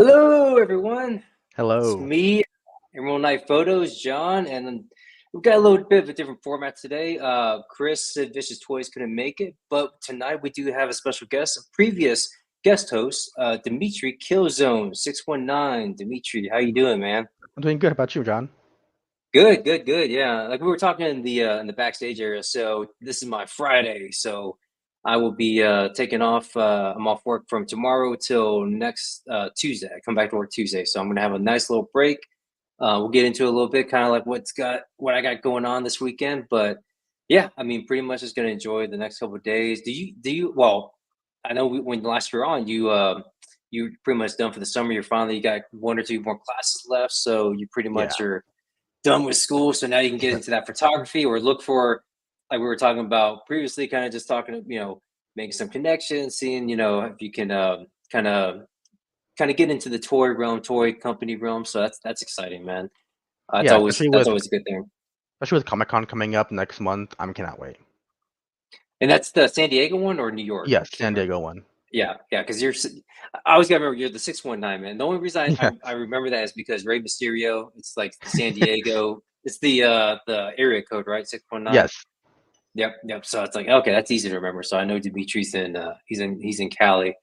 Hello, everyone. It's Hello. me, Emerald Night Photos, John, and we've got a little bit of a different format today. Chris said Vicious Toys couldn't make it, but tonight we do have a special guest, a previous guest host, Dimitri Killzone 619. Dimitri, how you doing, man? I'm doing good. How about you, John? Good, good, good. Yeah, like we were talking in the backstage area. So this is my Friday, so I will be taking off. I'm off work from tomorrow till next Tuesday. I come back to work Tuesday, so I'm gonna have a nice little break. We'll get into it a little bit, kind of like what I got going on this weekend. But yeah, I mean, pretty much just gonna enjoy the next couple of days. Do you? Well, I know when last you were on, you pretty much done for the summer. You got one or two more classes left, so you pretty Yeah. much are done with school, so now you can get into that photography or look for, like we were talking about previously, kind of just talking, making some connections, seeing, if you can kind of get into the toy company realm. So that's exciting, man. That's Yeah, always that's always a good thing. especially with Comic-Con coming up next month. I cannot wait. And that's the San Diego one or New York? I Yes, can't San remember. Diego one. Yeah, yeah, because I always gotta remember you're the 619, man. The only reason Yeah. I remember that is because Rey Mysterio. It's like the San Diego. It's the area code, right? 619. Yes. Yep, yep. So it's like, okay, that's easy to remember. So I know Dimitri's he's in Cali.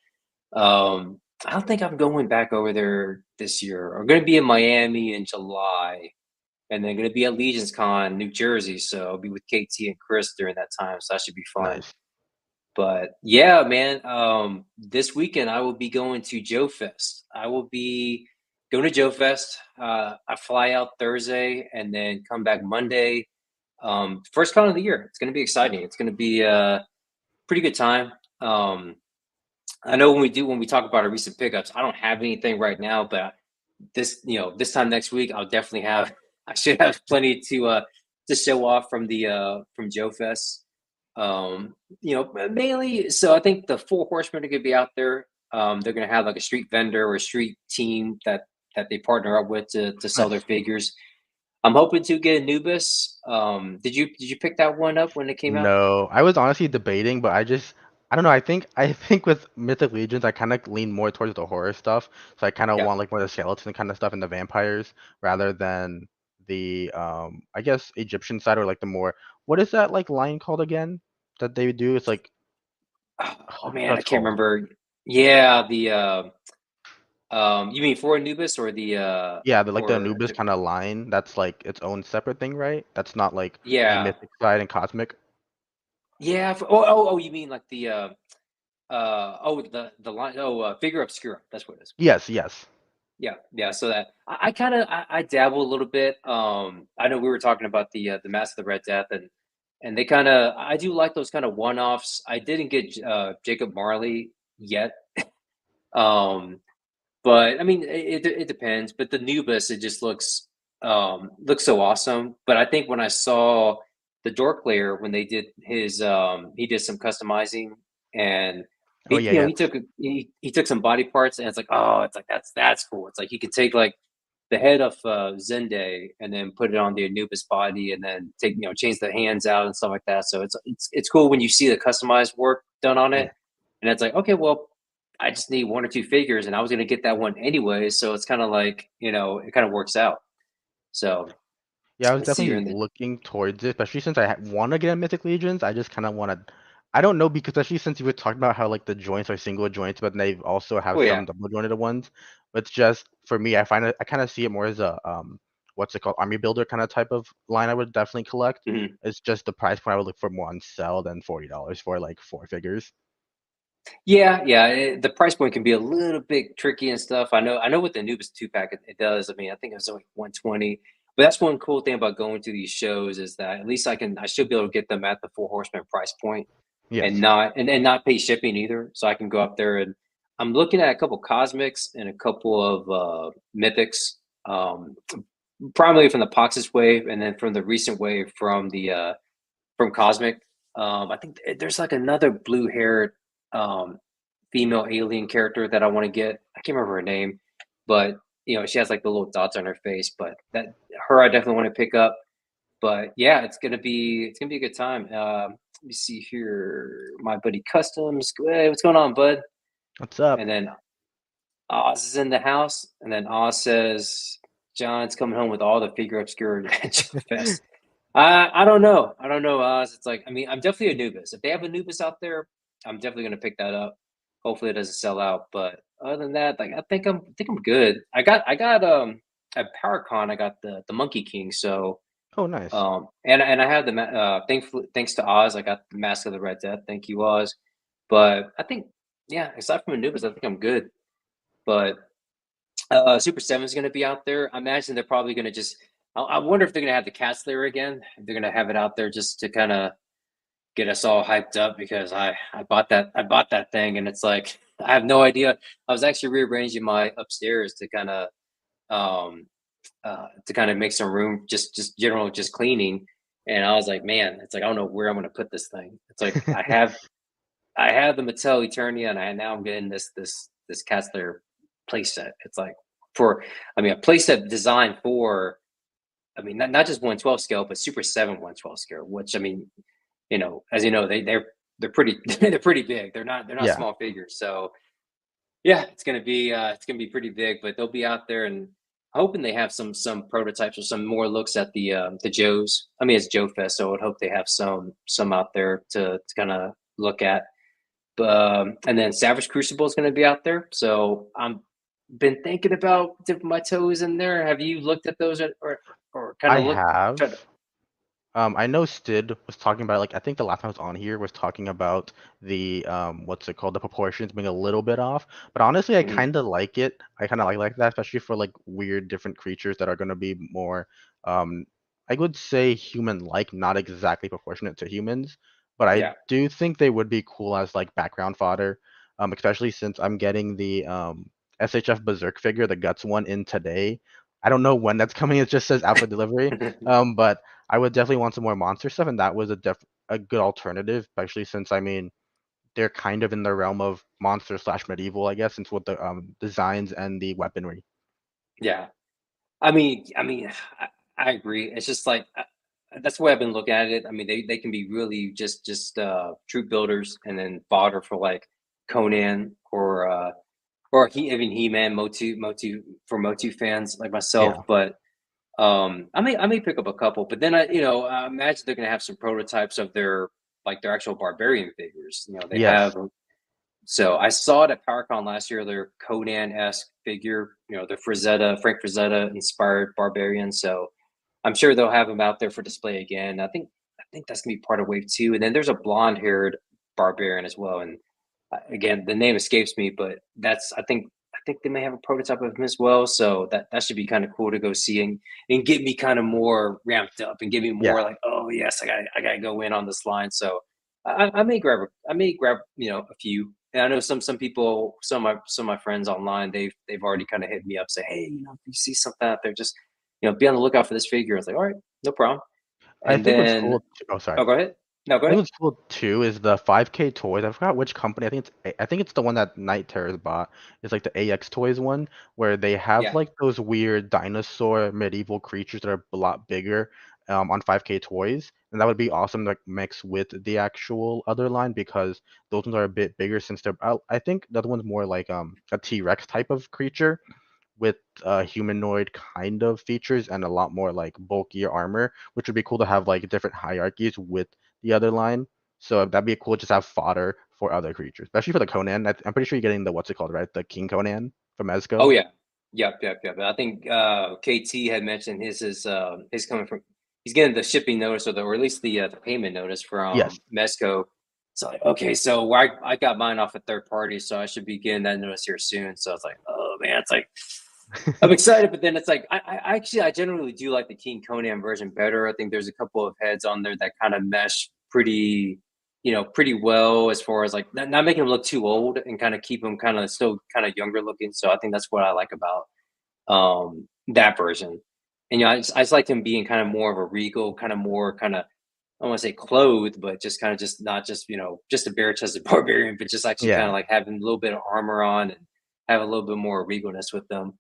I don't think I'm going back over there this year. I'm gonna be in Miami in July, and then gonna be at Legion's Con, New Jersey. So I'll be with KT and Chris during that time. So that should be fun. Nice. But yeah, man, this weekend I will be going to Joe Fest. I will be going to Joe Fest. I fly out Thursday and then come back Monday. First con of the year. It's going to be exciting. It's going to be a pretty good time. Um, I know when we talk about our recent pickups, I don't have anything right now, but this time next week, I'll definitely have. I should have plenty to show off from Joe Fest. Mainly. So I think the Four Horsemen are going to be out there. They're going to have like a street vendor or a street team that they partner up with to sell their Nice. figures. I'm hoping to get Anubis. Did you pick that one up when it came out? No, I was honestly debating, but I don't know. I think with Mythic Legions, I kind of lean more towards the horror stuff. So I kind of Yeah. want like more the skeleton kind of stuff and the vampires rather than the I guess Egyptian side or like the more what is that like line called again that they do? It's like Oh I forgot man, what I it's can't called. remember. Yeah, you mean for Anubis or Yeah, the or Anubis kind of line. That's like its own separate thing, right? That's not like the yeah. mythic side and cosmic. Yeah, oh, you mean like the line, Figure Obscura. That's what it is. Yes, yes. Yeah, yeah. So that I kind of I dabble a little bit. I know we were talking about the Mask of the Red Death, and they kind of I do like those kind of one offs. I didn't get Jacob Marley yet, um, but I mean it depends. But the Nubis, it just looks so awesome. But I think when I saw the Dork Layer when they did he did some customizing and Oh yeah, yes. he took some body parts and it's like that's cool. It's like he could take like the head of Zende and then put it on the Anubis body and then take change the hands out and stuff like that. So it's cool when you see the customized work done on it, Yeah. and it's like okay, well, I just need one or two figures, and I was going to get that one anyway. So it's kind of like it kind of works out. So Yeah, I was let's see here definitely in the looking towards it, especially since I want to get a Mythic Legions. I just kind of want to. I don't know because especially since you were talking about how like the joints are single joints, but they also have oh yeah. some double jointed ones. But it's just for me, I find it. I kind of see it more as a what's it called, army builder kind of type of line. I would definitely collect. Mhm. It's just the price point I would look for more on sell than $40 for like four figures. Yeah, yeah. The price point can be a little bit tricky and stuff. I know with the Anubis two pack it does. I mean, I think it was like 120. But that's one cool thing about going to these shows is that at least I should be able to get them at the Four Horsemen price point and Yes. not pay shipping either. So I can go up there and I'm looking at a couple cosmics and a couple of mythics, primarily from the Poxus wave and then from the recent wave from Cosmic. I think there's like another blue haired um, female alien character that I want to get. I can't remember her name, but she has like the little dots on her face. But that her I definitely want to pick up. But yeah, it's gonna be a good time. Let me see here, my buddy Customs. Hey, what's going on, bud? What's up? And then Oz is in the house, and then Oz says John's coming home with all the figure obscure at Joe Fest. I don't know. I don't know, Oz. It's like, I mean, I'm definitely a Anubis. If they have a Anubis out there, I'm definitely gonna pick that up. Hopefully it doesn't sell out. But other than that, like I think I'm good. I got at PowerCon I got the Monkey King. So Oh, nice. and I have the thankfully thanks to Oz, I got the Mask of the Red Death. Thank you, Oz. But I think yeah, aside from Anubis, I think I'm good. But Super 7 is going to be out there. I imagine they're probably going to just. I wonder if they're going to have the cat slayer again. If they're going to have it out there just to kind of get us all hyped up because I bought that thing and it's like I have no idea. I was actually rearranging my upstairs um to kind of make some room, just general just cleaning, and I was like, man, it's like I don't know where I'm going to put this thing. It's like I have the Mattel Eternia, and now I'm getting this Kessler playset. It's like for, I mean, a playset designed for, I mean, not just 112 scale, but Super 7 112 scale. Which I mean, as you know, they're pretty they're pretty big. They're not Yeah. small figures. So yeah, it's gonna be pretty big. But they'll be out there, and hoping they have some prototypes or some more looks at the Joes. I mean, it's Joe Fest, so I would hope they have some out there to kind of look at. And then Savage Crucible is going to be out there. So I'm been thinking about dipping my toes in there. Have you looked at those or kind I of looked have. try to I know Stid was talking about like I think the last time I was on here was talking about the what's it called, the proportions being a little bit off. But honestly, I mhm, kind of like it. I kind of like that, especially for like weird different creatures that are going to be more um I would say human-like, not exactly proportionate to humans. But I yeah. do think they would be cool as like background fodder, especially since I'm getting the SHF Berserk figure, the Guts one, in today. I don't know when that's coming. It just says out for delivery. But I would definitely want some more monster stuff, and that was a good alternative, especially since I mean they're kind of in the realm of monster slash medieval, I guess, since with the designs and the weaponry. Yeah. I mean, I agree. It's just like that's the way I've been looking at it. I mean, they can be really just troop builders and then fodder for like Conan or even He-Man, Motu for Motu fans like myself. Yeah, But I may pick up a couple, but then I imagine they're gonna have some prototypes of their actual barbarian figures. They yes, have. So I saw it at PowerCon last year. Their Conan-esque figure, the Frank Frazetta inspired barbarian. So I'm sure they'll have them out there for display again. I think that's gonna be part of Wave 2. And then there's a blonde-haired barbarian as well. And again, the name escapes me, but I think they may have a prototype of him as well. So that should be kind of cool to go see and get me kind of more ramped up and get me more yeah. like, oh yes, I gotta go in on this line. So I may grab a few. And I know some people, some of my friends online, they've already kind of hit me up, say, hey, if you see something out there, just be on the lookout for this figure. I was like, all right, no problem. I And think what's then, cool. Oh, sorry. oh, go ahead. No, go I think ahead. what's cool too is the 5K toys. I forgot which company. I think it's the one that Night Terrors bought. It's like the AX Toys one, where they have Yeah. like those weird dinosaur medieval creatures that are a lot bigger on 5K toys, and that would be awesome to like, mix with the actual other line because those ones are a bit bigger since they're. I think the other one's more like a T-Rex type of creature with humanoid kind of features and a lot more like bulkier armor, which would be cool to have like different hierarchies with the other line. So that'd be cool just have fodder for other creatures, especially for the Conan. I'm pretty sure you're getting the what's it called, right? The King Conan from Oh Mezco. yeah. Yep, yep, yep. I think KT had mentioned his coming from, he's getting the shipping notice or at least the payment notice Yes, from Mesco. So like, okay, so I got mine off a third party, so I should be getting that notice here soon. So it's like, oh man, it's like I'm excited, but then it's like I generally do like the King Conan version better. I think there's a couple of heads on there that kind of mesh pretty well as far as like not making him look too old and kind of keep him kind of still kind of younger looking. So I think that's what I like about that version. And I just like him being kind of more of a regal, kind of more kind of, I don't want to say clothed, but just kind of just not just just a bare chested barbarian, but just actually kind of yeah. like having a little bit of armor on and have a little bit more regalness with them.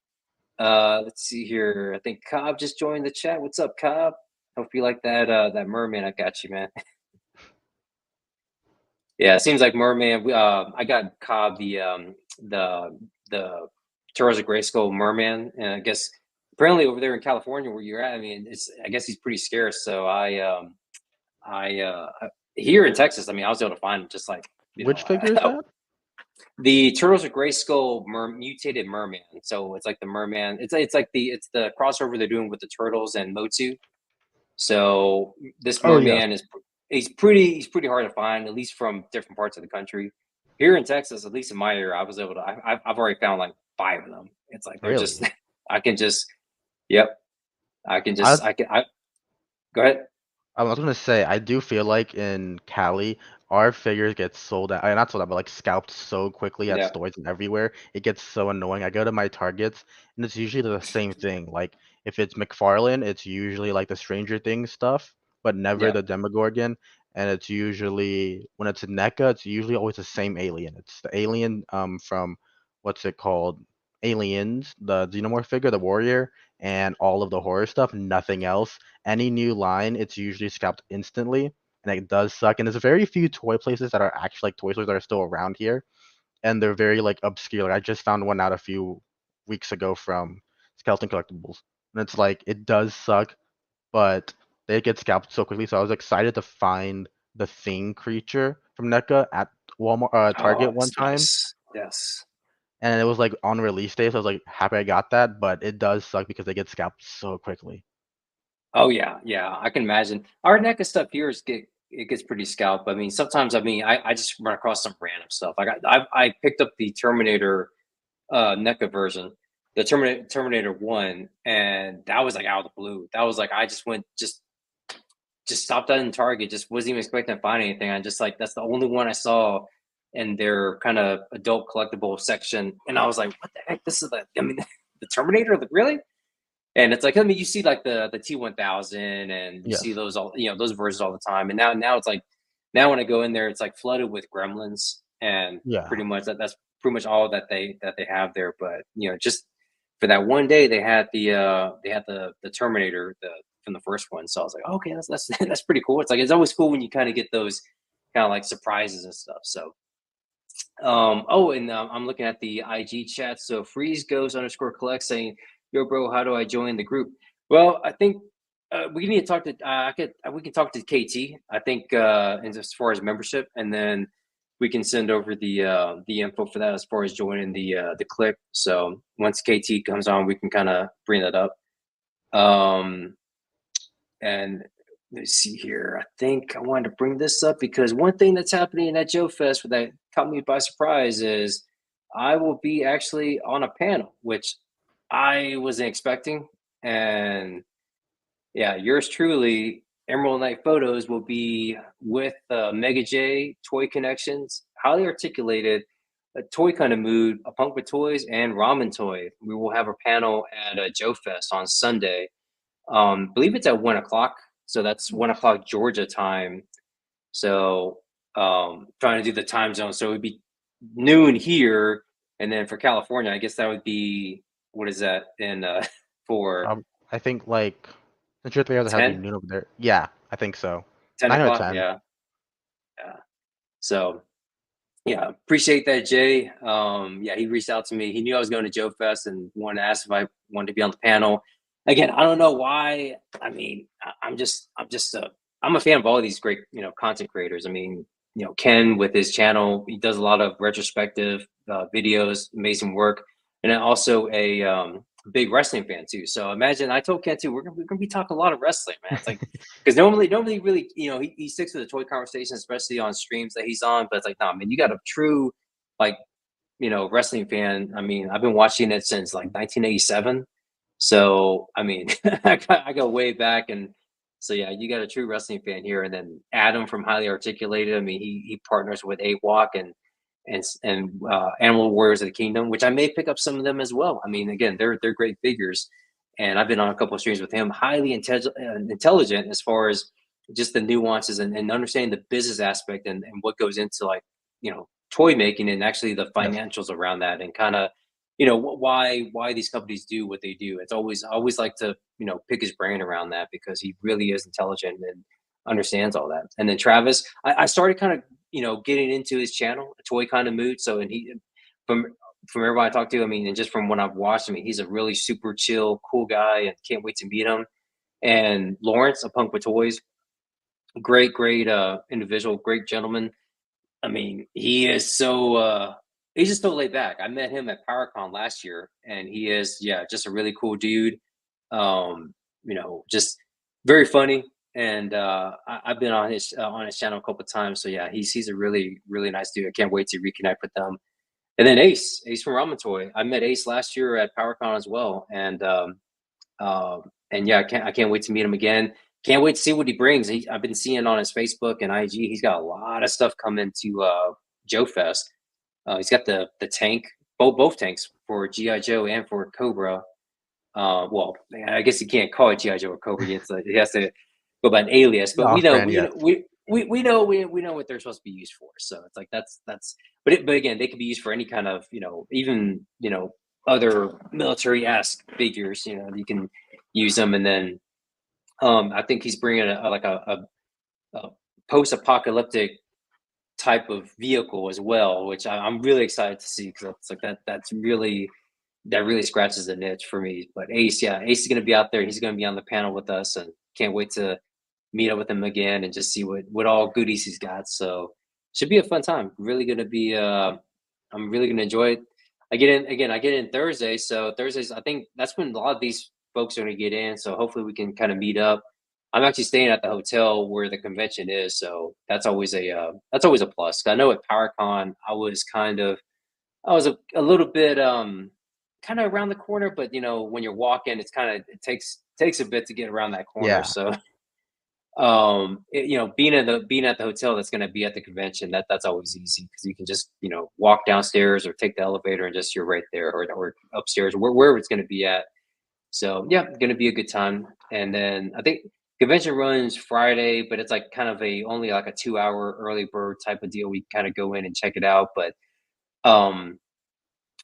Let's see here. I think Cobb just joined the chat. What's up, Cobb? Hope you like that merman. I got you, man. Yeah, it seems like merman. I got Cobb the Turtles of Grayskull Merman, and I guess apparently over there in California where you're at, I mean, it's I guess he's pretty scarce. So here in Texas, I mean, I was able to find him just like Which figure is that? the Turtles of Grayskull mutated merman. So it's like the merman. It's like the crossover they're doing with the turtles and Motu. So this Oh yes. merman is he's pretty hard to find, at least from different parts of the country. Here in Texas, at least in my area, I was able to. I've already found like five of them. It's like they're just Really? I can just yep. I I go ahead. I was gonna say, I do feel like in Cali, our figures get sold out, not sold out, but like scalped so quickly at Yeah, stores and everywhere. It gets so annoying. I go to my Targets and it's usually the same thing. Like if it's McFarlane, it's usually like the Stranger Things stuff, but never yeah. the Demogorgon. And it's usually when it's NECA, it's usually always the same alien. It's the alien from what's it called? Aliens, the Xenomorph figure, the warrior, and all of the horror stuff, nothing else. Any new line, it's usually scalped instantly, and it does suck. And there's very few toy places that are actually like toy stores that are still around here, and they're very like obscure. Like I just found one out a few weeks ago from Skeleton Collectibles, and it's like it does suck, but they get scalped so quickly. So I was excited to find the Thing creature from NECA at Walmart, Oh, Target one it's time, nice. Yes. and it was like on release day, so I was like happy I got that. But it does suck because they get scalped so quickly. Oh yeah, yeah. I can imagine. Our NECA stuff here is get it gets pretty scalped. I mean, sometimes I just run across some random stuff. I picked up the Terminator NECA version, the Terminator One, and that was like out of the blue. That was like I just went just stopped at in Target, just wasn't even expecting to find anything. I just like that's the only one I saw in their kind of adult collectible section, and I was like, what the heck? This is the I mean the Terminator, like, really? And it's like I mean you see like the T1000 and you see Yes. those all those versions all the time, and now it's like now when I go in there, it's like flooded with Gremlins, and Yeah. pretty much that's pretty much all that they have there. But just for that one day, they had the Terminator from the first one, so I was like, okay, that's that's pretty cool. It's like it's always cool when you kind of get those kind of like surprises and stuff. So oh, and I'm looking at the IG chat. So freeze goes underscore collect saying, "Yo, bro, how do I join the group?" Well, I think we need to talk to. We can talk to KT. I think as far as membership, and then we can send over the info for that as far as joining the click. So once KT comes on, we can kind of bring that up. Um, and let's see here. I think I wanted to bring this up because one thing that's happening at Joe Fest that caught me by surprise is I will be actually on a panel, which I wasn't expecting. And yeah, yours truly, Emerald Knight Photos, will be with Mega J, Toy Connections, highly articulated, a toy kind of mood, a punk with toys, and ramen toy. We will have a panel at Joe Fest on Sunday. Believe it's at 1 o'clock, so that's 1 o'clock Georgia time. So trying to do the time zone, so it would be noon here, and then for California, I guess that would be what is that in for I think like the Truth Bears have to be 10 noon over there. Yeah, I think so. 10 9 or o'clock? 10. Yeah, yeah. So yeah, appreciate that, Jay. Yeah, he reached out to me. He knew I was going to Joe Fest and wanted to ask if I wanted to be on the panel. Again, I don't know why. I mean, I'm a fan of all of these great, content creators. I mean, Ken with his channel, he does a lot of retrospective videos, amazing work, and then also a big wrestling fan too. So imagine I told Ken too, we're gonna be talking a lot of wrestling, man. It's like because normally really he sticks to the toy conversation, especially on streams that he's on, but it's like, nah, man, you got a true like wrestling fan. I mean, I've been watching it since like 1987, so I mean I go way back. And so yeah, you got a true wrestling fan here. And then Adam from Highly Articulated, I mean, he partners with AWOC and Animal Warriors of the Kingdom, which I may pick up some of them as well. I mean, again, they're great figures, and I've been on a couple of streams with him. Highly intelligent as far as just the nuances and understanding the business aspect and what goes into like toy making and actually the Yes. financials around that, and kind of why these companies do what they do. It's always I always like to pick his brain around that because he really is intelligent and understands all that. And then Travis, I started kind of getting into his channel, a toy kind of mood. So and he from from everybody I talked to, I mean, and just from when I've watched him, he's a really super chill, cool guy, and can't wait to meet him. And Lawrence, a punk with toys, great individual, great gentleman. I mean, he is so he's just so laid back. I met him at PowerCon last year, and he is, yeah, just a really cool dude. Just very funny. And I've been on his channel a couple of times. So yeah, he's a really nice dude. I can't wait to reconnect with them. And then Ace from Ramen Toy. I met Ace last year at PowerCon as well, and yeah, I can't wait to meet him again. Can't wait to see what he brings. I've been seeing on his Facebook and IG. He's got a lot of stuff coming to Joe Fest. He's got the tank, both tanks for GI Joe and for Cobra. Well, I guess you can't call it GI Joe or Cobra. He has to go by an alias. The But we know off-brand, we yes. know we know what they're supposed to be used for. So it's like that's. But again, they could be used for any kind of even other military esque figures. You can use them, and then I think he's bringing a post apocalyptic type of vehicle as well, which I'm really excited to see because it's like that really scratches the niche for me. But Ace, yeah, Ace is going to be out there. He's going to be on the panel with us, and can't wait to meet up with him again and just see what all goodies he's got. So should be a fun time. Really going to be. I'm really going to enjoy it. I get in again. I get in Thursday, so Thursdays. I think that's when a lot of these folks are going to get in. So hopefully we can kind of meet up. I'm actually staying at the hotel where the convention is, so that's always a plus. I know at PowerCon I was a little bit kind of around the corner, but when you're walking, it takes a bit to get around that corner. Yeah, So being at the hotel that's going to be at the convention, that's always easy because you can just walk downstairs or take the elevator and just you're right there, or upstairs, wherever it's going to be at. So yeah, going to be a good time. And then I think convention runs Friday, but it's like kind of a only like a 2 hour early bird type of deal. We kind of go in and check it out. But um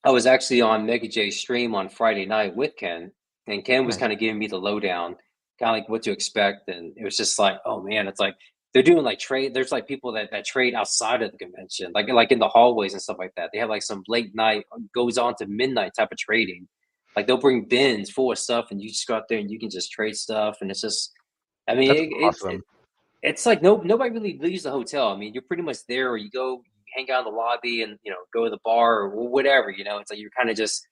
I was actually on Mega J's stream on Friday night with Ken, and Ken was nice. kind of giving me the lowdown, kind of like what to expect. And it was just like, oh man, it's like they're doing like trade. There's like people that trade outside of the convention, like in the hallways and stuff like that. They have like some late night goes on to midnight type of trading. Like they'll bring bins full of stuff, and you just go out there and you can just trade stuff, and it's just, I mean, That's awesome. it's like nobody really leaves the hotel. I mean, you're pretty much there, or you go hang out in the lobby and go to the bar or whatever. It's like you're kind of just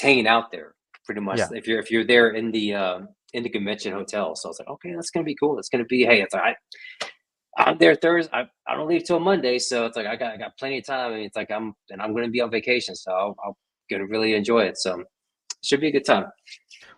hanging out there pretty much Yeah. if you're there in the convention hotel. So it's like, okay, that's gonna be cool. It's gonna be, hey, it's like I'm there Thursday. I don't leave till Monday, so it's like I got plenty of time. And it's like I'm gonna be on vacation, so I'll gonna really enjoy it. So should be a good time.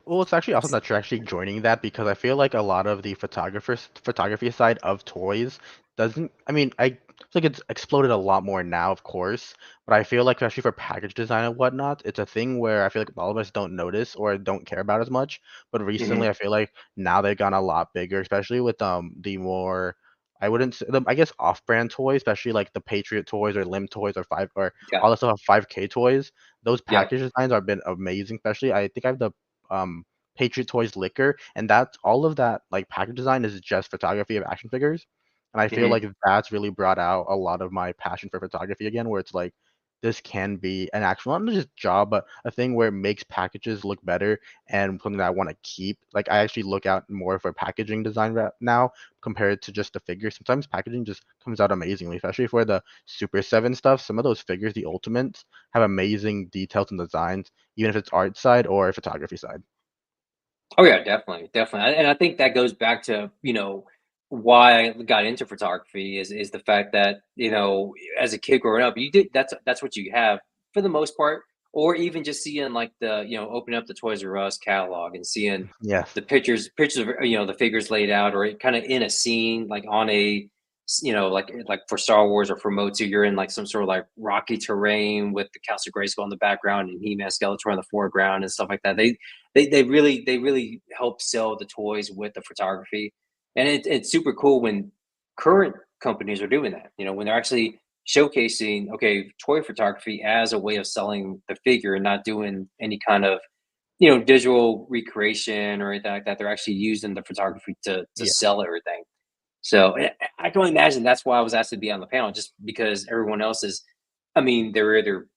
Well, it's actually awesome that you're actually joining that because I feel like a lot of the photography side of toys doesn't. I mean, I feel like it's exploded a lot more now, of course, but I feel like especially for package design and whatnot, it's a thing where I feel like all of us don't notice or don't care about as much. But recently, Hmm. I feel like now they've gone a lot bigger, especially with the more. I wouldn't say, I guess off-brand toys, especially like the Patriot toys or Limb toys or five or Yeah, all the stuff 5K toys. Those yeah. package designs have been amazing. Especially, I think I have the um Patriot Toys Liquor, and that's all of that like package design is just photography of action figures. And I feel Hmm. like that's really brought out a lot of my passion for photography again, where it's like this can be an actual not just job, but a thing where it makes packages look better and something that I want to keep. Like I actually look out more for packaging design now compared to just the figure. Sometimes packaging just comes out amazingly, especially for the Super 7 stuff. Some of those figures, the Ultimates, have amazing details and designs, even if it's art side or photography side. Oh yeah, definitely, and I think that goes back to why I got into photography is the fact that as a kid growing up, you did that's what you have for the most part, or even just seeing like the opening up the Toys R Us catalog and seeing Yes. the pictures of the figures laid out, or kind of in a scene like on a like for Star Wars or for Motu, you're in like some sort of like rocky terrain with the Castle Grayskull in the background and He-Man Skeletor in the foreground and stuff like that. They really help sell the toys with the photography, and it's super cool when current companies are doing that. When they're actually showcasing toy photography as a way of selling the figure and not doing any kind of digital recreation or anything like that. They're actually using the photography to Yeah. sell everything. So I can only imagine that's why I was asked to be on the panel, just because everyone else is. I mean, they're either,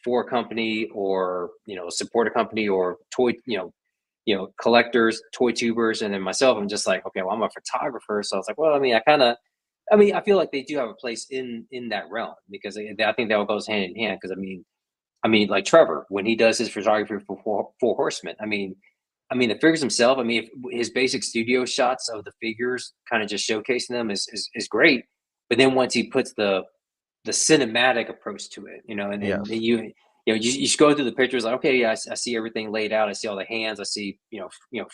for a company or, support a company or toy, collectors, toy tubers, and then myself, I'm just like, okay, well, I'm a photographer, so I was like, well, I mean, I mean, I feel like they do have a place in that realm because I think that all goes hand in hand. Because I mean, like Trevor when he does his photography for Four Horsemen, I mean, the figures himself. I mean, if his basic studio shots of the figures, kind of just showcasing them, is great. But then once he puts the cinematic approach to it, and Yes. you just go through the pictures like, okay, yeah, I see everything laid out. I see all the hands. I see,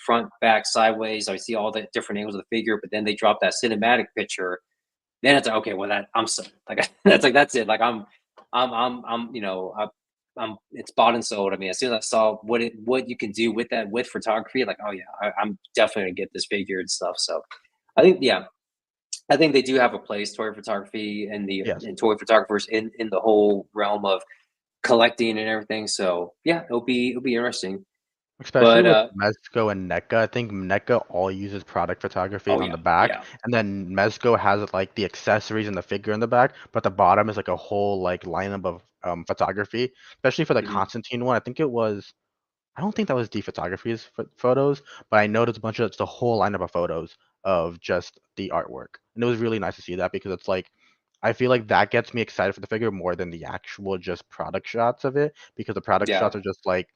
front, back, sideways. I see all the different angles of the figure. But then they drop that cinematic picture. Then it's like, okay, well, that I'm so like that's like that's it. Like I'm it's bought and sold. I mean, as soon as I saw what you can do with that with photography, like, oh yeah, I'm definitely gonna get this figure and stuff. So I think, yeah, I think they do have a place, toy photography and the Yes. and toy photographers in the whole realm of collecting and everything. So yeah, it'll be interesting. Especially But with Mezco and NECA. I think NECA all uses product photography oh on yeah, the back, yeah, and then Mezco has like the accessories and the figure in the back, but the bottom is like a whole like lineup of photography. Especially for the mhm, Constantine one, I think it was. I don't think that was the photography's photos, but I noticed a bunch of it's the whole lineup of photos of just the artwork, and it was really nice to see that because it's like I feel like that gets me excited for the figure more than the actual just product shots of it because the product yeah. shots are just like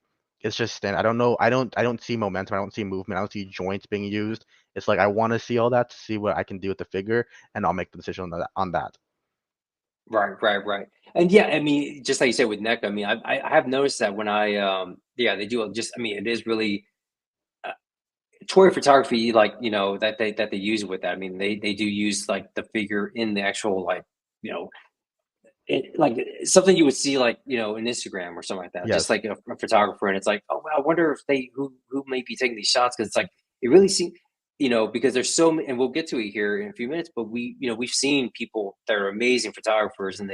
it's just stand. I don't know. I don't see momentum. I don't see movement. I don't see joints being used. It's like I want to see all that to see what I can do with the figure, and I'll make the decision on that. Right, right, right. And yeah, I mean, just like you said with NECA, I mean, I have noticed that when yeah, they do just, I mean, it is really uh, toy photography, like, that they use with that. I mean, they do use like the figure in the actual, like, you know, like something you would see, like, in Instagram or something like that, just Yes. like a photographer. And it's like, oh, wow, I wonder if who may be taking these shots. Cause it's like, it really seems, because there's so many, and we'll get to it here in a few minutes, but we've seen people that are amazing photographers and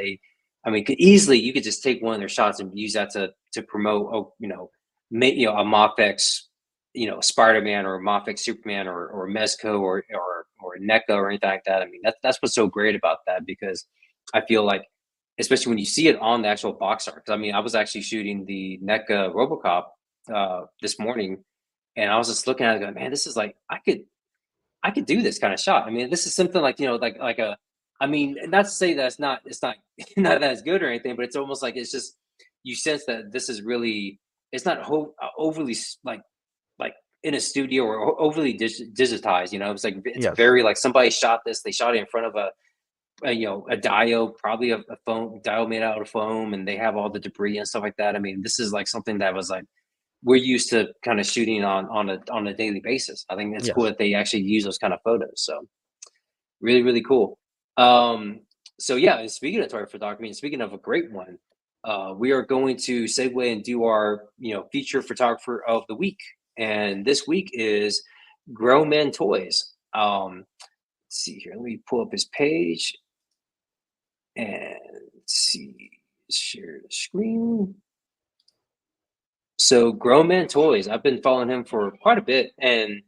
I mean, could easily, you could just take one of their shots and use that to promote, oh, make, a Mofex, Spider-Man or a Mofex Superman or Mezco or NECA or anything like that. I mean, that's what's so great about that because I feel like, especially when you see it on the actual box art. 'Cause I mean, I was actually shooting the NECA RoboCop this morning, and I was just looking at it, going, "Man, this is like I could do this kind of shot." I mean, this is something like, like a. I mean, not to say that it's not not that as good or anything, but it's almost like it's just you sense that this is really it's not overly like in a studio or overly digitized. It's like it's Yes. very like somebody shot this. They shot it in front of a diode, probably a foam diode made out of foam, and they have all the debris and stuff like that. I mean, this is like something that was like we're used to kind of shooting on a daily basis. I think it's cool Yes. that they actually use those kind of photos. So really, really cool. Um, so yeah, and speaking of toy photography, and speaking of a great one, we are going to segue and do our feature photographer of the week, and this week is Grown Men Toys. Let's see here. Let me pull up his page and see, share the screen. So Grown Man Toys, I've been following him for quite a bit, and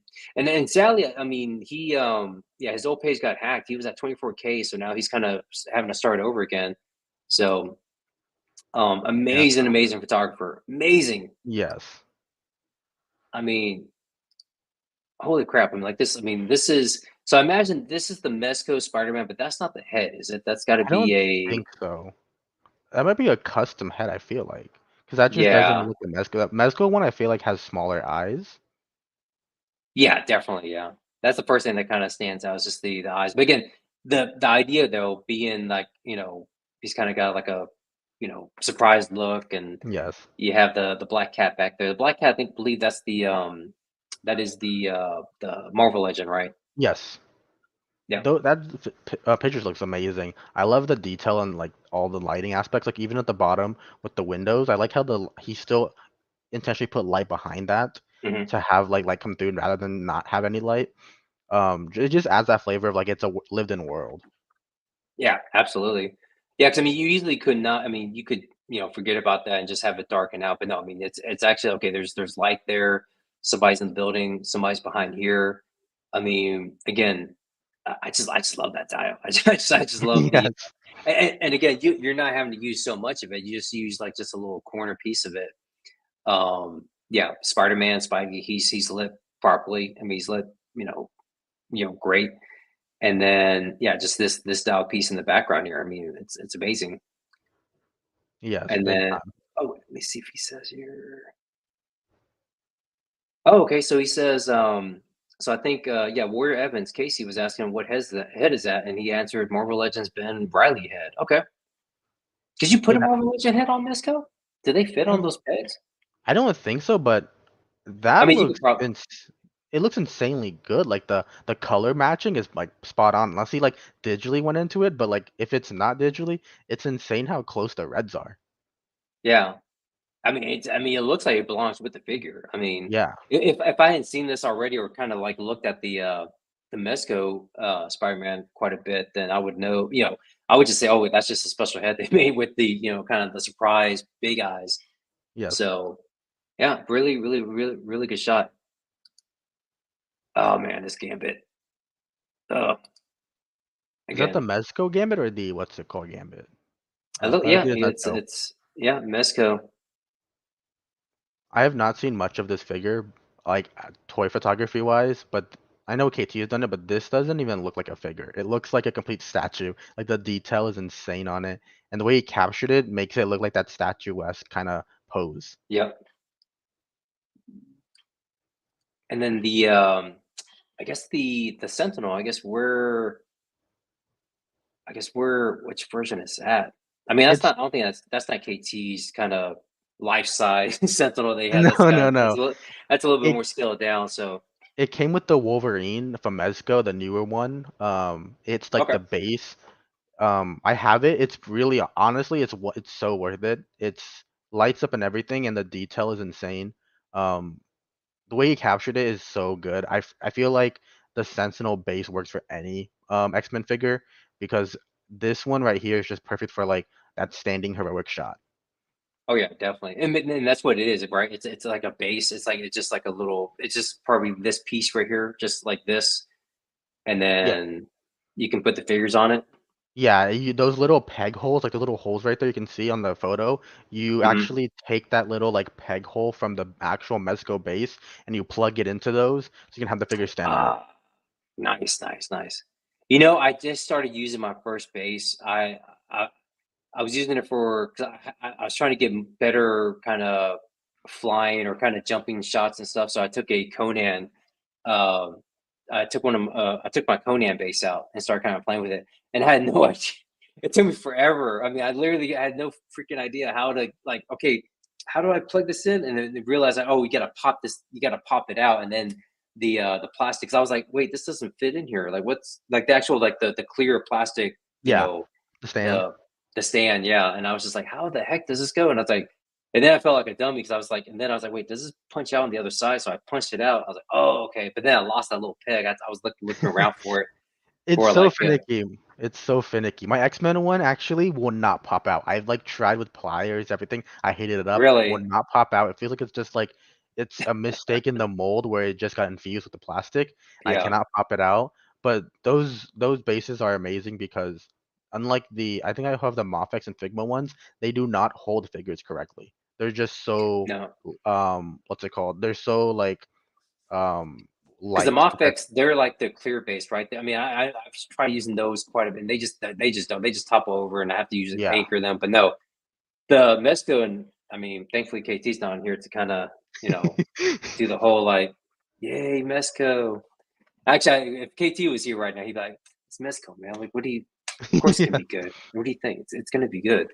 Sally, I mean, yeah, his old page got hacked. He was at 24K, so now he's kind of having to start over again. So Yeah. amazing, amazing photographer, amazing. Yes. I mean, holy crap! I mean, like this. I mean, this is. So I imagine this is the Mezco Spider-Man, but that's not the head, is it? That's got to I don't be a think so. That might be a custom head, I feel like, because that just doesn't yeah. look like Mezco. That Mezco one, I feel like has smaller eyes. Yeah, definitely, yeah. That's the first thing that kinda stands out is just the eyes, but again, the idea though being like, he's kinda got like a, surprised look, and Yes. you have the black cat back there. The black cat, I think believe that's that is the Marvel Legend, right? Yes. Yeah, Though that pictures looks amazing. I love the detail and like all the lighting aspects. Like even at the bottom with the windows, I like how he still intentionally put light behind that mhm. to have like light come through rather than not have any light. It just adds that flavor of like it's a lived-in world. Yeah, absolutely. Yeah, because I mean, you easily could not I mean, you could, forget about that and just have it darken out, but no, I mean, it's actually okay, there's light there, somebody's in the building, somebody's behind here. I mean, again, I just love that dial. I just love the Yes. and again, you're not having to use so much of it. You just use like just a little corner piece of it. Yeah, Spider-Man, Spidey, he's lit properly. I mean, he's lit, great. And then yeah, just this dial piece in the background here. I mean, it's amazing. Yes, And big then time. let me see if he says here. Oh, okay. So he says, so I think, yeah, Warrior Evans, Casey was asking what head is that, and he answered Marvel Legends Ben Briley head. Okay. Did you put a Yeah, Marvel Legend head on Mesco? Do they fit on um, those pegs? I don't think so, but I that mean, you could looks probably, it looks insanely good. Like the color matching is like spot on. Unless he like digitally went into it, but like if it's not digitally, it's insane how close the reds are. yeah. I mean, it looks like it belongs with the figure. I mean, Yeah, if I hadn't seen this already or kind of like looked at the Mezco Spider-Man quite a bit, then I would know, I would just say, oh, that's just a special head they made with the, kind of the surprise big eyes. yes. So yeah, really, really, really, really good shot. Oh man, this Gambit. Uh, Is that the again, Mezco Gambit or the what's it called Gambit? I look, I yeah, think it's Mezco. it's yeah, Mezco. I have not seen much of this figure, like toy photography wise, but I know KT has done it, but this doesn't even look like a figure. It looks like a complete statue. Like the detail is insane on it, and the way he captured it makes it look like that statuesque kind of pose. Yep. And then I guess the Sentinel. I guess we're which version is that? I mean, that's It's not. I don't think that's not KT's kind of life size Sentinel they have. That's no, kind no, of no. that's a little bit It more scaled down. So it came with the Wolverine from Mezco, the newer one. It's like okay. the base. I have it. It's really honestly, it's so worth it. It's lights up and everything, and the detail is insane. Um, the way he captured it is so good. I feel like the Sentinel base works for any X-Men figure because this one right here is just perfect for like that standing heroic shot. Oh yeah, definitely. And that's what it is, right? It's like a base. It's just like a little. It's just probably this piece right here, just like this, and Yeah. then you can put the figures on it. Yeah, those little peg holes, like the little holes right there you can see on the photo, you Hmm. actually take that little like peg hole from the actual Mezco base and you plug it into those so you can have the figure stand out. Ah, nice, nice, nice. I just started using my first base. I I was using it for 'cause I was trying to get better kind of flying or kind of jumping shots and stuff. So I took a Conan. Um, I took my Conan base out and started kind of playing with it, and I had no idea. It took me forever. I mean, I literally had no freaking idea how to like. Okay, how do I plug this in? And then realize like, oh, you got to pop this. You got to pop it out, and then the plastics. I was like, wait, this doesn't fit in here. Like, what's like the actual like the clear plastic? Yeah, the stand. The the stand, yeah, and I was just like, "How the heck does this go?" And I was like and then I felt like a dummy because I was like and then I was like, "Wait, does this punch out on the other side?" So I punched it out. I was like, "Oh, okay." But then I lost that little peg. I was looking around for it It's for so like, finicky. It's so finicky. My X-Men one actually will not pop out. I've like tried with pliers, everything. I heated it up. Will really? not pop out. It feels like it's just like it's a mistake in the mold where it just got infused with the plastic. I Yeah. cannot pop it out. But those bases are amazing because unlike I think I have the Mafex and Figma ones, they do not hold figures correctly. They're just so No. what's it called? They're so like um Because the light compared. Mofex, they're like the clear base, right? I mean, I've tried using those quite a bit, and they just don't. They just topple over, and I have to use Yeah. anchor them. But no, the Mesco and I mean, thankfully KT's not on here to kind of do the whole like, yay Mesco. Actually, if KT was here right now, he'd be like, "It's Mezco, man. Like, what do you? Of course, it's gonna Yeah. be good. What do you think? It's gonna be good."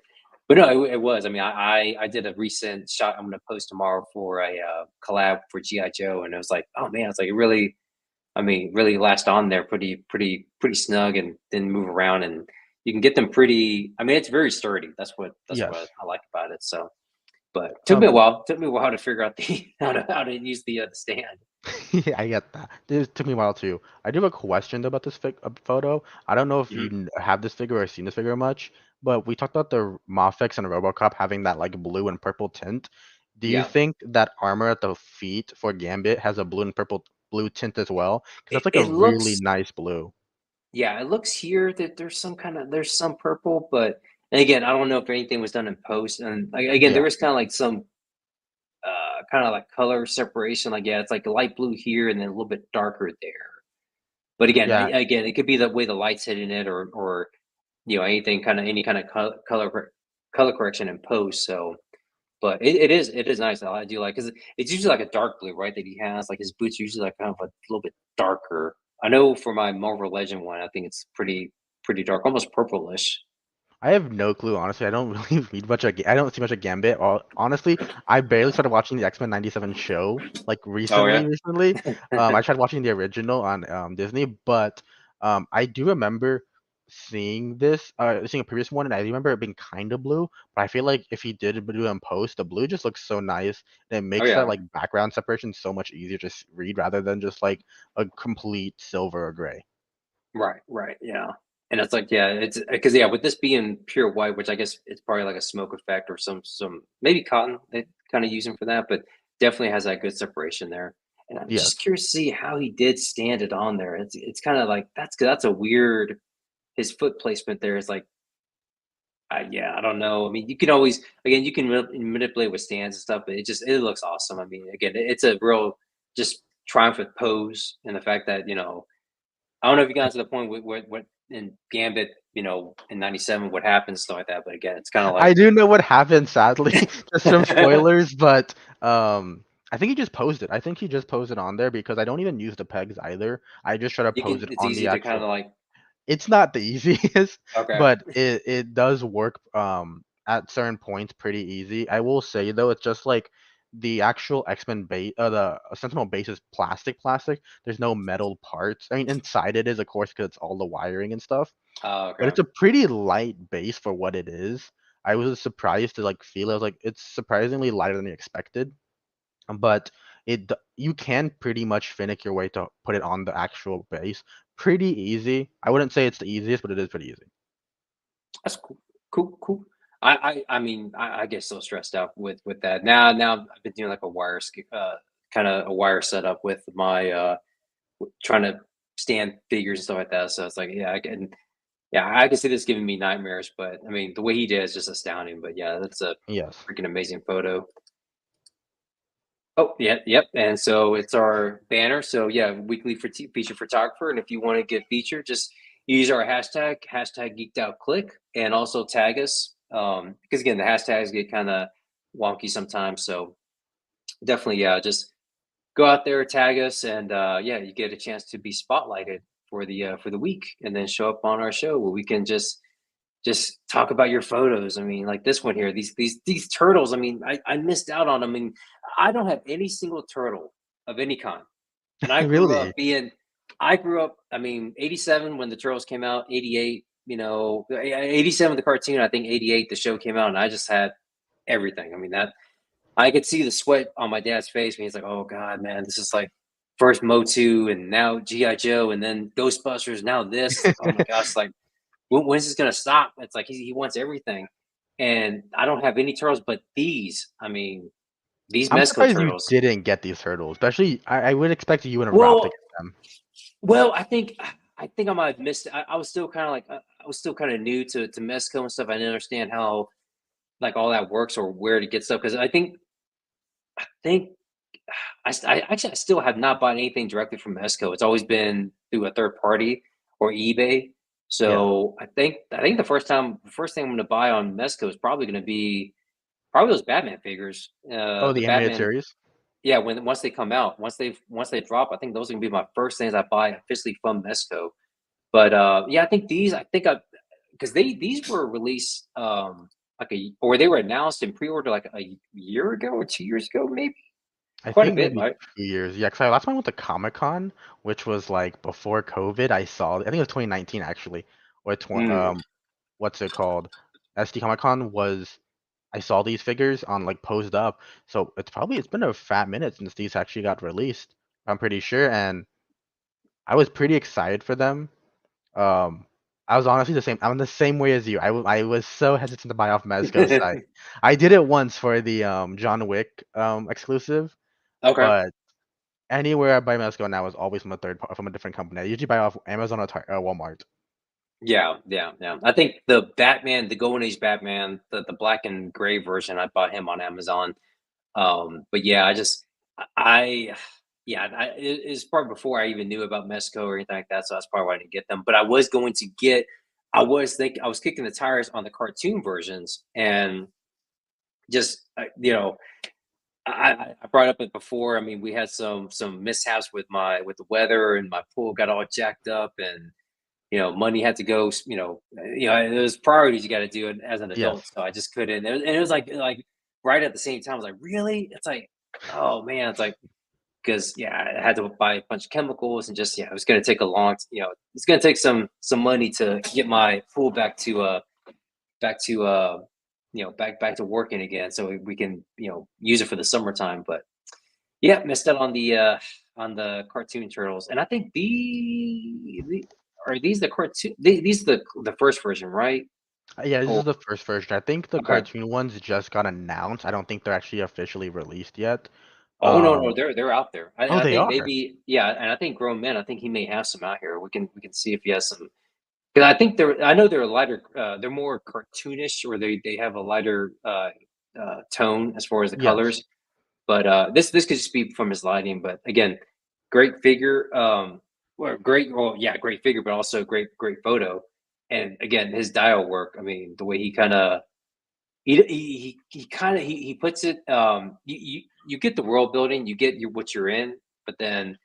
But no, it was. I mean, I did a recent shot. I'm gonna post tomorrow for a collab for GI Joe, and it was like, oh man, it's like it really. I mean, really latched on there pretty snug, and didn't move around, and you can get them pretty. I mean, it's very sturdy. That's what Yes. I like about it. So, but took me a Um, while. Took me a while to figure out the how to use the stand. yeah, I get that. This took me a while too. I do have a question though about this photo. I don't know if you Mhm. have this figure or seen this figure much, but we talked about the Mafex and RoboCop having that like blue and purple tint. Do you Yeah. think that armor at the feet for Gambit has a blue and purple blue tint as well? Because that's like a It really looks nice blue. Yeah, it looks here that there's some purple, but and again, I don't know if anything was done in post. And again, Yeah, there is kind of like some kind of like color separation. Like yeah, it's like light blue here and then a little bit darker there. But again, yeah. again, it could be the way the light's hitting it, or anything kind of any kind of color correction in post. So, but it is nice. I do like because it's usually like a dark blue, right? That he has like his boots usually like kind of a little bit darker. I know for my Marvel Legend one, I think it's pretty dark, almost purplish. I have no clue, honestly. I don't really read much. I don't see much of Gambit. Honestly, I barely started watching the X-Men '97 show like Oh recently. yeah. Recently, I tried watching the original on Disney, but I do remember seeing a previous one, and I remember it being kind of blue. But I feel like if he did do it in post, the blue just looks so nice, and it Oh makes that yeah. like background separation so much easier to read rather than just like a complete silver or gray. Right, right, yeah. And it's like, yeah, it's because yeah, with this being pure white, which I guess it's probably like a smoke effect or some maybe cotton they kind of using for that, but definitely has that good separation there. And I'm Yes. just curious to see how he did stand it on there. It's kind of like that's a weird his foot placement there is like yeah, I don't know. I mean, you can always again you can manipulate with stands and stuff, but it looks awesome. I mean, again, it's a real just triumphant pose and the fact that I don't know if you got to the point with what in Gambit, in '97, what happens, stuff like that. But again, it's kind of I like do know what happened, sadly, just from spoilers, but I think he just posted. I think he just posted on there because I don't even use the pegs either. I just try to you pose can. it It's on the easy to kind actual. of like It's not the easiest, okay, but it does work at certain points pretty easy. I will say though, it's just like the actual X-Men base, the Sentinel base is plastic. There's no metal parts. I mean, inside it is, of course, because it's all the wiring and stuff. But okay. it's a pretty light base for what it is. I was surprised to like feel it. I was like, it's surprisingly lighter than expected. But you can pretty much finick your way to put it on the actual base. Pretty easy. I wouldn't say it's the easiest, but it is pretty easy. That's cool, cool, cool. I mean, I get so stressed out with that now. I've been doing like a kind of a wire setup with my trying to stand figures and stuff like that. So it's like, yeah, I can. Yeah, I can see this giving me nightmares, but I mean, the way he did is just astounding. But yeah, that's a Yes. freaking amazing photo. Oh, yeah, yep. And so it's our banner. So yeah, weekly for feature photographer. And if you want to get featured, just use our hashtag geeked out click, and also tag us. Because again, the hashtags get kind of wonky sometimes. So definitely, yeah, just go out there, tag us, and yeah, you get a chance to be spotlighted for the week, and then show up on our show where we can just talk about your photos. I mean, like this one here, these turtles. I mean, I missed out on them. I mean, I don't have any single turtle of any kind, and Really? I grew up. I mean, '87 when the turtles came out, '88. 87 the cartoon. I think '88 the show came out, and I just had everything. I mean that I could see the sweat on my dad's face when he's like, "Oh God, man, this is like first Motu and now GI Joe and then Ghostbusters. Now this. It's like, oh my gosh, like when's this gonna stop?" It's like he wants everything, and I don't have any turtles, but these. I mean, these I'm Mezco surprised you turtles. didn't get these turtles. Especially, I would expect you wouldn't wrap to Well, get them. well, I think I might have missed. I was still kind of like I was still kind of new to Mezco and stuff. I didn't understand how like all that works or where to get stuff because I think I still have not bought anything directly from Mesco. It's always been through a third party or eBay. Yeah. So I think the first thing I'm going to buy on Mesco is probably going to be probably those Batman figures. Oh, The the animated Batman, series? yeah. Once they come out, once they drop, I think those are going to be my first things I buy officially from Mesco. But yeah, I think I because these were released like or they were announced and pre-order like a year ago or 2 years ago, maybe I quite a think bit, maybe right? 2 years. Yeah, 'cause last time I went to Comic-Con, which was, like, before COVID, I think it was 2019 actually, or Mm. what's it called? SD Comic-Con was I saw these figures on, like, posed up, so it's been a fat minute since these actually got released, I'm pretty sure, and I was pretty excited for them. Um, I was honestly the same I'm the same way as you. I was so hesitant to buy off Mezco's site. I did it once for the, John Wick, exclusive, Okay. but Anywhere I buy Mezco now is always from from a different company. I usually buy off Amazon or Walmart. Yeah, yeah, yeah. I think the Batman, the Golden Age Batman, the black and gray version, I bought him on Amazon. But yeah, I yeah, it's probably before I even knew about Mesco or anything like that, so that's probably why I didn't get them. But I was going to get, I was kicking the tires on the cartoon versions, and just I brought up it before. I mean, we had some mishaps with with the weather, and my pool got all jacked up, and money had to go. There's priorities you got to do as an Yes. adult. So I just couldn't. And it was like right at the same time. I was like, really? It's like, oh man, it's like because yeah, I had to buy a bunch of chemicals and just yeah, it was going to take a it's going to take some money to get my pool back to back to working again, so we can use it for the summertime. But yeah, missed out on the cartoon turtles, and I think the are these the cartoon? These the first version, right? Yeah, this Or is the first version. I think the okay. cartoon ones just got announced. I don't think they're actually officially released yet. Oh no, Um, they're out there. oh, I they think are. maybe yeah, and I think Grown Men. I think he may have some out here. We can see if he has some. Because I think I know they're lighter. They're more cartoonish, or they have a lighter tone as far as the Yes. colors. But this could just be from his lighting. But again, great figure. Or great. Well, yeah, great figure, but also great photo. And again, his dial work. I mean, the way he kind of he kind of he puts it. You get the world building. You get what you're in, but then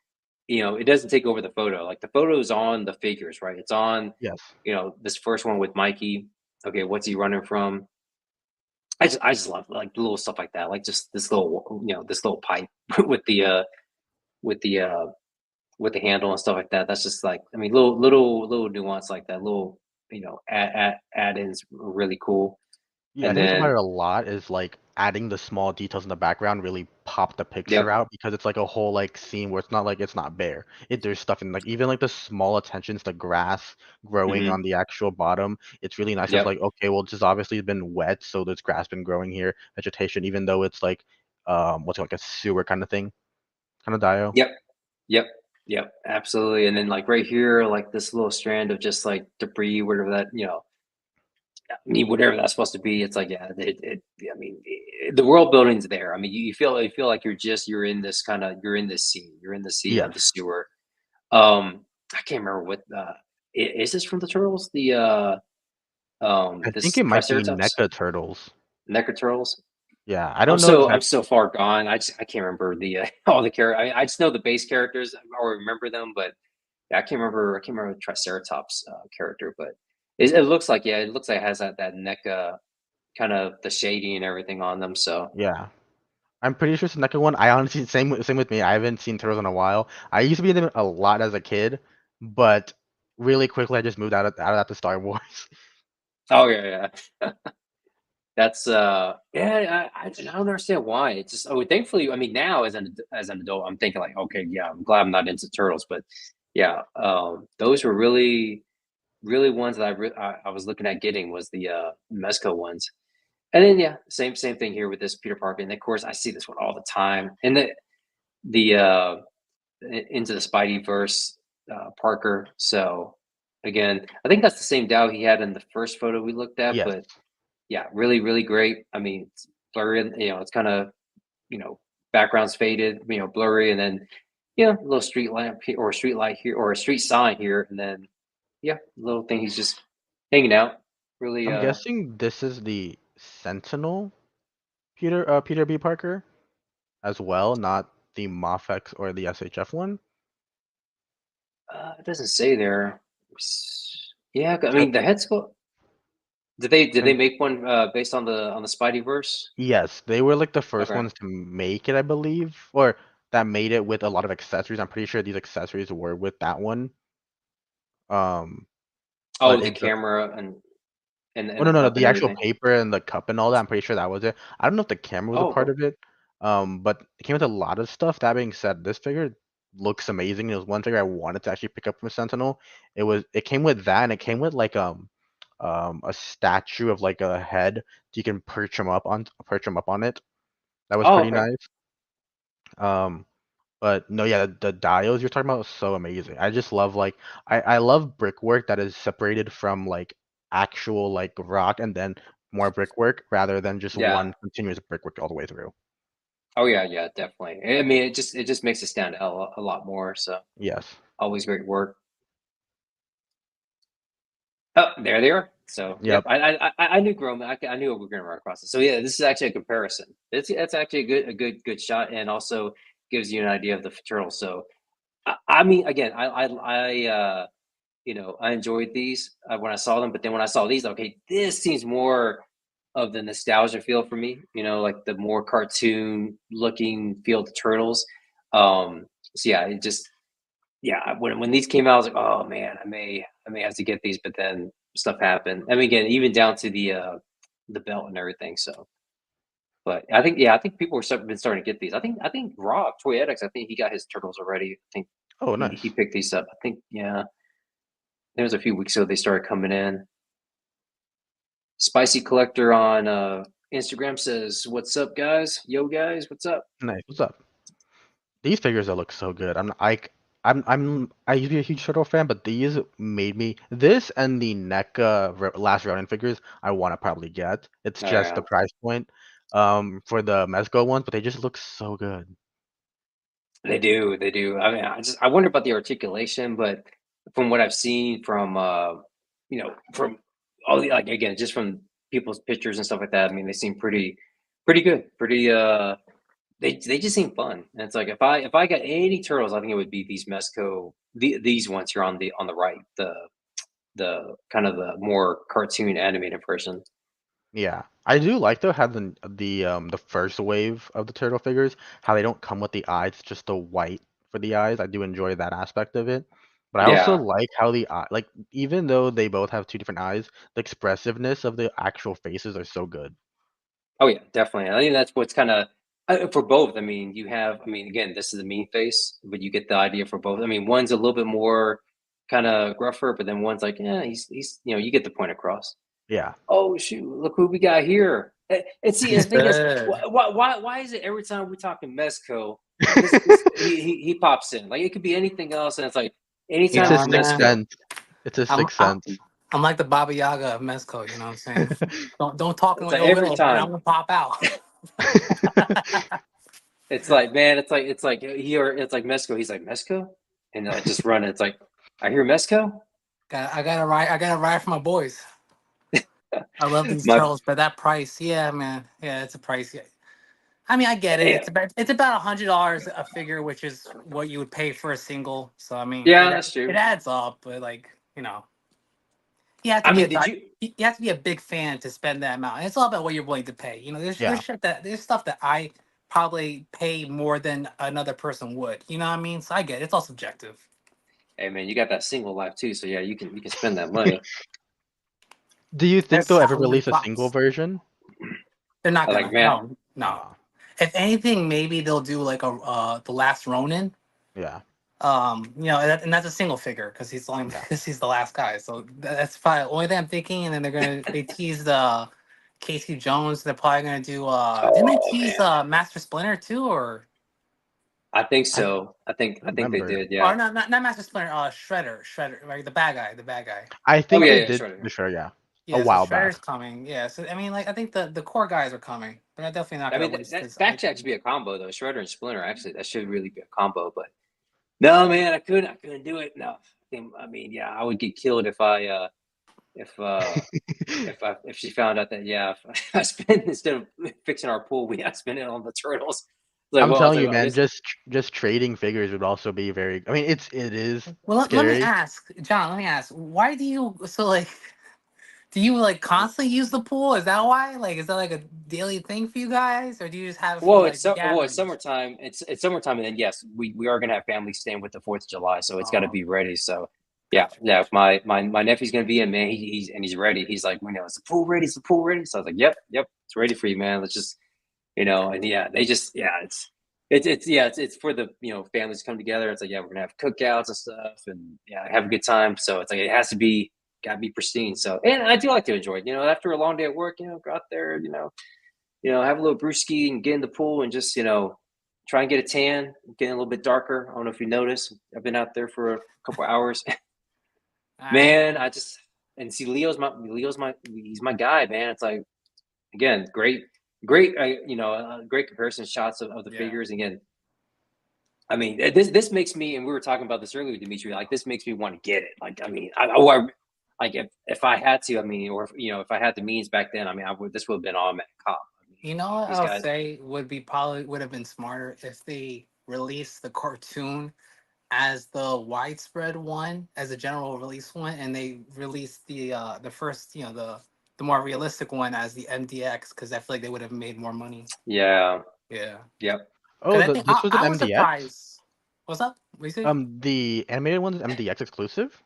it doesn't take over the photo. Like the photo is on the figures, right? It's on Yes. this first one with Mikey. Okay, what's he running from? I just love like little stuff like that, like just this little this little pipe with with the uh with the handle and stuff like that. That's just like I mean little nuance like that, little add-ins are really cool. Yeah, I And think that's about then it a lot is like adding the small details in the background really pop the picture yep, out because it's like a whole like scene where it's not bare. There's stuff in like even like the small attentions, the grass growing hmm on the actual bottom. It's really nice. It's yep, like okay, well, it's just obviously been wet, so there's grass been growing here, vegetation, even though it's like what's it, like a sewer kind of thing, kind of dio. yep, yep, yep, absolutely. And then like right here, like this little strand of just like debris, whatever that I mean, whatever that's supposed to be, it's like, yeah, I mean, the world building's there. I mean, you feel like you're in this you're in this scene, you're in the scene of the Yes, sewer. I can't remember what is this from the Turtles? I think This it might be Triceratops, NECA turtles. Necker Turtles. Yeah, I don't know I'm exactly. so far gone. I can't remember the all the character. I just know the base characters or remember them, but yeah, I can't remember the Triceratops character, but it looks like yeah, it looks like it has that NECA kind of the shading and everything on them. So Yeah. I'm pretty sure it's the NECA one. I honestly same with me. I haven't seen turtles in a while. I used to be in them a lot as a kid, but really quickly I just moved out of that to Star Wars. oh yeah, yeah. That's yeah, I don't understand why. It's just thankfully, I mean now as an adult, I'm thinking like, okay, yeah, I'm glad I'm not into turtles, but yeah, those were really ones that I was looking at getting was the Mezco ones. And then yeah, same thing here with this Peter Parker. And of course I see this one all the time. And the into the Spidey verse Parker. So again, I think that's the same Dow he had in the first photo we looked at, Yes. but yeah, really great. I mean, it's blurry, it's kind of background's faded, blurry, and then a little street lamp or a street light here or a street sign here, and then yeah, little thing he's just hanging out. Really, I'm guessing this is the Sentinel Peter B. Parker as well, not the Mafex or the SHF one. it doesn't say there. Yeah, I So, mean the head sculpt. Did they and make one based on the Spidey verse? yes, they were like the first Okay. ones to make it, I believe, or that made it with a lot of accessories. I'm pretty sure these accessories were with that one. Um, Oh, but the it just camera Oh, and no, the no, no, cup and the actual everything. paper and the cup and all that, I'm pretty sure that was it. I don't know if the camera was a Oh, part okay. of it, but it came with a lot of stuff. That being said, this figure looks amazing. It was one figure I wanted to actually pick up from Sentinel. It came with that, and it came with like a statue of like a head so you can perch him up on it. That was Oh, pretty okay. nice. Um, But no, yeah, the dials you're talking about is so amazing. I just love like I love brickwork that is separated from like actual like rock and then more brickwork rather than just Yeah. one continuous brickwork all the way through. Oh yeah, yeah, definitely. I mean, it just makes it stand out a lot more. So Yes. always great work. Oh, there they are. So, yep, Yep. I knew Groma. I knew we were going to run across it. So, yeah, this is actually a comparison. It's actually good shot, and also gives you an idea of the turtles. So, I mean, again, I enjoyed these when I saw them, but then when I saw these, okay, this seems more of the nostalgia feel for me. Like the more cartoon looking feel of the turtles. So yeah, it just yeah, when these came out, I was like, "Oh man, I may have to get these," but then stuff happened. I mean, again, even down to the belt and everything. So, but I think people been starting to get these. I think Rob Toyetic, I think he got his turtles already. I think Oh, he nice. picked these up. I think yeah, there was a few weeks ago they started coming in. Spicy Collector on Instagram says, "What's up, guys? Yo, guys, what's up?" Nice. What's up? These figures that look so good. I used to be a huge Turtle fan, but these made me this and the NECA Last Ronin figures I want to probably get. It's Oh just the yeah. price point for the Mezco ones, but they just look so good. They do, they do. I mean, I wonder about the articulation, but from what I've seen from from all the like again, just from people's pictures and stuff like that, I mean, they seem pretty good. Pretty they just seem fun. And it's like if I got any turtles, I think it would be these Mesco these ones here on the right, the kind of the more cartoon animated version. Yeah. I do like though how the first wave of the turtle figures, how they don't come with the eyes, it's just the white for the eyes. I do enjoy that aspect of it. But I also Yeah. like how the eye like even though they both have two different eyes, the expressiveness of the actual faces are so good. Oh yeah, definitely. I think that's what's kind of for both. I mean, you have. I mean, again, this is a mean face, but you get the idea for both. I mean, one's a little bit more kind of gruffer, but then one's like, yeah, he's you get the point across. Yeah. Oh shoot, look who we got here. And see, the thing is, Uh, why is it every time we talking Mesco, he pops in? Like it could be anything else, and it's like you It's anytime a it's know, sixth man. Mesco. sense. It's a I'm sixth I'm sense. I'm like the Baba Yaga of Mezco. You know what I'm saying? Don't talk no It's like ill every will, man. I'm time. gonna pop out. It's like, man, it's like it's like Mesco. He's like Mesco, and I just run. It's like I hear Mesco. I gotta ride. I gotta ride for my boys. I love these My turtles, but that price, yeah, man, yeah, it's a price. Yeah. I mean, I get it. yeah, It's about $100 a figure, which is what you would pay for a single. So I mean, yeah, it that's it true. adds up, but like you have to I be mean, a did you? you have to be a big fan to spend that amount. And it's all about what you're willing to pay. There's Yeah. shit there's stuff that I probably pay more than another person would. You know what I mean? So I get it. It's all subjective. Hey, man, you got that single life too, so yeah, you can spend that money. Do you think they'll That's ever only release a single props. version? They're not I like, gonna. man, No. Uh, If anything, maybe they'll do like a the last Ronin. yeah. And that's a single figure because he's only Yeah. because he's the last guy. So that's probably the only thing I'm thinking. And then they teased Casey Jones. They're probably gonna do. Didn't they oh tease man, Master Splinter too, I think I don't so. I think they remember. did. or Yeah. not Master Splinter? Shredder, right? The bad guy. I Oh think yeah, they yeah, did sure. Yeah. for sure, yeah. A Yeah, so while Shredder's back. coming. Yeah, so I mean, like I think the core guys are coming. They're definitely not I gonna mean, waste this that should actually IP. be a combo though. Shredder and Splinter, actually, that should really be a combo. But no, man, I couldn't do it. No, I mean, yeah, I would get killed if if she found out that yeah, if I spend instead of fixing our pool, I spend it on the turtles. Like, I'm well, I was telling like, you, well, I man, guess. just trading figures would also be very I mean, it is Well, let me scary. ask, John. Let me ask, why do you so like? Do you like constantly use the pool? Is that why? Like, is that like a daily thing for you guys, or do you just have it for Well, like it's gatherings? summertime. It's summertime, and then yes, we are gonna have family staying with the Fourth of July, so it's got to Oh, be ready. So yeah, gotcha, yeah. If gotcha. my nephew's gonna be in, man, he's ready. He's like, we know it's the pool ready. It's the pool ready. So I was like, yep, it's ready for you, man. Let's just and yeah, they just yeah, it's for the families to come together. It's like yeah, we're gonna have cookouts and stuff, and yeah, have a good time. So it's like it has to be gotta be pristine. So and I do like to enjoy it. After a long day at work, go out there, have a little brewski and get in the pool and just try and get a tan, getting a little bit darker. I don't know if you noticed. I've been out there for a couple hours. All right. Man, I just and see Leo's my he's my guy, man. It's like again, great great comparison shots of the Yeah. figures again. I mean, this makes me, and we were talking about this earlier, Dimitri. Like, this makes me want to get it. Like, I mean, like if I had to, I mean, or if I had the means back then, I mean, this would have been automatic cop. I mean, You know what these I'll guys, say would have been smarter if they released the cartoon as the widespread one, as a general release one, and they released the first, the more realistic one as the MDX, because I feel like they would have made more money. yeah, Yeah. yep, Because Oh, I think this was an I was MDX. surprised. What's up? What you say? The animated one is MDX exclusive.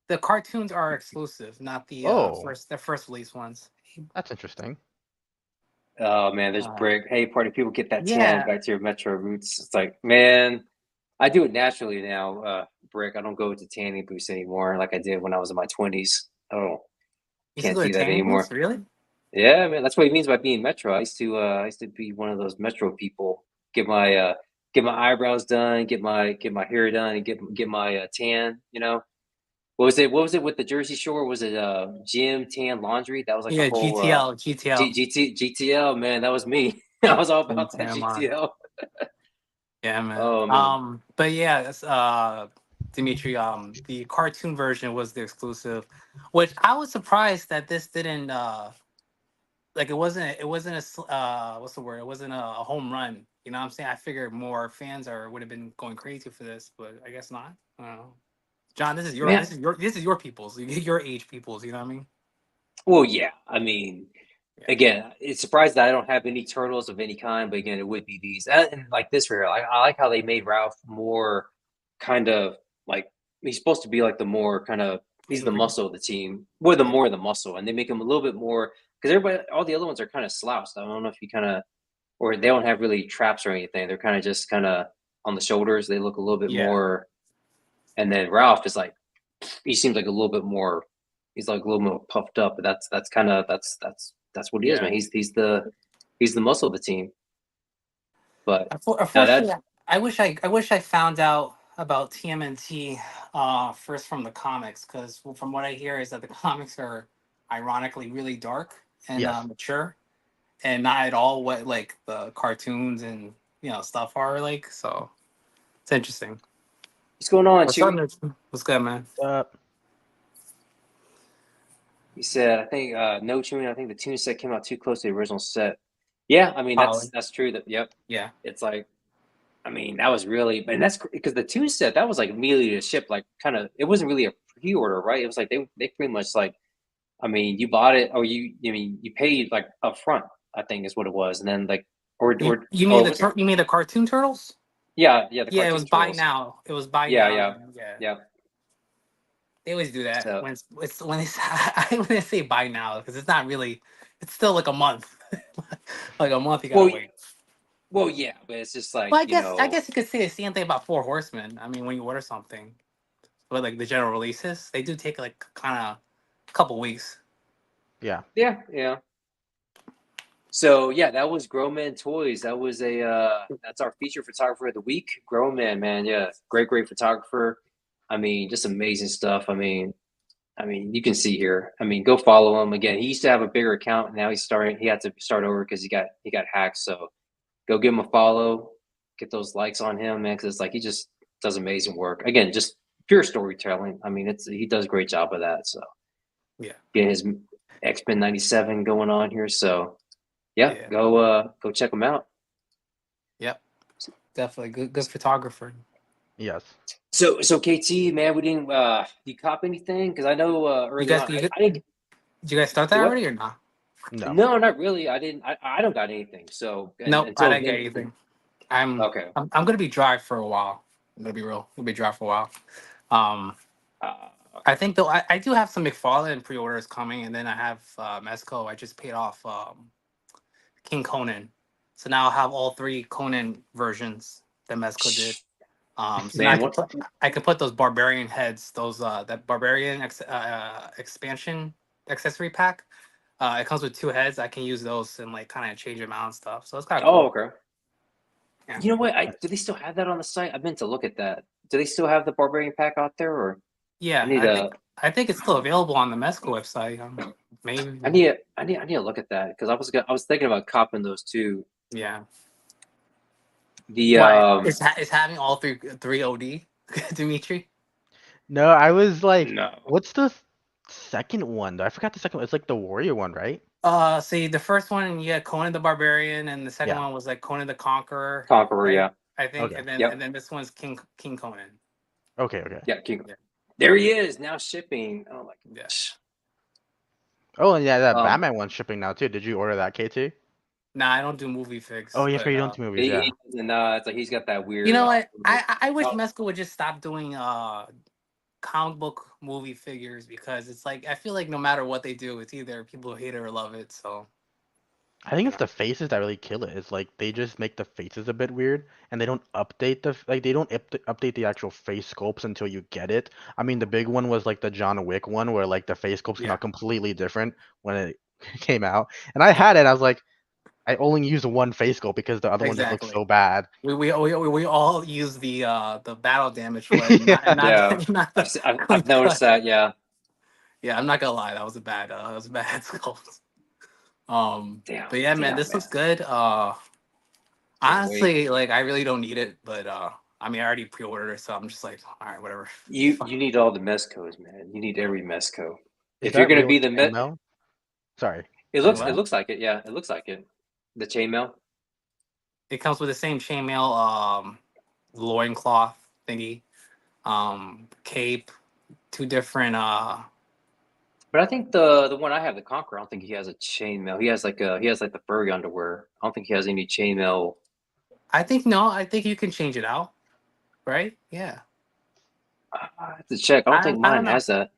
The cartoons are exclusive, not Oh, the first release ones. that's interesting. oh man, there's Uh, Brick. Hey, party people, get that tan yeah, back to your Metro roots. It's like, man, I do it naturally now. Brick, I don't go to tanning booths anymore like I did when I was in my 20s. Oh, you should can't go to do that tanning anymore. booths. Really? Yeah, man, that's what he means by being Metro. I used to be one of those Metro people. Get my eyebrows done, get my hair done, and get my tan. You know, what was it? What was it with the Jersey Shore? Was it gym tan laundry? That was like the Yeah, whole GTL. GTL, man. That was me. I was all about that Damn on. GTL. Yeah, man. Oh man, But yeah, Dimitri, the cartoon version was the exclusive, which I was surprised that this didn't like it wasn't what's the word? It wasn't a home run. You know what I'm saying? I figured more fans would have been going crazy for this, but I guess not. I don't know. John, man. this is your people's, your age people's. You know what I mean? Well, yeah. I mean, Yeah. again, it's surprised that I don't have any turtles of any kind, but again, it would be these. And like this for here, I like how they made Ralph more kind of like he's supposed to be like the more kind of he's the muscle of the team, more the Yeah. more the muscle, and they make him a little bit more because everybody, all the other ones are kind of slouched. I don't know if you kind of or they don't have really traps or anything. They're kind of just kind of on the shoulders. They look a little bit Yeah. more, and then Ralph is like he seems like a little bit more. He's like a little more puffed up, but that's kind of that's what he is, Yeah. man. He's the muscle of the team. But now Unfortunately, that I wish I found out about TMNT first from the comics, because from what I hear is that the comics are ironically really dark and Yes. mature, and not at all what like the cartoons and stuff are like. So it's interesting. what's going on, What's up, Chewy? Mitch? What's good, man? Uh, He said, I think no tune. I think the tune set came out too close to the original set. Yeah, I mean Probably. that's true. That yep, Yeah. it's like I mean that was really, and that's because the tune set that was like immediately to ship. Like kind of, it wasn't really a pre-order, right? It was like they pretty much like I mean you bought it or I mean you paid like upfront. I think is what it was, and then like or was it? You mean the cartoon turtles? Yeah, the Yeah, it cartoon was buy turtles. now. It was buy Yeah, now. yeah, And yeah. yeah. They always do that So when when they when they say buy now, because it's not really, it's still like a month, like a month you gotta well, wait. yeah, but it's just Well, like I guess you could say the same thing about Four Horsemen. I mean, when you order something, but like the general releases, they do take like kind of a couple weeks. yeah. yeah. So yeah, that was Grown Man Toys. That was a that's our feature photographer of the week. Grown Man, yeah, great photographer. I mean, just amazing stuff. I mean, you can see here. I mean, go follow him again. He used to have a bigger account. Now he's starting. He had to start over because he got hacked. So go give him a follow. Get those likes on him, man. Because it's like he just does amazing work. Again, just pure storytelling. I mean, he does a great job of that. So Yeah, getting his X Men '97 going on here. So yeah, yeah, go check them out. yep, definitely good photographer. Yes. So KT, man, we didn't you cop anything? Because I know You early guys, on I didn't did you guys start that do already what? or not? No. No, not really. I didn't I don't got anything. So and Nope, I until didn't get him anything. okay. I'm gonna be dry for a while. I'm gonna be real. I'm gonna be dry for a while. Um, I Okay. think though I do have some McFarlane pre-orders coming, and then I have Mezco. I just paid off King Conan, so now I'll have all three Conan versions that Mezco did. So now Man, what I can put those barbarian heads, those that barbarian expansion accessory pack. It comes with two heads. I can use those and like kind of change them out and stuff. So it's kind of oh cool. okay. Yeah. You know what? Do they still have that on the site? I meant to look at that. Do they still have the Barbarian pack out there, or I Yeah, need to I think it's still available on the Mezco website. Maybe. I need to look at that because I was thinking about copping those too. Yeah. The Why is having all three OD, Dimitri? No, I was like, no what's the second one though? I forgot the second one. It's like the warrior one, right? See, the first one you had Conan the Barbarian, and the second Yeah. one was like Conan the Conqueror, Conqueror, right? yeah, I think, Okay. yep, and then this one's King Conan. Okay. yeah, King. Yeah. There he is now shipping. Oh my Yeah. gosh. Oh, and yeah, that Um, Batman one's shipping now too. Did you order that, KT? Nah, I don't do movie Oh, figs, yes, but you don't do movies, he, yeah. he doesn't, it's like he's got that you weird. know what? I wish Oh, Mezco would just stop doing comic book movie figures, because it's like I feel like no matter what they do, it's either people hate it or love it. So I think you it's know, the faces that really kill it. It's like they just make the faces a bit weird, and they don't update they don't update the actual face sculpts until you get it. I mean, the big one was like the John Wick one, where like the face sculpts came yeah, out completely different when it came out, and I had it. I was like, I only used one face sculpt because the other one just looked exactly. so bad. We all use the battle damage one, Yeah. yeah, not the I've clean noticed cut. that. Yeah, Yeah, I'm not gonna lie, that was a bad sculpt. damn, But yeah, man, damn, this man, looks good. can't wait. Honestly, like I really don't need it, but I mean, I already pre-ordered it, so I'm just like, all right, whatever. You need all the Mezcos, man. You need every Mezco. Is If you're that gonna real be the chainmail? Sorry. Wait, it what? looks like it. Yeah, it looks like it. The chainmail. It comes with the same chainmail, loincloth thingy, cape, two different. But I think the one I have, the Conqueror, I don't think he has a chainmail. He has like the furry underwear. I don't think he has any chainmail. I think no, I think you can change it out, right? Yeah. I have to check. I don't think I don't mine know. has that.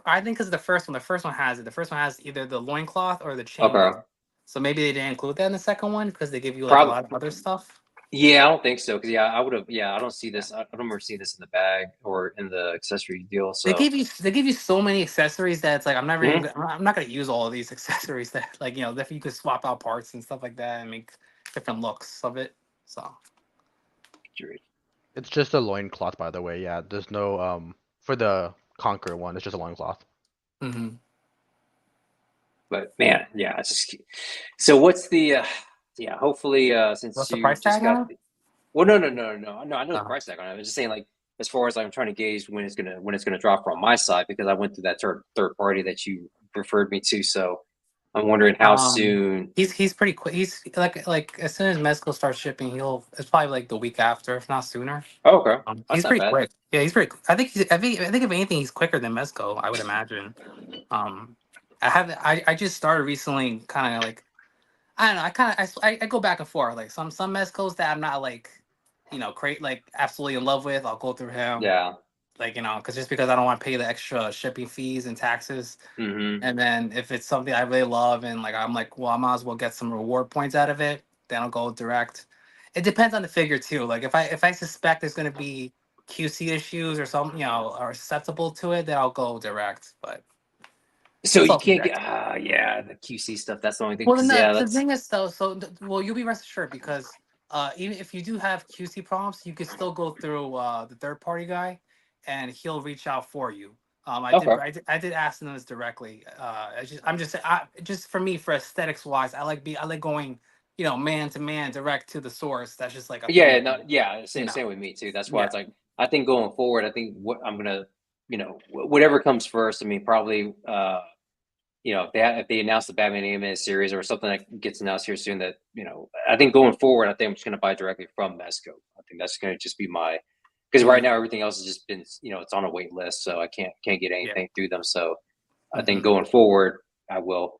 I think because the first one has it. The first one has either the loincloth or the Okay. chainmail. So maybe they didn't include that in the second one because they give you like a Probably. lot of other stuff. Yeah, I don't think so. Because yeah, I would have. Yeah, I don't see this. I don't remember seeing this in the bag or in the accessory deal. So. They give you so many accessories that it's like Mhm. I'm not gonna use all of these accessories that, like, that you could swap out parts and stuff like that and make different looks of it. So It's just a loincloth, by the way. Yeah, there's no for the Conqueror one. It's just a loincloth. hmm But man, yeah, it's just so. What's the? Yeah, hopefully, since what's the you price just tag got on the. Well, no. I know the it? price tag on it. I was just saying, like, as far as I'm trying to gauge when it's gonna drop from my side because I went through that third party that you referred me to. So I'm wondering how soon. He's pretty quick. He's like as soon as Mezco starts shipping, it's probably like the week after, if not sooner. Oh, okay, that's He's not pretty bad. quick. Yeah, he's pretty. I think if anything, he's quicker than Mezco, I would imagine. Um, I just started recently, kind of like, I don't know. I go back and forth. Like some Mezcos that I'm not like, like absolutely in love with. I'll go through him, Yeah. like, because just because I don't want to pay the extra shipping fees and taxes. Mm-hmm. And then if it's something I really love and like I'm like, well, I might as well get some reward points out of it, then I'll go direct. It depends on the figure too. Like if I suspect there's gonna be QC issues or something, are susceptible to it, then I'll go direct. But So it's you all can't get. subjective. Yeah, the QC stuff. That's the only thing. Well, Because yeah, the that's thing is though, well, you'll be rest assured because even if you do have QC problems, you could still go through the third party guy, and he'll reach out for you. okay. I did ask them this directly. Just for me, for aesthetics wise, I like going, man to man, direct to the source. That's just like Yeah, appealing to no, me, yeah, you know. same with me too. That's why Yeah. it's like I think going forward, I think what I'm gonna, whatever comes first. I mean, probably, if they announce the Batman animated series or something that gets announced here soon, that I think going forward, I think I'm just gonna buy directly from Mesco. I think that's gonna just be my because right hmm now everything else has just been, it's on a wait list, so I can't get Yeah. anything through them. So I think hmm going forward, I will.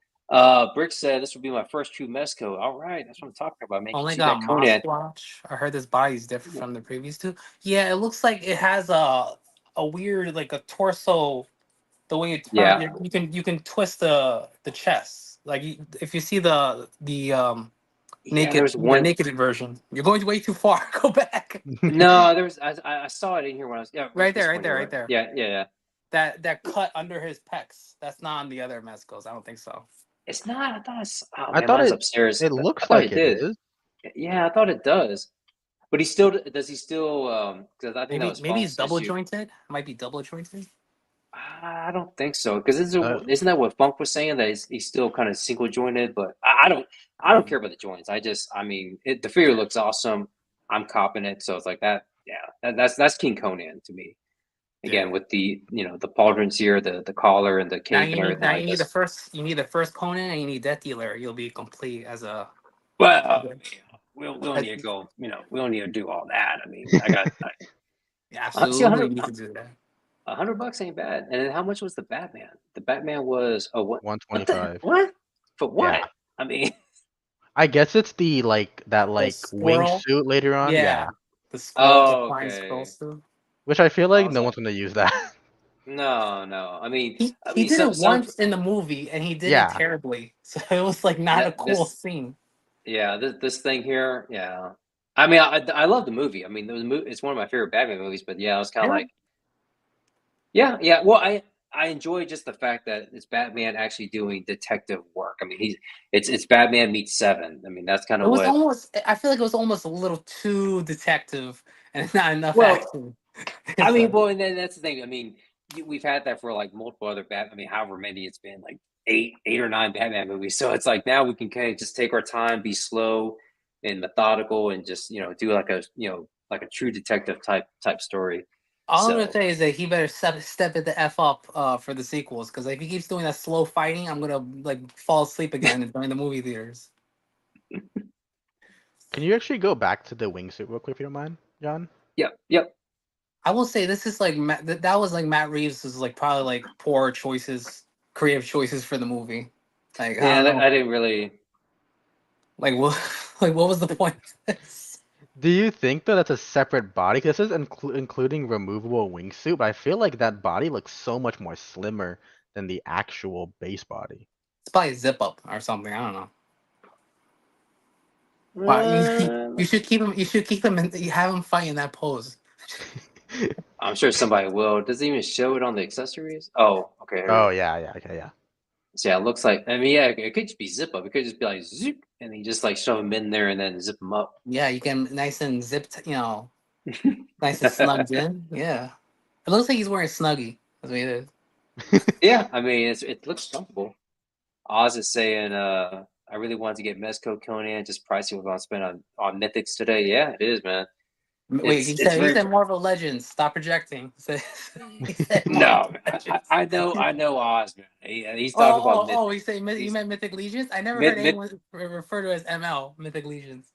Brick said this will be my first true Mesco. All right, that's what I'm talking about, man. Only Get you got that Conan. Mosquatch. I heard this body's different from the previous two. Yeah, it looks like it has a weird, like, a torso. The way you turn, Yeah, you can twist the chest. Like, if you see yeah. There's the one. naked version, you're going way too far. Go back. No, there was. I saw it in here when I was. Yeah, Right there, this right one. there, You're right right. there. Yeah. That cut under his pecs. That's not on the other Mezcos. I don't think so. It's not. I thought. Oh I man, thought mine's it upstairs. it I looks thought like it it did. is. Yeah, I thought it does. But he still does he still because I think that Maybe was maybe he's Funk's double issue. jointed. Might be double jointed. I don't think so because Uh, isn't that what Funk was saying that he's still kind of single jointed? But I don't care about the joints. I mean the figure Yeah. looks awesome. I'm copping it, so it's like that. Yeah, that's King Conan to me. Yeah. Again with the the pauldrons here, the collar and the cape and everything Now like you need the this. first Conan and you need Death Dealer. You'll be complete as a. Well, we don't need to go. We don't need to do all that. I mean, Yeah, honestly, absolutely need to do that. $100 ain't bad. And then how much was the Batman? The Batman was what the 125. what for Yeah. what? I mean, I guess it's the that The squirrel. wingsuit later on. Yeah. Yeah. The scroll, the oh flying scroll okay. suit. Which I feel I like was no like, one's gonna use that. no. I He mean, did it some once in the movie and he did it Yeah. terribly. So it was like not a that cool this scene. yeah this thing here yeah. I mean, I love the movie. I mean, it's one of my favorite Batman movies. But yeah, I was kind of Yeah. like, yeah. Well, I enjoy just the fact that it's Batman actually doing detective work. I mean, it's Batman meets Seven. I mean, that's kind It of was what. almost I feel like it was almost a little too detective and not enough Well, action. I It's mean, like well, and then that's the thing. I mean, we've had that for like multiple other I mean, however many it's been, like eight or nine Batman movies. So it's like now we can kind of just take our time, be slow and methodical, and just do like a like a true detective type story. all I'm gonna So say is that he better step it the f up for the sequels because if he keeps doing that slow fighting, I'm gonna like fall asleep again during the movie theaters. Can you actually go back to the wingsuit real quick if you don't mind, John? yep. I will say this is like that was like Matt Reeves is like probably like poor choices, creative choices for the movie. Like I Yeah, don't know, I didn't really. like what like what was the point of this? Do you think that that's a separate body? 'Cause this is including removable wingsuit, but I feel like that body looks so much more slimmer than the actual base body. It's probably zip up or something. I don't know. Wow, Uh, you should keep him. You should keep him. You have him fight in that pose. I'm sure somebody will. Does it even show it on the accessories? Oh, okay. Here Oh it is. yeah, okay, yeah. So yeah, it looks like. I mean, yeah, it could just be zip up. It could just be like zoop, and you just like shove them in there and then zip them up. Yeah, you can nice and zipped. Nice and snugged in. Yeah, it looks like he's wearing Snuggie. That's what it is. Yeah, I mean, it looks comfortable. Oz is saying, I really wanted to get Mezco Conan, just pricey what I'm spend on Mythics today. Yeah, it is, man. Wait, It's he very said Marvel Legends. Stop projecting. He said Marvel no. Legends. I know Oz, man. He's talking about He said you these meant Mythic Legions. I never heard myth. anyone refer to it as ML Mythic Legions.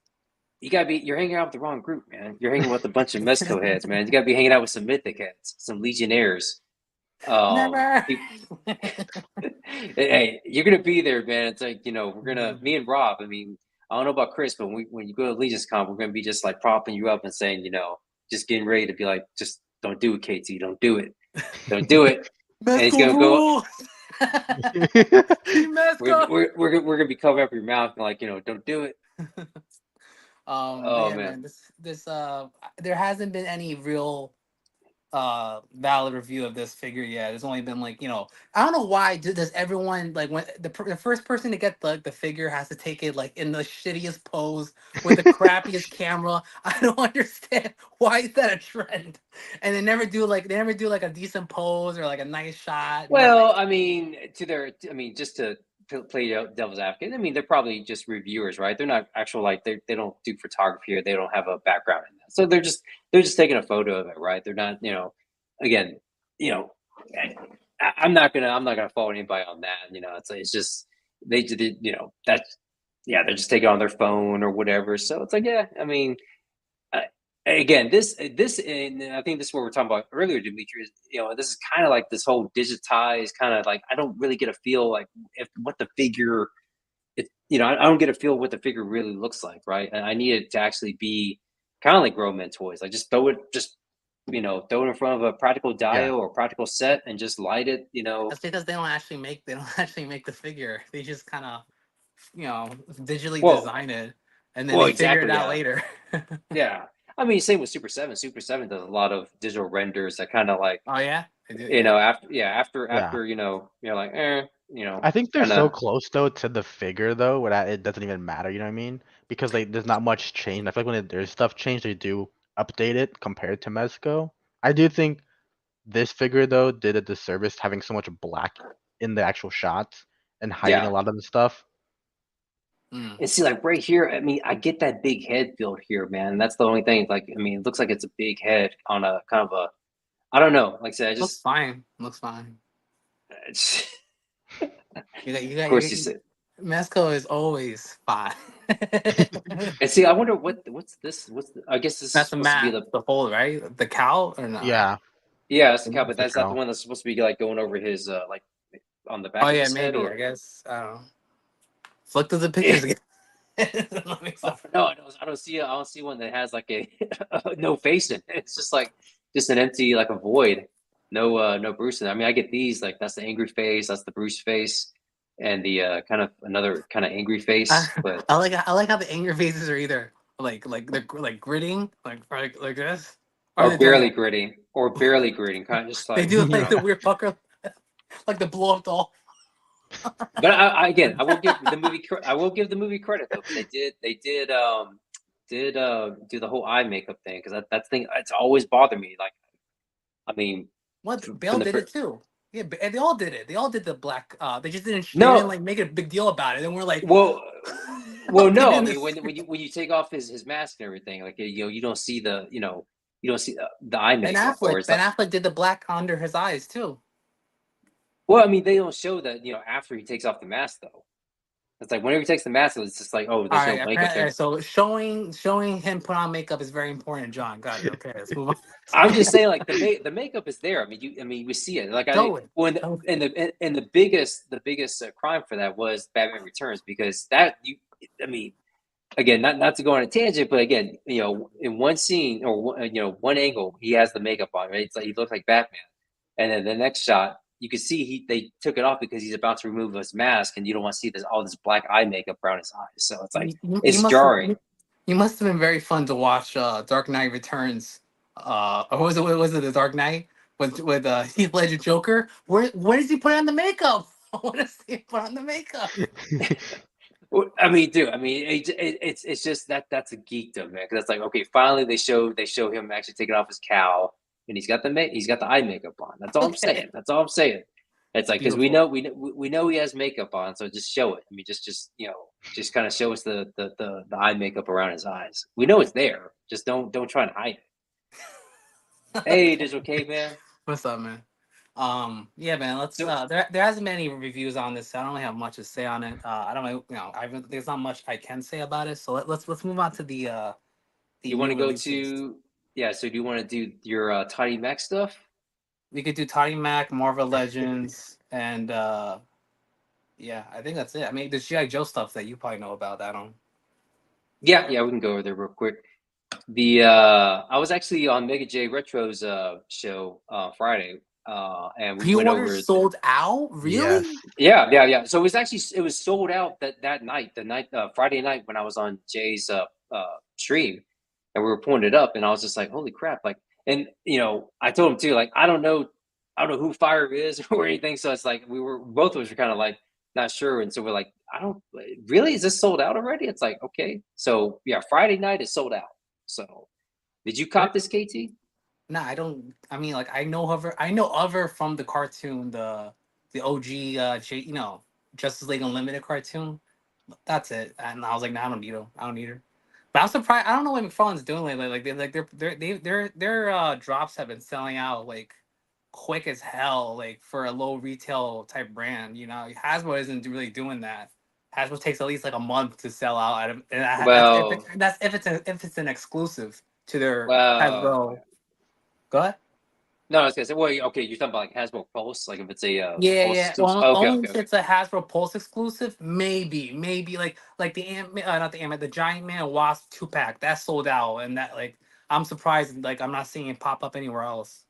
You're hanging out with the wrong group, man. You're hanging with a bunch of Mezco heads, man. You gotta be hanging out with some Mythic heads, some Legionnaires. Never. Hey, you're gonna be there, man. It's like we're gonna me and Rob. I mean, I don't know about Chris, but when you go to Legion's Con, we're gonna be just like propping you up and saying, just getting ready to be like, just don't do it, KT, don't do it, don't do it. And he's Mezco gonna go. rule. Team We're, Mezco. we're, we're, we're gonna be covering up your mouth and like, don't do it. But Oh yeah, man. man, this there hasn't been any real valid review of this figure yet. There's only been like I don't know why does everyone like when the first person to get the figure has to take it like in the shittiest pose with the crappiest camera. I don't understand why is that a trend, and they never do like a decent pose or like a nice shot. Nothing. Well, I mean, I mean, just to play devil's advocate. I mean, they're probably just reviewers, right? They're not actual like they don't do photography or they don't have a background in that. So they're just taking a photo of it, right? They're not, again, you know, I'm not gonna fault anybody on that. It's just they did, that's yeah, they're just taking it on their phone or whatever. So it's like, yeah, I mean, uh, again, this, and I think this is what we are talking about earlier, Dimitri. Is this is kind of like this whole digitized kind of like I don't really get a feel like if what the figure. I don't get a feel what the figure really looks like, right? And I need it to actually be kind of like grown men toys. Like just throw it in front of a practical Yeah. dial or practical set and just light it. That's because they don't actually make the figure. They just kind of digitally Well, design it and then well, they figure it exactly, out yeah, later. yeah. I mean, same with Super Seven. Super Seven does a lot of digital renders that kind of like Oh yeah, I do. Yeah. after Yeah. you're like I think they're kind so of close though to the figure though, that it doesn't even matter. You know what I mean? Because like there's not much change. I feel like when there's stuff changed, they do update it compared to Mezco. I do think this figure though did a disservice having so much black in the actual shots and hiding a yeah. lot of the stuff. Mm. And see, like right here, I mean, I get that big head build here, man. That's the only thing. Like, I mean, it looks like it's a big head on a kind of a, I don't know. Like I said, I Looks just, fine. Looks fine. it's, You of got course you said. Mezco is always fine. And see, I wonder what's this? I guess this is That's the supposed to be mat, the, the whole right, the cow or no? Yeah, yeah, it's the cow, but it's a that's not the cow. one that's supposed to be like going over his, like on the Oh back of yeah, his head, maybe. I or guess I don't know. Flick through the pictures again. Let me oh, stop. no, I don't see, I don't see one that has like a no face in it. It's just like just an empty, like a void. No, no Bruce in it. I mean, I get these like that's the angry face, that's the Bruce face, and the kind of another kind of angry I, face, but I like how the anger faces are either like they're like gritting like this, or or they're doing barely like gritting, kind of just they like do like the weird pucker, like the blow up doll. But again, I will give the movie credit though, because they did do the whole eye makeup thing, because that thing it's always bothered me. Like, I mean, What Bale from the did it too. Yeah, and they all did it. They all did the black. They just didn't. They didn't no, like make a big deal about it. And we're like, well, okay, no, I in mean this. when you take off his mask and everything, like you don't see you don't see the eye makeup, or it's Ben like, Affleck did the black under his eyes too. well, I mean they don't show that after he takes off the mask though. It's like whenever he takes the mask, it's just like, oh, All there's no right, makeup apparently, there. so showing him put on makeup is very important, John. Got it. Okay, let's move on. I'm just saying, like the makeup is there. I mean, we see it. Like Show it. when Show it. and the biggest crime for that was Batman Returns, because I mean, again, not to go on a tangent, but again, in one scene or one angle, he has the makeup on, right? It's like he looks like Batman, and then the next shot, you can see they took it off because he's about to remove his mask, and you don't want to see all this black eye makeup around his eyes. So it's like You it's must jarring. you must have been very fun to watch Dark Knight Returns. Or was it the Dark Knight with Heath Ledger Joker? Where does he put on the makeup? What does he put on the makeup? Well, I mean, dude. I mean, it's just that's a geekdom, man. Because it's like, okay, finally they show him actually taking off his cowl, and he's got the eye makeup on. That's all I'm Okay, saying. That's all I'm saying. It's like, because beautiful. we know he has makeup on, so just show it. I mean, just kind of show us the eye makeup around his eyes. We know it's there. Just don't try and hide it. Hey, Digital Caveman. What's up, man? Yeah, man. Let's. So There hasn't been any reviews on this. So I don't really have much to say on it. I don't know. There's not much I can say about it. So let's move on to the you want new to go releases. to yeah? So do you want to do your Tiny Mac stuff? We could do Toddy Mac, Marvel Legends, and yeah, I think that's it. I mean, the GI Joe stuff that you probably know about. I don't. Yeah, we can go over there real quick. The I was actually on Mega J Retro's show Friday, and we went Pre-orders over. sold out. Yes. Really? Yeah. So it was sold out that night, the night Friday night, when I was on Jay's stream, and we were pulling it up, and I was just like, holy crap! Like, and I told him too, like, I don't know who Fire is or anything. So it's like both of us were kind of like not sure, and so we're like, I don't really, is this sold out already? It's like, okay, so yeah, Friday night is sold out. So did you cop this, KT? No, I don't. I mean, like I know of her from the cartoon, the OG, Justice League Unlimited cartoon. That's it. And I was like, nah, I don't need her. I don't need her. But I'm surprised. I don't know what McFarlane's doing lately. Their drops have been selling out like quick as hell, like for a low retail type brand. Hasbro isn't really doing that. Hasbro takes at least like a month to sell out, and Well, if it's an exclusive to their well, Hasbro. Go ahead. no, I was gonna say, well, okay, you're talking about like Hasbro Pulse, like if it's a Yeah, Pulse yeah. exclusive. Well, Okay, only okay, if okay. it's a Hasbro Pulse exclusive, maybe like the not the Ant Man, the Giant Man Wasp 2-pack that sold out, and that like I'm surprised like I'm not seeing it pop up anywhere else.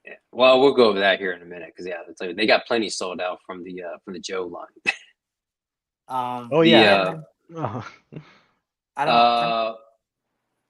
Yeah. Well, we'll go over that here in a minute, because yeah, it's like, they got plenty sold out from the Joe line. Oh The Yeah, yeah. man. Oh. I don't know. uh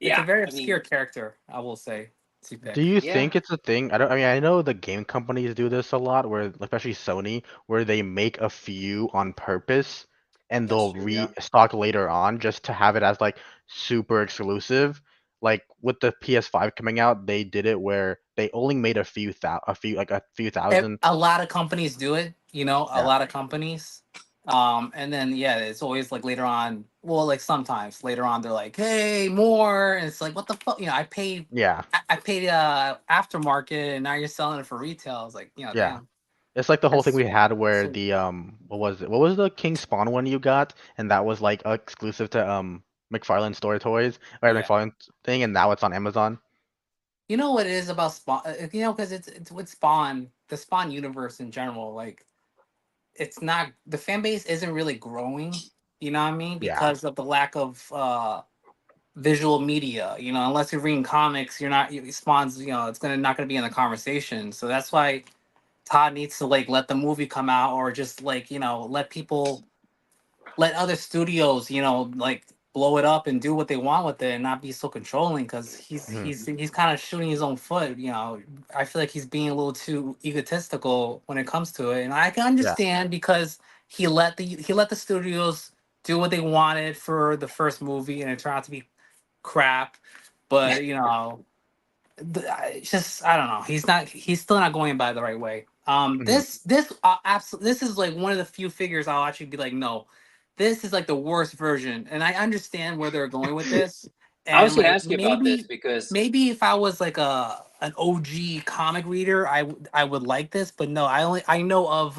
It's a yeah, very I mean, obscure character, I will say. to Do pick. you Yeah, think it's a thing? I don't. I mean, I know the game companies do this a lot, where especially Sony, where they make a few on purpose, and that's they'll true. Yeah. restock later on just to have it as like super exclusive. Like with the PS5 coming out, they did it where they only made a few thousand. A lot of companies do it, a Yeah, lot of companies. And then yeah, it's always like later on. Well, like sometimes later on they're like, "Hey, more," and it's like, "What the fuck?" I paid, yeah, I paid aftermarket, and now you're selling it for retail. I was like, yeah. damn, It's like the whole thing that's we had where so. the what was it? What was the King Spawn one you got? And that was like exclusive to McFarlane Store Toys or Yeah, McFarlane thing, and now it's on Amazon. you know what it is about Spawn? Because it's with Spawn, the Spawn universe in general. Like, it's not the fan base isn't really growing. You know what I mean? Yeah. Because of the lack of visual media. Unless you're reading comics, you're not. Spawn's. It's gonna not gonna be in the conversation. So that's why Todd needs to like let the movie come out, or just like let other studios like blow it up and do what they want with it, and not be so controlling, because he's Mhm. he's he's kind of shooting his own foot. I feel like he's being a little too egotistical when it comes to it, and I can Yeah. understand, because he let the studios do what they wanted for the first movie, and it turned out to be crap. But it's just, I don't know. He's still not going by the right way. Mhm. This is like one of the few figures I'll actually be like, no, this is like the worst version, and I understand where they're going with this. I was And going to like, ask you about this maybe because maybe if I was like an OG comic reader, I would like this. But no, I know of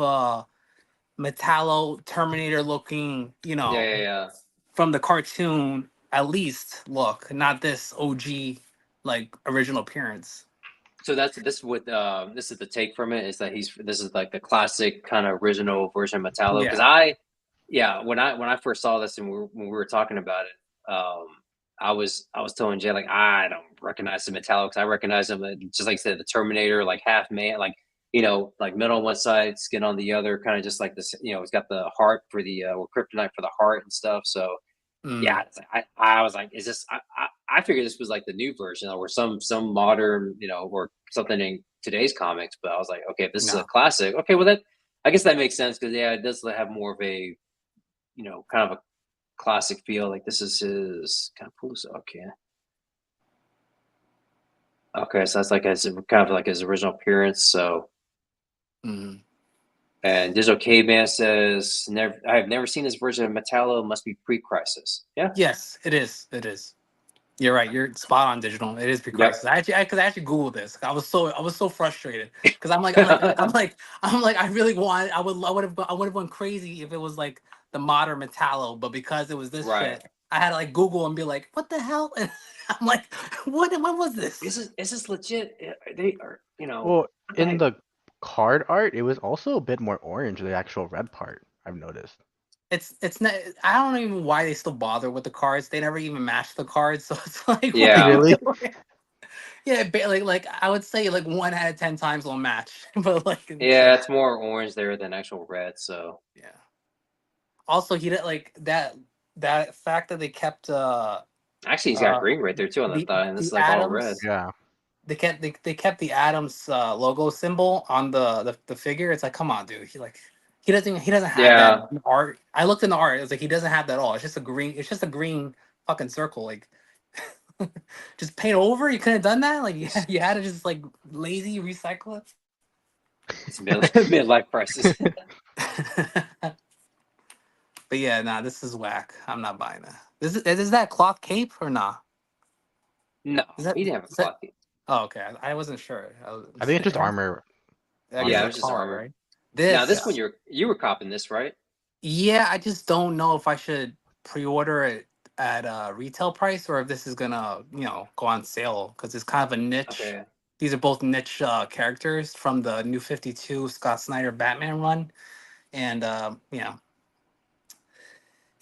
Metallo Terminator looking, yeah, yeah, yeah. from the cartoon, at least look, not this OG like original appearance. So that's this is what this is the take from it is that he's this is like the classic kind of original version of Metallo because Yeah. yeah, when I first saw this and when we were talking about it, I was telling Jay like I don't recognize the Metallo because I recognize him just like I said the Terminator like half man like like metal on one side skin on the other kind of just like this he's got the heart for the or kryptonite for the heart and stuff so yeah, Mm, it's like, I was like, is this? I figured this was like the new version or some modern, or something in today's comics. But I was like, okay, if this is a no. classic, okay, well that I guess that makes sense because yeah, it does have more of a kind of a classic feel. Like this is his kind of cool. So okay, okay, so that's like his kind of like his original appearance. So Mm. and Digital Caveman says, never, I have never seen this version of Metallo. Must be pre-crisis. Yeah. Yes, it is. It is. You're right. You're spot on. Digital. It is Yep. pre-crisis. I actually googled this. I was so frustrated, because I'm like I really want. I would have gone crazy if it was like the modern Metallo, but because it was this Right. shit, I had to like Google and be like, what the hell? And I'm like, what was this? Is this legit? They are, Well, in I the card art, it was also a bit more orange, the actual red part, I've noticed. It's not. I don't know even why they still bother with the cards. They never even match the cards, so it's like, what are you yeah, Really? doing? Yeah, like I would say like 1 out of 10 times will match, but like it's yeah. like, It's more orange there than actual red. So yeah. Also, he did like that fact that they kept actually, he's got uh green right there too on the the thigh, and this the is like all red. Adams. Yeah. They kept the Adams logo symbol on the figure. It's like, come on, dude. He doesn't have that Yeah, in art. I looked in the art. It's like he doesn't have that at all. It's just a green fucking circle. Like, just paint over. You couldn't have done that. Like, you had to just like lazy recycle it's midlife crisis. it. But yeah, nah, this is whack. I'm not buying that. Is that cloth cape or not? No, Is that he didn't have a is that? cloth. Oh, okay. I wasn't sure. I think it's just armor. I guess Yeah, it it's a Armor. was just collar, armor. right? Now this one This, you were copping this right? yeah. I just don't know if I should pre-order it at retail price, or if this is gonna go on sale, because it's kind of a niche. Okay. These are both niche characters from the New 52 Scott Snyder Batman run, and yeah,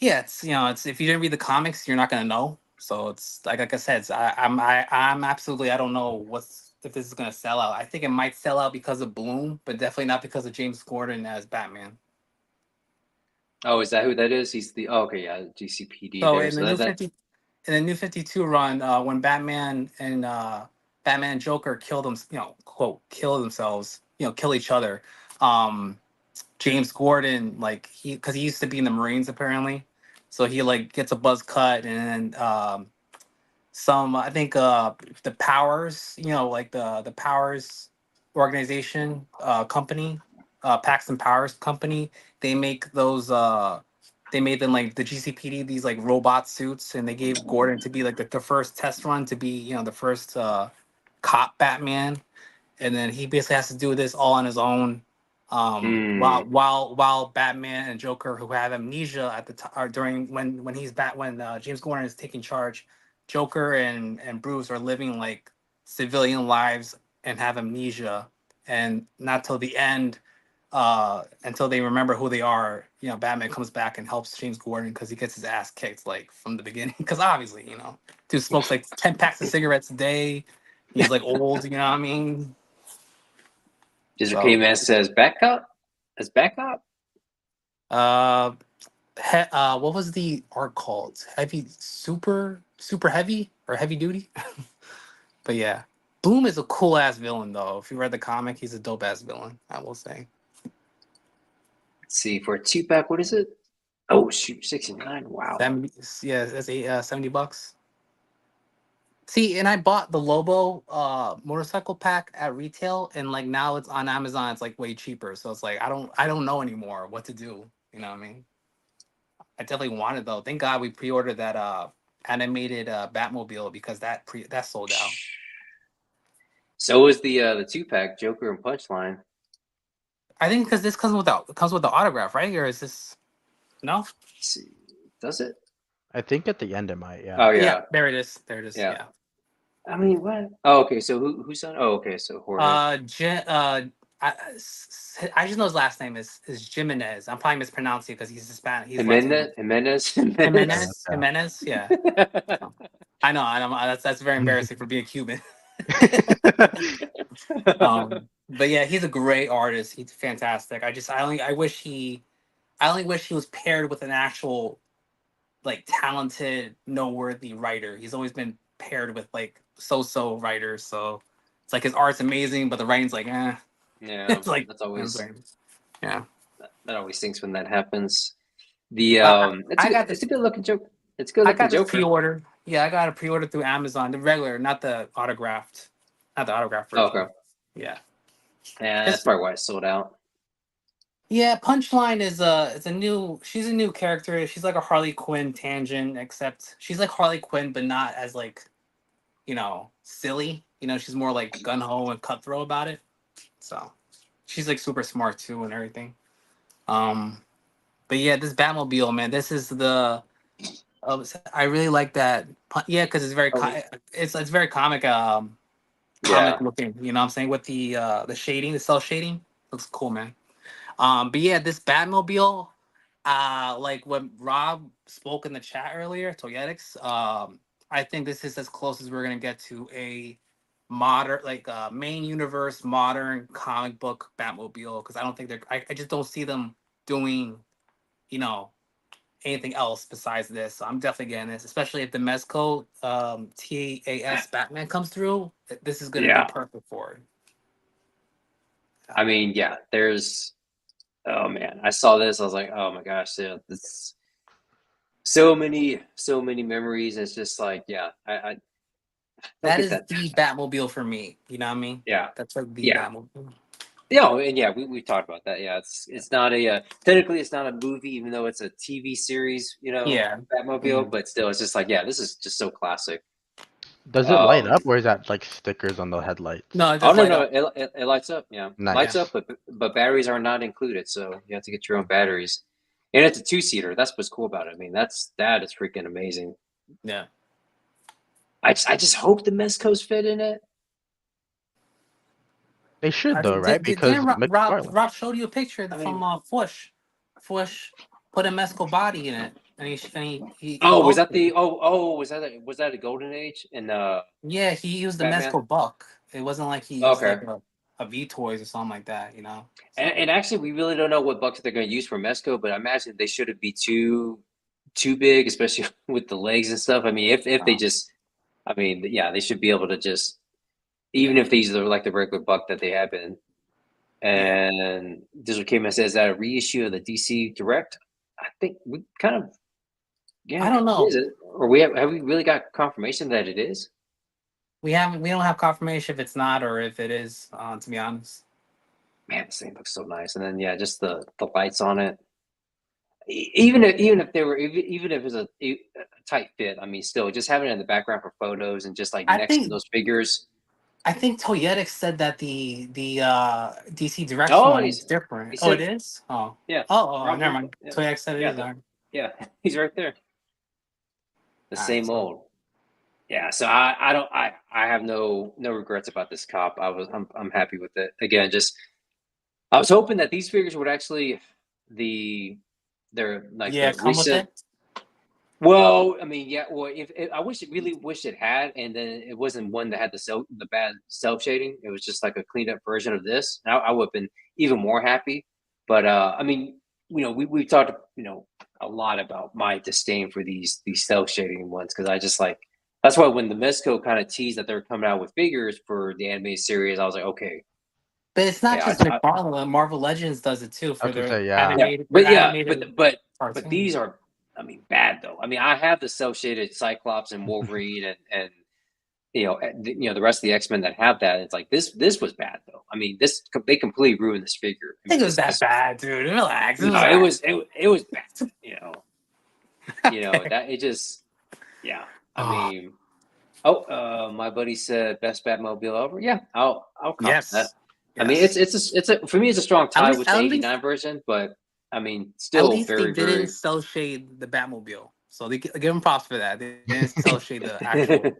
it's if you didn't read the comics, you're not gonna know. So it's like I said, I'm absolutely, I don't know what's if this is gonna sell out. I think it might sell out because of Bloom, but definitely not because of James Gordon as Batman. Oh, is that who that is? He's the okay, yeah, GCPD So there. So that in the New 52 run, when Batman and Batman and Joker kill them, quote, kill themselves, kill each other. Um, James Gordon, like because he used to be in the Marines apparently, so he like gets a buzz cut, and some I think the Powers, like the Powers organization company, Paxton Powers company, they make those they made them like the GCPD, these like robot suits, and they gave Gordon to be like the first test run to be the first cop Batman, and then he basically has to do this all on his own. While Batman and Joker, who have amnesia at the time, or during when he's when James Gordon is taking charge, Joker and Bruce are living like civilian lives and have amnesia, and not till the end, until they remember who they are. Batman comes back and helps James Gordon because he gets his ass kicked like from the beginning. Because obviously, dude smokes like 10 packs of cigarettes a day. He's like old, you know what I mean? Just So, came as backup, as backup. uh, what was the art called? Heavy, super heavy or heavy duty? But yeah, Boom is a cool ass villain though. If you read the comic, he's a dope ass villain. I will say. Let's see, for a 2-pack, what is it? Oh shoot, 69. Wow. 70, yeah, that's $70. See, and I bought the Lobo motorcycle pack at retail, and like now it's on Amazon. It's like way cheaper, so it's like I don't know anymore what to do. You know what I mean? I definitely want it though. Thank God we pre-ordered that animated Batmobile because that sold out. So is the 2-pack, Joker and Punchline. I think because this comes with the autograph, right? Or is this no? Let's see, does it? I think at the end it might. Yeah. Oh Yeah, yeah. there it is. There it is. Yeah. Yeah. I mean, what? Oh, okay. So who's on? Oh, okay. So Jorge. I just know his last name is Jimenez. I'm probably mispronouncing it because he's Hispanic. He's Jimenez. Jimenez. Yeah. I know. That's very embarrassing for being Cuban. But yeah, he's a great artist. He's fantastic. I wish he was paired with an actual like talented, noteworthy writer. He's always been paired with like so writers. So it's like his art's amazing, but the writing's like, eh. Yeah, It's like that's always yeah. that always stinks when that happens. The it's a good looking joke. It's a good I looking got this Joker. pre-order. Yeah, I got a pre-order through Amazon, the regular, not the autographed version. Okay. Yeah. Yeah, that's probably why it sold out. Yeah, Punchline is she's a new character. She's like a Harley Quinn tangent, except she's like Harley Quinn, but not as like, silly. She's more like gun ho and cutthroat about it. So she's like super smart too and everything. But yeah, this Batmobile, man, this is the I really like that. Yeah, because it's very it's very comic looking. You know what I'm saying, with the shading, the cell shading looks cool, man. But yeah, this Batmobile, like when Rob spoke in the chat earlier, Toyetics, I think this is as close as we're gonna get to a modern, like main universe, modern comic book Batmobile. Because I don't think I just don't see them doing, anything else besides this. So I'm definitely getting this, especially if the Mezco TAS Batman comes through. This is gonna be perfect for it. I mean, yeah, there's. Oh man, I saw this. I was like, oh my gosh, yeah, this. So many memories. It's just like, yeah, I that is the Batmobile for me. You know what I mean? Yeah, that's like the Batmobile. Yeah, and yeah, we talked about that. Yeah, it's not a technically it's not a movie, even though it's a TV series. Yeah, Batmobile, but still, it's just like, yeah, this is just so classic. Does it light up, or is that like stickers on the headlights? No, it does light up. It lights up. Yeah, nice. Lights up, but batteries are not included, so you have to get your own batteries. And it's a 2-seater. That's what's cool about it. I mean, that is freaking amazing. Yeah. I just hope the Mezcos fit in it. They should though, right? Because Rob showed you a picture from Fush. Fush put a Mezco body in it, and he was that was that a Golden Age? And yeah, he used the Mezco buck. It wasn't like he used like a V-Toys or something like that, So. And actually, we really don't know what bucks they're going to use for Mezco, but I imagine they shouldn't be too big, especially with the legs and stuff. I mean, if they just, I mean, yeah, they should be able to just even if these are like the regular buck that they have been. And this one came and says that a reissue of the DC Direct. I think we kind of, yeah, I don't is know. it? Or have we really got confirmation that it is? We don't have confirmation if it's not or if it is. To be honest, Man, this thing looks so nice. And then yeah, just the lights on it. Even if they were even if it's a tight fit, I mean, still just having it in the background for photos and just like I next to think those figures. I think Toyetic said that the DC Direct Oh, one is he different. Oh, it said, is. Oh, yeah, never Rob, mind. yeah, Toyetic said it yeah, is. All right. yeah, he's right there. The All right, same so old. Yeah, so I don't I have no regrets about this cop. I'm happy with it. Again, just I was hoping that these figures would actually the they're like yeah, the come with recent. it. Well, I mean, yeah. Well, if I really wish it had, and then it wasn't one that had the bad self shading. It was just like a cleaned up version of this. I would have been even more happy. But I mean, we talked a lot about my disdain for these self shading ones because I just like that's why when the Mesco kind of teased that they were coming out with figures for the animated series, I was like, okay, But it's not yeah, just McFarlane. Marvel Legends does it too I for was gonna their say, yeah. yeah, animated but yeah, but cartoons. these are, I mean, bad though. I mean, I have the cell shaded Cyclops and Wolverine and the rest of the X Men that have that. It's like this was bad though. I mean, they completely ruined this figure. I I think mean, it was that bad, dude. Relax. no, it was bad. That it just yeah. I Oh, mean, my buddy said best Batmobile ever. Yeah, I'll cop that. yes, I mean, yes. it's a for me it's a strong At tie least, with the at least, '89 version, but I mean, at still least they very didn't very. cell shade the Batmobile, so they give them props for that. They didn't cell shade the actual,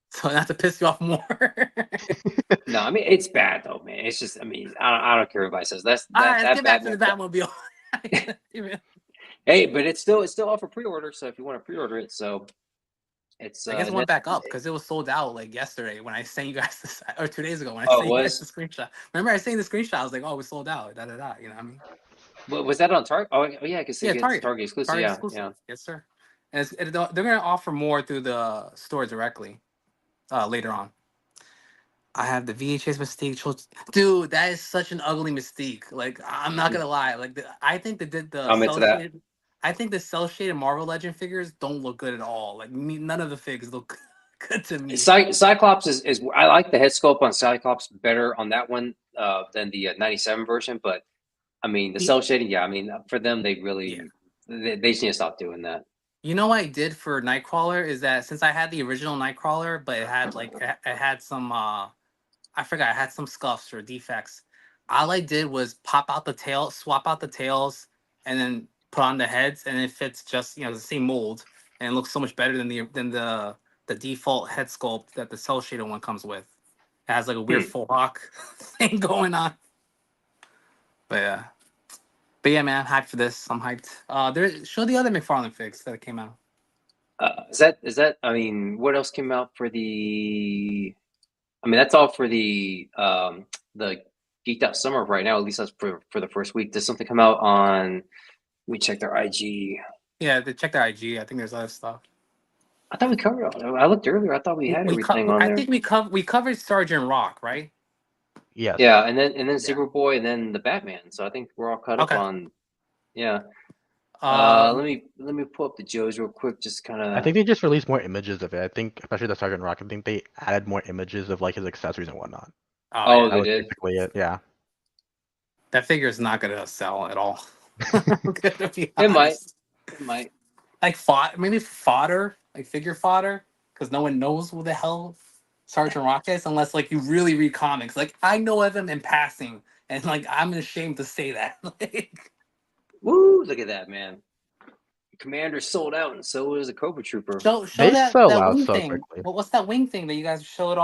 so not to piss you off more. No, I mean it's bad though, man. It's just, I mean, I don't care what anybody says. That's All right, let's that get back to Batman. the Batmobile. Hey, but it's still up for pre-order. So if you want to pre-order it, so it's I guess it and then, went back up because it was sold out like yesterday when I sent you guys this, or 2 days ago when I oh, it sent you guys the was. screenshot. Remember I sent you the screenshot? I was like, oh, it was sold out. Da da da. You know what I mean? Was that on Target? Oh yeah, I guess Yeah, it gets Target, Target exclusive. Target Yeah, exclusive. yeah. Yes, sir. And they're gonna offer more through the store directly later on. I have the VHS Mystique. Dude, that is such an ugly Mystique. Like, I'm not gonna lie. Like, I think they did the I'm into cell that. shaded. I think the cell shaded Marvel Legend figures don't look good at all. Like, none of the figs look good to me. Cyclops is I like the head sculpt on Cyclops better on that one than the '97 version, but I mean the Y- cell shading. Yeah, I mean for them they Yeah. really they just need to stop doing that. You know what I did for Nightcrawler is that since I had the original Nightcrawler, but it had like it had some I forgot, it had some scuffs or defects. All I did was pop out the tail, swap out the tails, and then put on the heads, and it fits just the same mold, and it looks so much better than the default head sculpt that the cell shaded one comes with. It has like a weird Hmm. full hawk thing going on. But yeah. But yeah, man, I'm hyped for this. I'm hyped. Show the other McFarlane figs that came out. Is that? I mean, what else came out for the? I mean, that's all for the Geeked Out Summer right now. At least that's for the first week. Does something come out on? Let me check their IG. Yeah, they check their IG. I think there's other stuff. I thought we covered all. I looked earlier. I thought we had everything on I there. think we covered Sergeant Rock, right? Yes. Yeah, and then Yeah. Superboy, and then the Batman. So I think we're all caught up Okay. on. Yeah. Um, Let me pull up the Joes real quick. Just kind I of. think they just released more images of it. I think, especially the Sergeant Rock, I think they added more images of like his accessories and whatnot. oh Oh, yeah, That they was did. basically it. Yeah. that figure is not gonna sell at all. I'm gonna be It might. honest. It might. Like maybe fodder, like figure fodder, because no one knows who the hell Sergeant Rock is unless like you really read comics. Like I know of him in passing, and like I'm ashamed to say that. Like, Woo! Look at that, man. Commander sold out, and so is the Cobra Trooper. show They sell that out wing so thing. quickly. What's that wing thing that you guys showed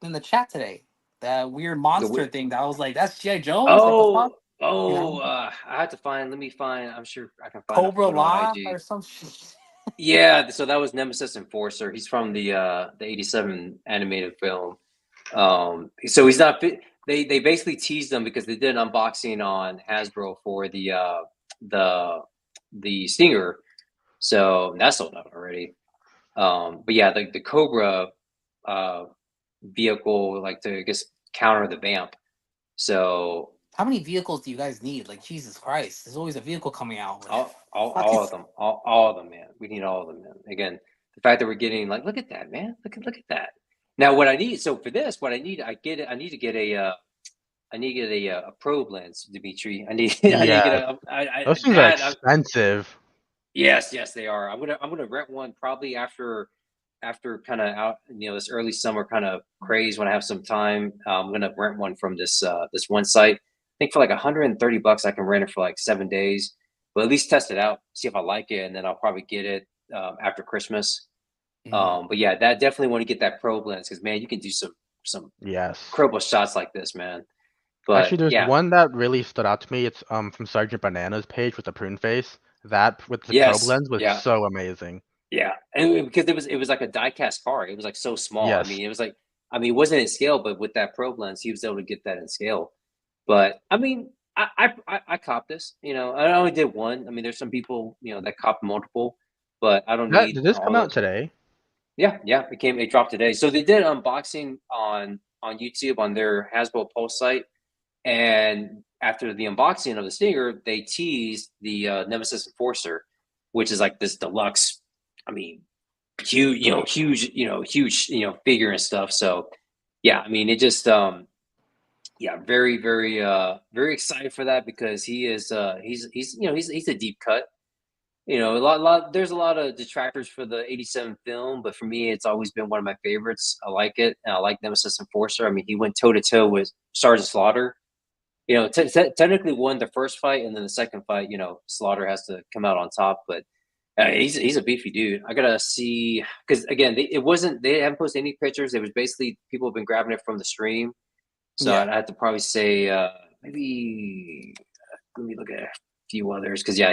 in the chat today? That weird The monster wi- thing. That I was like, that's G.I. Jones. Like the fuck, oh you know? I have to find. Let me find. I'm sure I can find a Cobra photo on La IG. or some shit. Yeah, so that was Nemesis Enforcer. He's from the '87 animated film. So he's not. They basically teased him because they did an unboxing on Hasbro for the the Stinger. So that's sold out already. But yeah, the Cobra. Uh, vehicle, like to, I guess, counter the vamp. So How many vehicles do you guys need? Like Jesus Christ, there's always a vehicle coming out. Like, all of them, all of them, man. We need all of them, man. Again, the fact that we're getting like, look at that, man. Look at that. Now, what I need, so for this, what I need, I need to get I need to get a probe lens, Dimitri. I need I need to get Yeah, those things are expensive. yes, they are. I'm gonna rent one probably after kind of out, this early summer kind of craze when I have some time. I'm gonna rent one from this one site. I think for like $130 I can rent it for like 7 days, but at least test it out, see if I like it, and then I'll probably get it after Christmas. But yeah, that definitely want to get that probe lens because man, you can do some Yes. incredible shots like this, man. Actually, But there's yeah, one that really stood out to me. It's from Sergeant Banana's page with the prune face. That with the probe yes, lens was yeah, so amazing. yeah, and because it was like a die-cast car. It was like so small. I Yes. mean, it was like, I mean, it wasn't in scale, but with that probe lens, he was able to get that in scale. But I mean, I copped this. I only did one. I mean, there's some people that cop multiple, but I don't That need did this all come out those. today? Yeah, it dropped today. So they did unboxing on YouTube on their Hasbro Pulse site, and after the unboxing of the Stinger, they teased the Nemesis Enforcer, which is like this deluxe. I mean, huge, huge, figure and stuff. So yeah, I mean, it just yeah, very, very, very excited for that because he's a deep cut. There's a lot of detractors for the '87 film, but for me, it's always been one of my favorites. I like it, and I like Nemesis Enforcer. I mean, he went toe to toe with Sergeant Slaughter. Technically won the first fight, and then the second fight, Slaughter has to come out on top. But he's a beefy dude. I gotta see because again, they haven't posted any pictures. It was basically people have been grabbing it from the stream. So yeah. I'd have to probably say maybe let me look at a few others because yeah,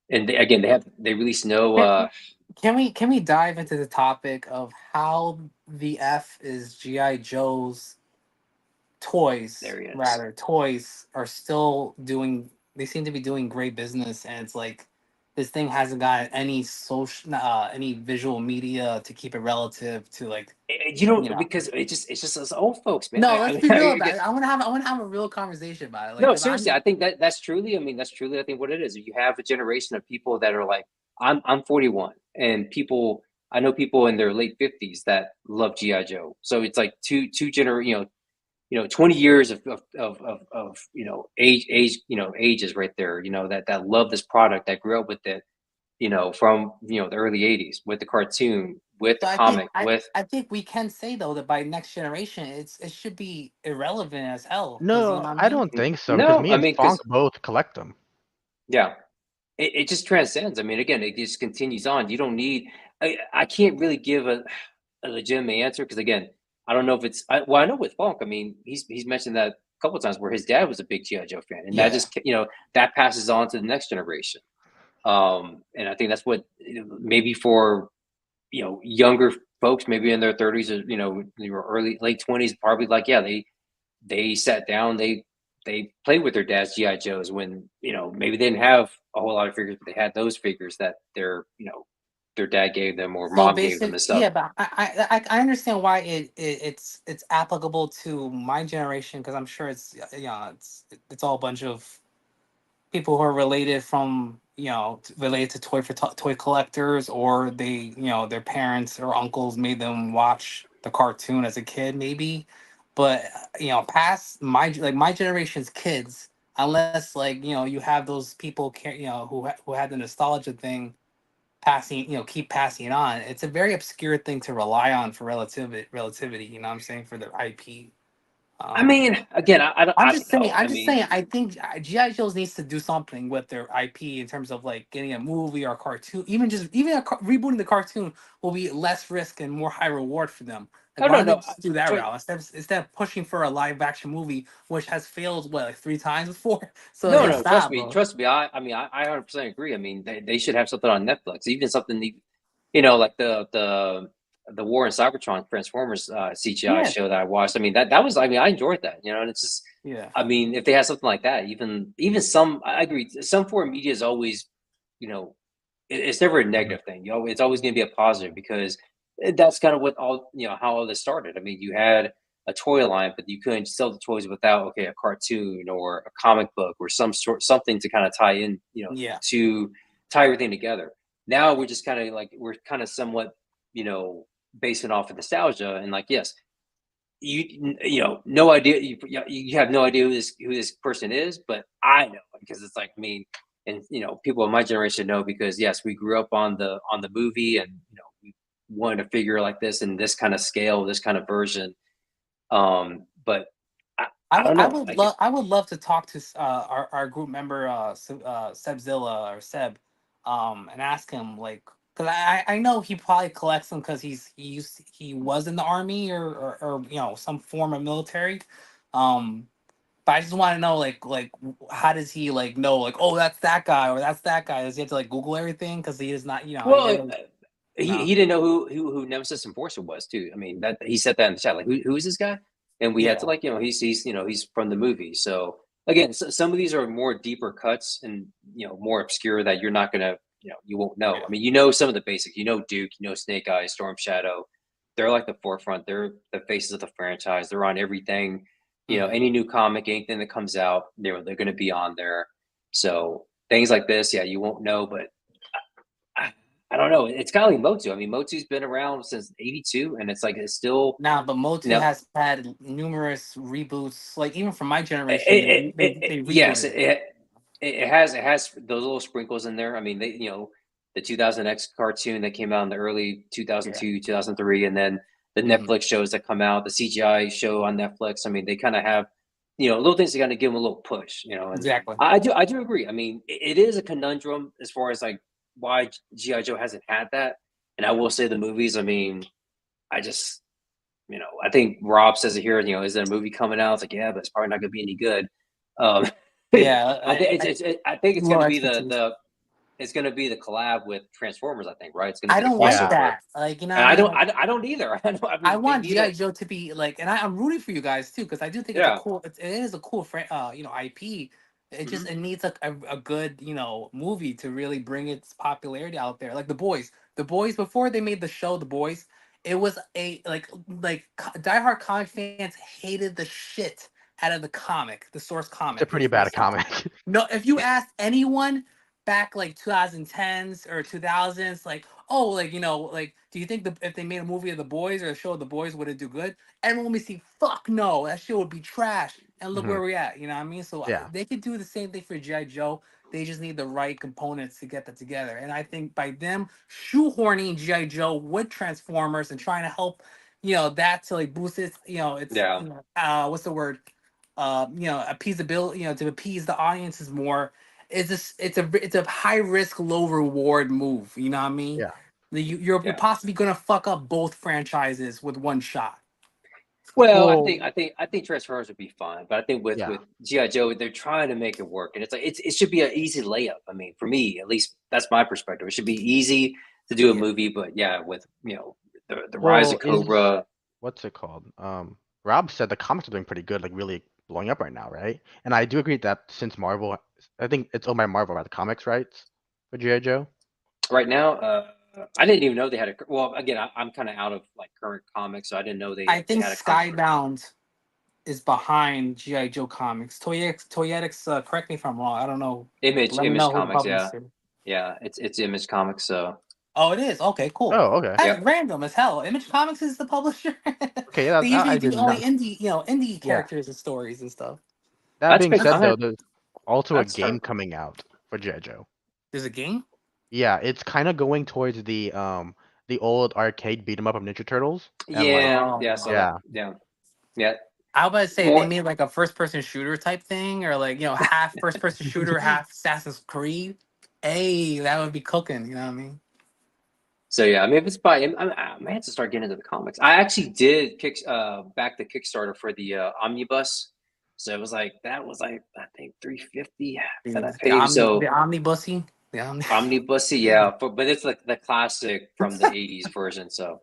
again they released no Can we dive into the topic of how the F is GI Joe's there he is. toys are still doing, they seem to be doing great business, and it's like this thing hasn't got any social any visual media to keep it relative to, like, you know Because it's just us old folks, man. no, let's be real I about it. I want to have a real conversation about it, like, No, because seriously, I'm I think that's truly I think what it is. You have a generation of people that are like I'm 41 and I know people in their late 50s that love GI Joe. So it's like two 20 years of ages right there, that love this product, that grew up with it, from the early 80s with the cartoon, with the so I think comic, with I think we can say though that by next generation it should be irrelevant as hell, because you know No, what I I mean. don't think so. Because no, me I and mean, Fonk because both collect them. yeah, it just transcends. I mean, again, it just continues on. You don't need. I can't really give a legitimate answer because again, I don't know if well, I know with Funk. I mean, he's mentioned that a couple of times where his dad was a big GI Joe fan, and that Yeah. just that passes on to the next generation. And I think that's what maybe for younger folks, maybe in their 30s or early late 20s, probably like yeah, they sat down, they played with their dad's GI Joes when maybe they didn't have a whole lot of figures, but they had those figures that their dad gave them or So mom gave them basic, and stuff. yeah, but I understand why it's applicable to my generation, because I'm sure it's all a bunch of people who are related from, related to toy collectors, or their parents or uncles made them watch the cartoon as a kid maybe. But past my generation's kids, unless, like, you have those people who had the nostalgia thing passing, keep passing it on. It's a very obscure thing to rely on for relativity, you know what I'm saying, for the IP. I um mean, again, I'm I don't just saying. know. I'm I just mean, saying. I think GI Joe's needs to do something with their IP in terms of, like, getting a movie or a cartoon. Rebooting the cartoon will be less risk and more high reward for them. Like, no, why no, don't they no. just do that route instead of pushing for a live action movie, which has failed, what, like, 3 times before? So No, it's no, trust stop, me, bro. trust me. I mean, I 100% agree. I mean, they should have something on Netflix, even something, like the War in Cybertron Transformers CGI Yeah, show that I watched. I mean, that was, I mean, I enjoyed that, and it's just, yeah. I mean, if they had something like that, even some, I agree, some foreign media is always, it's never a negative thing. It's always going to be a positive because that's kind of what all how all this started. I mean, you had a toy line, but you couldn't sell the toys without a cartoon or a comic book or something to kind of tie in, Yeah. to tie everything together. Now we're just kind of like we're kind of somewhat, you know, basing off of nostalgia and like yes, no idea you have no idea who this person is, but I know because it's like I mean, and people of my generation know because yes, we grew up on the movie and we wanted a figure like this and this kind of scale, this kind of version. But I don't know. Like I would love to talk to our group member Sebzilla or Seb, and ask him like because I know he probably collects them because he was in the army or some form of military, um. But I just want to know how does he like know like oh that's that guy or that's that guy? Does he have to like Google everything because he is not he well, doesn't he know. he didn't know who Nemesis Enforcer was too. I mean that he said that in the chat like who is this guy? And we had to Yeah. like he's he's from the movie. So again, some of these are more deeper cuts and more obscure that you're not gonna you won't know. I mean some of the basics. Duke, Snake Eyes, Storm Shadow. They're like the forefront. They're the faces of the franchise. They're on everything. Mhm. Any new comic, anything that comes out, they're going to be on there. So things like this, yeah, you won't know, but I, I don't know. It's kind of like Motu. I mean, Motu's been around since '82, and it's like it's still, Nah, but you Motu know, has had numerous reboots. Like even from my generation, they yes, rebooted. it has those little sprinkles in there. I mean, the 2000X cartoon that came out in the early Yeah. 2002, 2003, and then the Hmm. Netflix shows that come out, the CGI show on Netflix. I mean, they kind of have, little things that kind of give them a little push, and Exactly. I do agree. I mean, it is a conundrum as far as like why GI Joe hasn't had that, and I will say the movies. I mean, I just, I think Rob says it here. Is there a movie coming out? It's like, yeah, but it's probably not going to be any good. Um, Yeah. I think it's Low going to be expectations. it's going to be the collab with Transformers. I think right. It's going to I be the don't want Yeah. crossover, that. Like you know what and I I mean? don't Like I don't either. I I mean, they want need a GI Joe to be like, and I'm rooting for you guys too because I do think it's a yeah. cool. It is a cool, IP. Hmm. It needs a good movie to really bring its popularity out there. Like the boys, before they made the show, the boys, it was a diehard comic fans hated the shit out of the comic, the source It's a comic. pretty bad comic. No, if you ask anyone back like 2010s or 2000s, like, oh, like, do you think if they made a movie of the boys or a show of the boys, would it do good? Everyone would say, fuck no, that shit would be trash. And look Hmm. where we're at. You know what I mean? So Yeah. they could do the same thing for G.I. Joe. They just need the right components to get that together. And I think by them shoehorning G.I. Joe with Transformers and trying to help, that to like boost its, Yeah. what's the word? Appeasability, to appease the audiences more. It's a high risk, low reward move. You know what I mean? Yeah. You're Yeah. possibly gonna fuck up both franchises with one shot. Well, I Well, think I think I think Transformers would be fine, but I think with Yeah. GI Joe, they're trying to make it work, and it's like it should be an easy layup. I mean, for me, at least, that's my perspective. It should be easy to do a yeah. movie, but yeah, with the rise Well, of is Cobra. what's it called? Rob said the comics are doing pretty good, like really blowing up right now, right? And I do agree that since Marvel, I think it's owned by Marvel, right? The comics rights for G.I. Joe. Right now, I didn't even know they had a. Well, again, I'm kind of out of like current comics, so I didn't know I they think had a comic. Skybound is behind GI Joe comics. Toyetic, correct me if I'm wrong. I don't know. Let me Image know who the Comics, yeah, publisher. yeah, it's Image Comics. So Oh, it is. Okay, cool. Oh, okay. That's yeah, random as hell. Image Comics is the publisher. Okay, yeah, They I usually do did only not. indie Yeah. characters and stories and stuff. That that's being been. said, I though, had there's also a that's start. game coming out for G.I. Joe. There's a game. Yeah, it's kind of going towards the old arcade beat 'em up of Ninja Turtles, and like Yeah, yeah, I saw Oh, that. yeah, Yeah, yeah, I was about to say they more. made like a first person shooter type thing, or like half first person shooter, half Assassin's Creed. Hey, that would be cooking. You know what I mean? So yeah, I mean, if it's by, I may have to start getting into the comics. I actually did back the Kickstarter for the omnibus, so it was like that was like I think 350 that I paid. The So omnibussy, the omni. omnibus, yeah, but it's like the classic from the '80s version. So,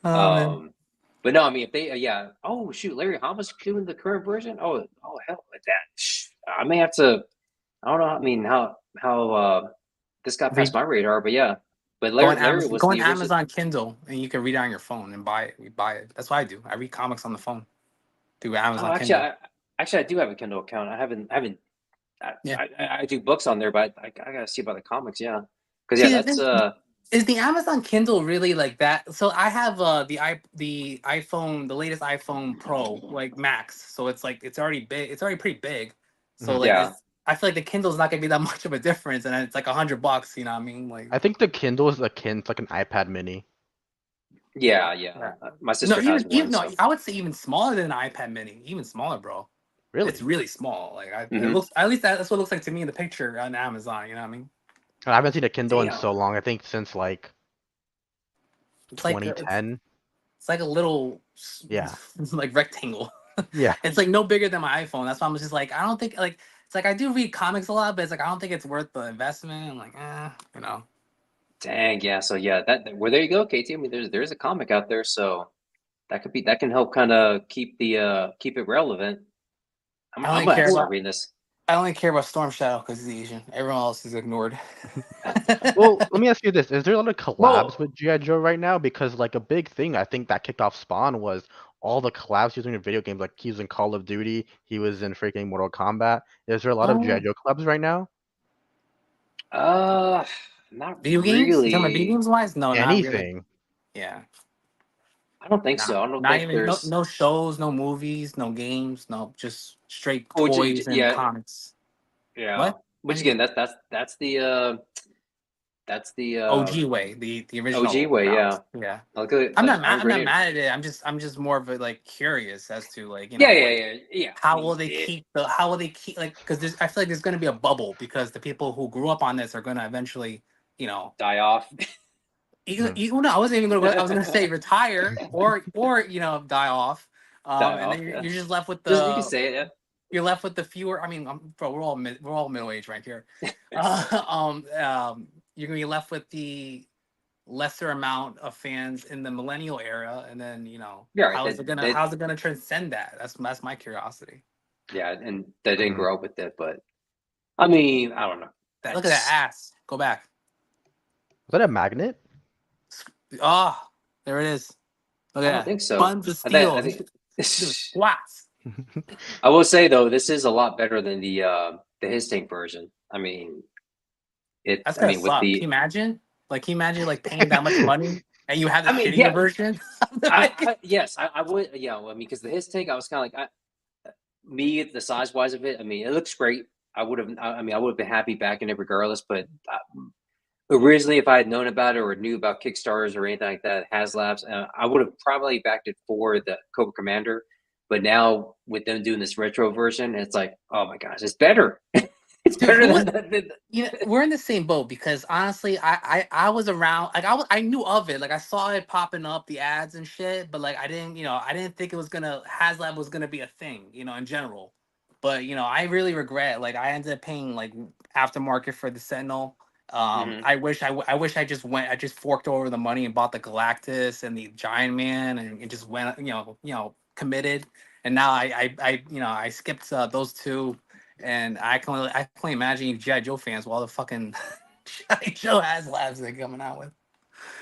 Oh man, um, but no, I mean, if they, yeah, oh shoot, Larry Hama's doing the current version. Oh hell with that. I may have to. I don't know. I mean, how this got past Re- my radar, but yeah. But Go on Larry Amazon, was go on the original. Amazon Kindle, and you can read it on your phone and buy it. You buy it. That's what I do. I read comics on the phone through Oh, Amazon actually, Kindle. I do have a Kindle account. I haven't. Yeah. I do books on there, but I gotta see about the comics. Yeah, because yeah, See, the that's thing is, the Amazon Kindle really like that? So I have the iPhone, the latest iPhone Pro, like Max. So it's like it's already big. It's already pretty big. So Mhm. like yeah. it's. I feel like the Kindle's not gonna be that much of a difference, and it's like $100. You know what I mean? Like, I think the Kindle is akin to like an iPad Mini. Yeah, yeah. yeah. My No, sister has one, no, so. I would say even smaller than an iPad Mini. Even smaller, bro. It's Really? really small. Like it Hmm. looks. At least that's what it looks like to me in the picture on Amazon. You know what I mean? I haven't seen a Kindle in Damn. so long. I think since like It's like 2010. it's like a little Yeah. like rectangle. Yeah. It's like no bigger than my iPhone. That's why I'm just like I don't think like it's like I do read comics a lot, but it's like I don't think it's worth the investment. I'm like, you know. Dang, yeah. So yeah, well, there you go, KT. I mean, there's a comic out there, so that can help kind of keep it relevant. I I'm only gonna have care to start about reading this. I only care about Storm Shadow because he's Asian. Everyone else is ignored. Well, let me ask you this: is there a lot of collabs Well, with GI Joe right now? Because like a big thing, I think that kicked off Spawn was all the collabs he was doing in video games. Like he was in Call of Duty, he was in freaking Mortal Kombat. Is there a lot of GI Oh, Joe collabs right now? uh, not video games? You talking about video really. games wise? No, not really. Anything? Yeah. I don't think Nah, so. I don't not think even there's. no shows, no movies, no games, no just straight Oh, toys and yeah, comics. yeah. What? What Which do you again, mean? that's the OG way, the OG original way. route. Yeah. Yeah. Like Iron I'm not Grenade. mad at it. I'm just more of a like curious as to like, Yeah, like yeah. I how will mean, they keep like because I feel like there's gonna be a bubble because the people who grew up on this are gonna eventually, you know, die off. you, no, I wasn't even gonna I was gonna say retire or die off. Die And off. then Yeah. you're just left with Just you can the say it. you're left with the fewer. I mean, bro, we're all middle aged right here. You're gonna be left with the lesser amount of fans in the millennial era, and then You're right. That how's it gonna transcend that? That's my curiosity. yeah, and they didn't Mhm. grow up with it, but I mean, I don't know. Look at that That's ass. Go back. Was that a magnet? Oh, there it is. Look I at don't that. think so. Buns of I steel. think Doing squats. I will say though, this is a lot better than the his tank version. That's I gonna mean with suck. Can the you imagine? Like, can you imagine like paying that much money and you have the I mean shittier yeah, version? yes, I would yeah, well, I mean because the his tank I was kind of like me the size wise of it. I mean, it looks great. I mean, I would have been happy backing it regardless. But originally, if I had known about it or knew about Kickstarters or anything like that, HasLabs, I would have probably backed it for the Cobra Commander. But now with them doing this retro version, it's like, oh my gosh, it's better. It's Dude, better who than was the we're in the same boat because honestly, I was around like I knew of it, like I saw it popping up the ads and shit, but like I didn't think it was gonna HasLab was gonna be a thing, in general. But I really regret like I ended up paying like aftermarket for the Sentinel. Mhm. I wish I just forked over the money and bought the Galactus and the Giant Man and just went committed. And now I skipped those two and I can only imagine you GI Joe fans with all the fucking GI Joe has labs they're coming out with.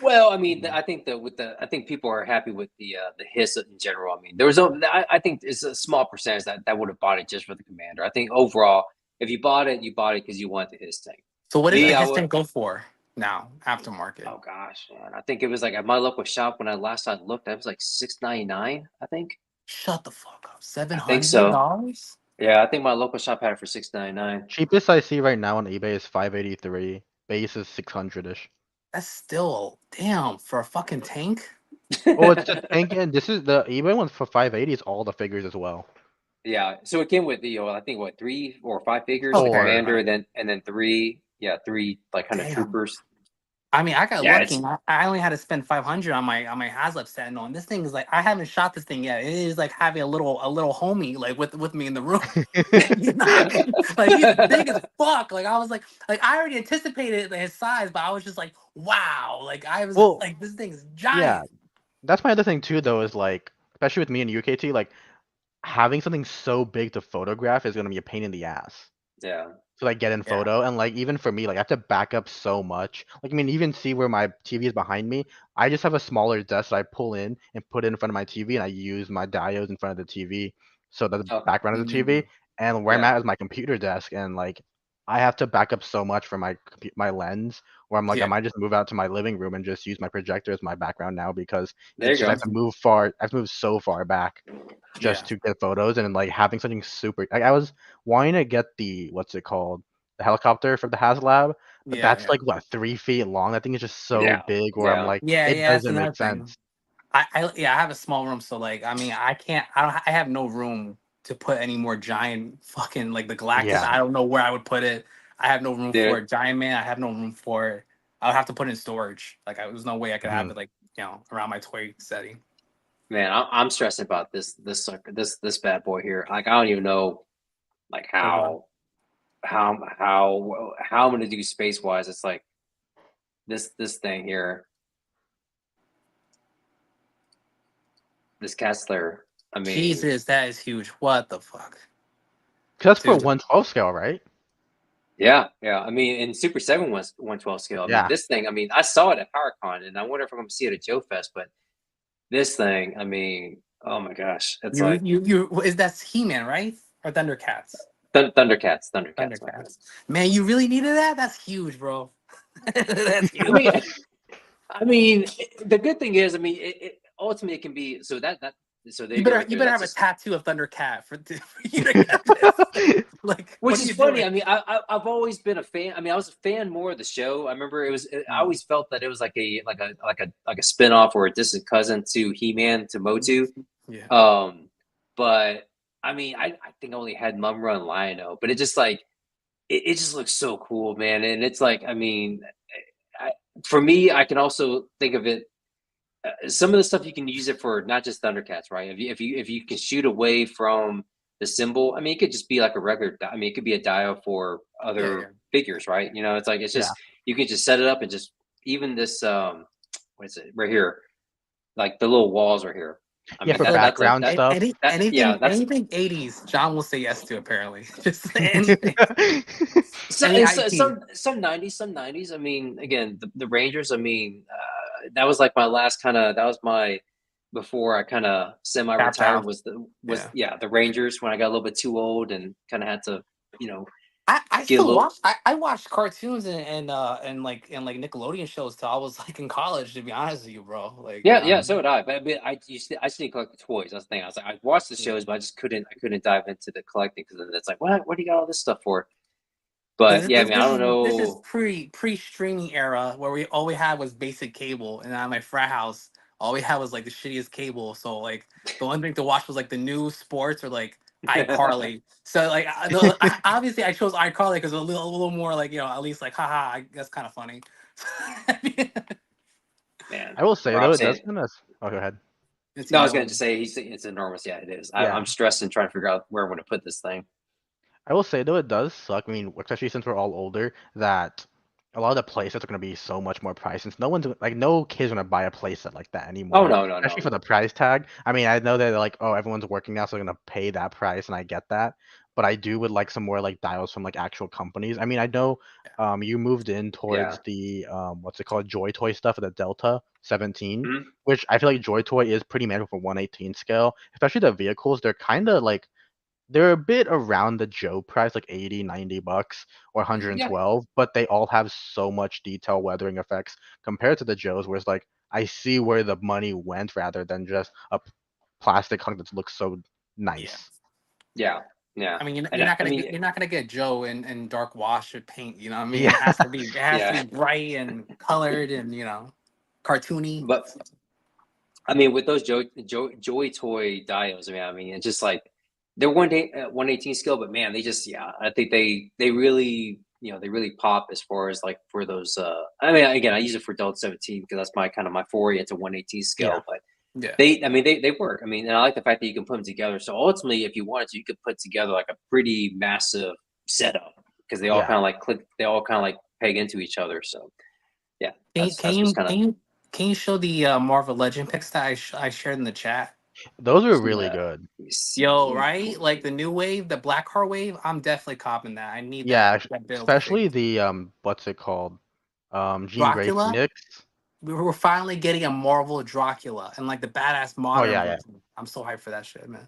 Well, I mean, I think that I think people are happy with the hiss in general. I mean, there was I think it's a small percentage that would have bought it just for the commander. I think overall, if you bought it because you want the hiss tank. So what does the Me, I his would. tank go for now aftermarket? Oh gosh, man. I think it was like at my local shop when I last time looked, that was like 6.99. I think. Shut the fuck up. Seven I think hundred so. dollars? Yeah, I think my local shop had it for 6.99. Cheapest I see right now on eBay is 583. Base is 600-ish. That's still damn for a fucking tank. Oh, it's just thinking this is the eBay one for 580 is all the figures as well. Yeah, so it came with I think what 3 or 5 figures, the Okay, Four. commander, right. and then three like kind of Damn. troopers. I mean, I got Yeah, lucky. it's I only had to spend 500 on my HasLab Sentinel, and this thing is like I haven't shot this thing yet. It is like having a little homie like with me in the room. You know what I mean? Like he's big as fuck. Like I was like I already anticipated his size, but I was just like, wow. Like I was Well, like, this thing is yeah, giant. that's my other thing too, though, is like, especially with me and UKT, like having something so big to photograph is gonna be a pain in the ass. Yeah. to like get in Yeah. photo. And like even for me, like I have to back up so much. Like I mean, even see where my TV is behind me. I just have a smaller desk that I pull in and put it in front of my TV, and I use my diodes in front of the TV, so that the Oh, background is the TV. And where I'm yeah. at is my computer desk, and like I have to back up so much for my lens. Where I'm like, I Yeah. might just move out to my living room and just use my projector as my background now because There it's you just I go. have to move far. I have to move so far back Yeah. just to get photos and like having something super. Like, I was wanting to get the what's it called, the helicopter from the HasLab, but Yeah. that's Yeah. like what 3 feet long. That thing is just so Yeah. big. Where I'm Yeah. like, Yeah. it Yeah. That's doesn't make another thing. sense. I have a small room, so like I mean I can't I don't I have no room to put any more giant fucking like the Galactus. Yeah. I don't know where I would put it. I have no room for Dude, it. Giant Man, I have no room for it. I would have to put it in storage. Like there's no way I could have Mhm. it like around my toy setting. man, I'm stressing about this sucker, this bad boy here. Like I don't even know like Like what? how I'm gonna do space wise. It's like this thing here, this Kessler. I mean, Jesus, that is huge. What the fuck, 'Cause that's for dude? 1/12 scale, right? yeah, yeah. I mean, in Super 7 was 112 scale. I mean, Yeah. this thing. I mean, I saw it at PowerCon, and I wonder if I'm gonna see it at Joe Fest. But this thing, I mean, oh my gosh, it's like You is that He-Man, right? Or Thundercats? Thundercats, Thundercats, my bad. Thundercats. Man, you really needed that? That's huge, bro. That's I huge. mean, I mean, the good thing is, I mean, it ultimately it can be so that so there You you go better right you there. better That's have a just tattoo of Thundercat for you to get this. Like, which what are is you funny. doing? I mean, I've always been a fan. I mean, I was a fan more of the show. I remember I Mm. always felt that it was like a spinoff or a distant cousin to He Man to Motu. Yeah. But I mean, I think I only had Mumra and Lion-O, but it just like it just looks so cool, man. And it's like, I mean, I, for me, I can also think of it some of the stuff you can use it for not just Thundercats, right? If you can shoot away from the symbol, I mean, it could just be like a regular. I mean, it could be a dial for Yeah, other yeah. figures, right? You know, it's like it's Yeah. just you can just set it up and just even this what is it right here, like the little walls right here. I Yeah, mean, for Look, background stuff. yeah, that's anything 80s, John will say yes to apparently. Just anything. so, Any and so, IP. some 90s, some 90s. I mean, again, the Rangers. I mean, that was like my last kind of. That was my before I kind of Tapped semi-retired. out. Was Yeah. yeah the Rangers when I got a little bit too old and kind of had to you know I get a still little. watch I watched cartoons and like Nickelodeon shows till I was like in college, to be honest with you, bro. Like Yeah, yeah, so did I. But I just didn't collect the toys. That's the thing. I was like, I watched the yeah. shows, but I couldn't dive into the collecting because then it's like, what do you got all this stuff for? But yeah, I mean, I don't This is know. pre streaming era where all we had was basic cable, and at my frat house, all we had was like the shittiest cable. So like the only thing to watch was like the news, sports, or like iCarly. So like obviously I chose iCarly because a little more like at least like haha, that's kind of funny. Man, I will say though, Rob it does saying kind of. Oh, go ahead. It's no, I was going to yellow. say it's enormous. Yeah, it is. Yeah. I'm stressed and trying to figure out where I'm going to put this thing. I will say though, it does suck. I mean, especially since we're all older, that a lot of the playsets are going to be so much more priced. Since no kid's going to buy a playset like that Oh anymore, no, no, especially no, for the no. price tag. I mean, I know that like, oh, everyone's working now, so they're going to pay that price, and I get that. But I do would like some more like dials from like actual companies. I mean, I know, you moved in Yeah. towards the what's it called, Joy Toy stuff at the Delta 17, Mhm. which I feel like Joy Toy is pretty manageable for 118 scale. Especially the vehicles, they're kind of like they're a bit around the Joe price, like 80, $90 or Yeah. 112, but they all have so much detail weathering effects compared to the Joes, where it's like I see where the money went rather than just a plastic hunk that looks so Yeah. nice. Yeah. Yeah. I mean, And I mean, you're not gonna get Joe in dark wash or paint. You know what I mean? Yeah. It has to yeah. be bright and colored and cartoony. But I mean, with those Joy Toy dials, I mean, it's just like they're 118 scale, but man, they just yeah, I think they really they really pop as far as like for those. I mean, again, I use it for Delta 17 because that's my kind of my foray into 118 Yeah. scale, but Yeah. I mean, they work. I mean, and I like the fact that you can put them together. So ultimately, if you wanted to, you could put together like a pretty massive setup because they all Yeah. kind of like click, they all kind of like peg into each other. So yeah, Can you that's what's kind of can you show the Marvel Legend pics that I shared in the chat? Those were really Yeah. good. Let me see. Yo, right? Like the new wave, the Black Heart wave. I'm definitely copping that. I need Yeah, that build to especially figure. the what's it called? Jean Grey Dracula. Phoenix. We're finally getting a Marvel Dracula and like the badass Oh modern yeah, yeah. version. I'm so hyped for that shit, man.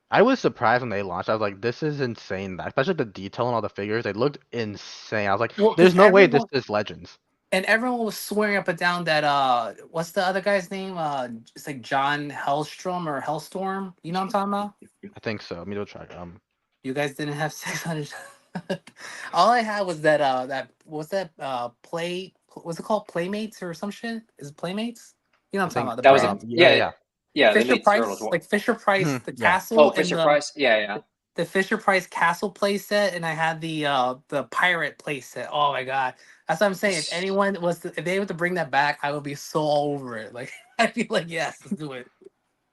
I was surprised when they launched. I was like, this is insane. Especially the detail and all the figures, they looked insane. I was like, Well, because there's no way this everyone is Legends. and everyone was swearing up and down that what's the other guy's name? It's like John Hellstrom or Hellstorm. You know what I'm talking about? I think so. Let me go check. You guys didn't have 600. All I had was that what's that play what's it called, Playmates or some shit? Is it Playmates? You know I what I'm talking think about, the That was brand. yeah, yeah, yeah. yeah. They Fisher made turtles. Price, like Fisher Price, Mhm, the yeah. castle Oh, and Fisher Price. Yeah, yeah. the Fisher Price castle play set, and I had the pirate play set. Oh my god, that's what I'm saying. If anyone was if they were to bring that back, I would be so all over it. Like I'd be like, yes, let's do it.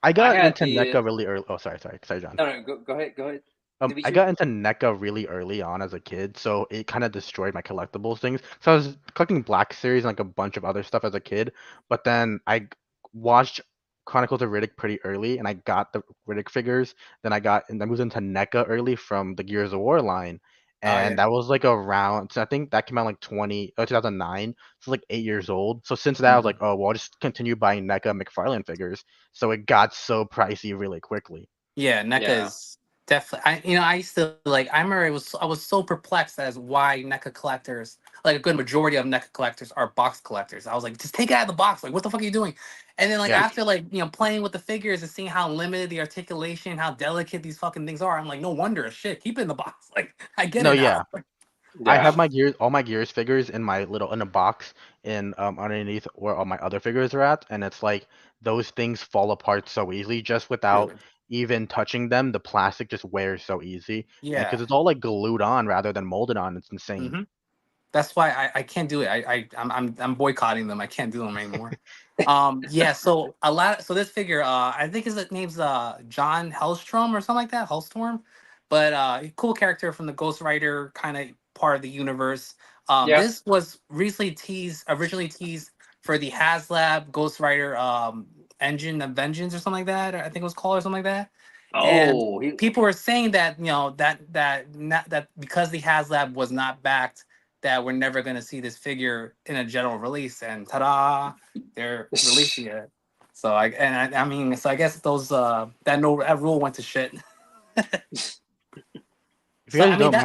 I I got had into the. NECA really early. Oh, sorry, John. No, no, go ahead, go ahead. I Dimitri. got into NECA really early on as a kid, so it kind of destroyed my collectibles things. So I was collecting Black Series and like a bunch of other stuff as a kid, but then watched Chronicles of Riddick pretty early, and I got the Riddick figures. Then I moved into NECA early from the Gears of War line, Oh yeah. and that was like around. So I think that came out like 2009, so like 8 years old. So since that, I was like, Mhm. oh well, I'll just continue buying NECA McFarlane figures. So it got so pricey really quickly. Yeah, NECA Yeah. is definitely. I used to like. I remember I was so perplexed as why NECA collectors, like a good majority of NECA collectors, are box collectors. I was like, just take it out of the box. Like, what the fuck are you doing? And then like Yeah. after like playing with the figures and seeing how limited the articulation, how delicate these fucking things are, I'm like, no wonder. Shit, keep it in the box. Like, I get No, it yeah. now. I have Yeah. all my Gears figures in my little in a box in underneath where all my other figures are at, and it's like those things fall apart so easily just without Dude. even touching them. The plastic just wears so easy, and because Yeah. it's all like glued on rather than molded on, it's insane. Mm-hmm. That's why I can't do it. I'm boycotting them. I can't do them anymore. Yeah, so this figure, I think his name's John Hellstrom or something like that, Hellstorm. But cool character from the Ghost Rider kind of part of the universe. Yeah. This was originally teased for the HasLab Ghost Rider Engine of Vengeance or something like that, or I think it was called or something like that. And Oh, he. people were saying that that because the HasLab was not backed, that we're never going to see this figure in a general release, and ta-da, they're releasing it. So I mean, so I guess those that rule went to shit. If you So I guys mean don't that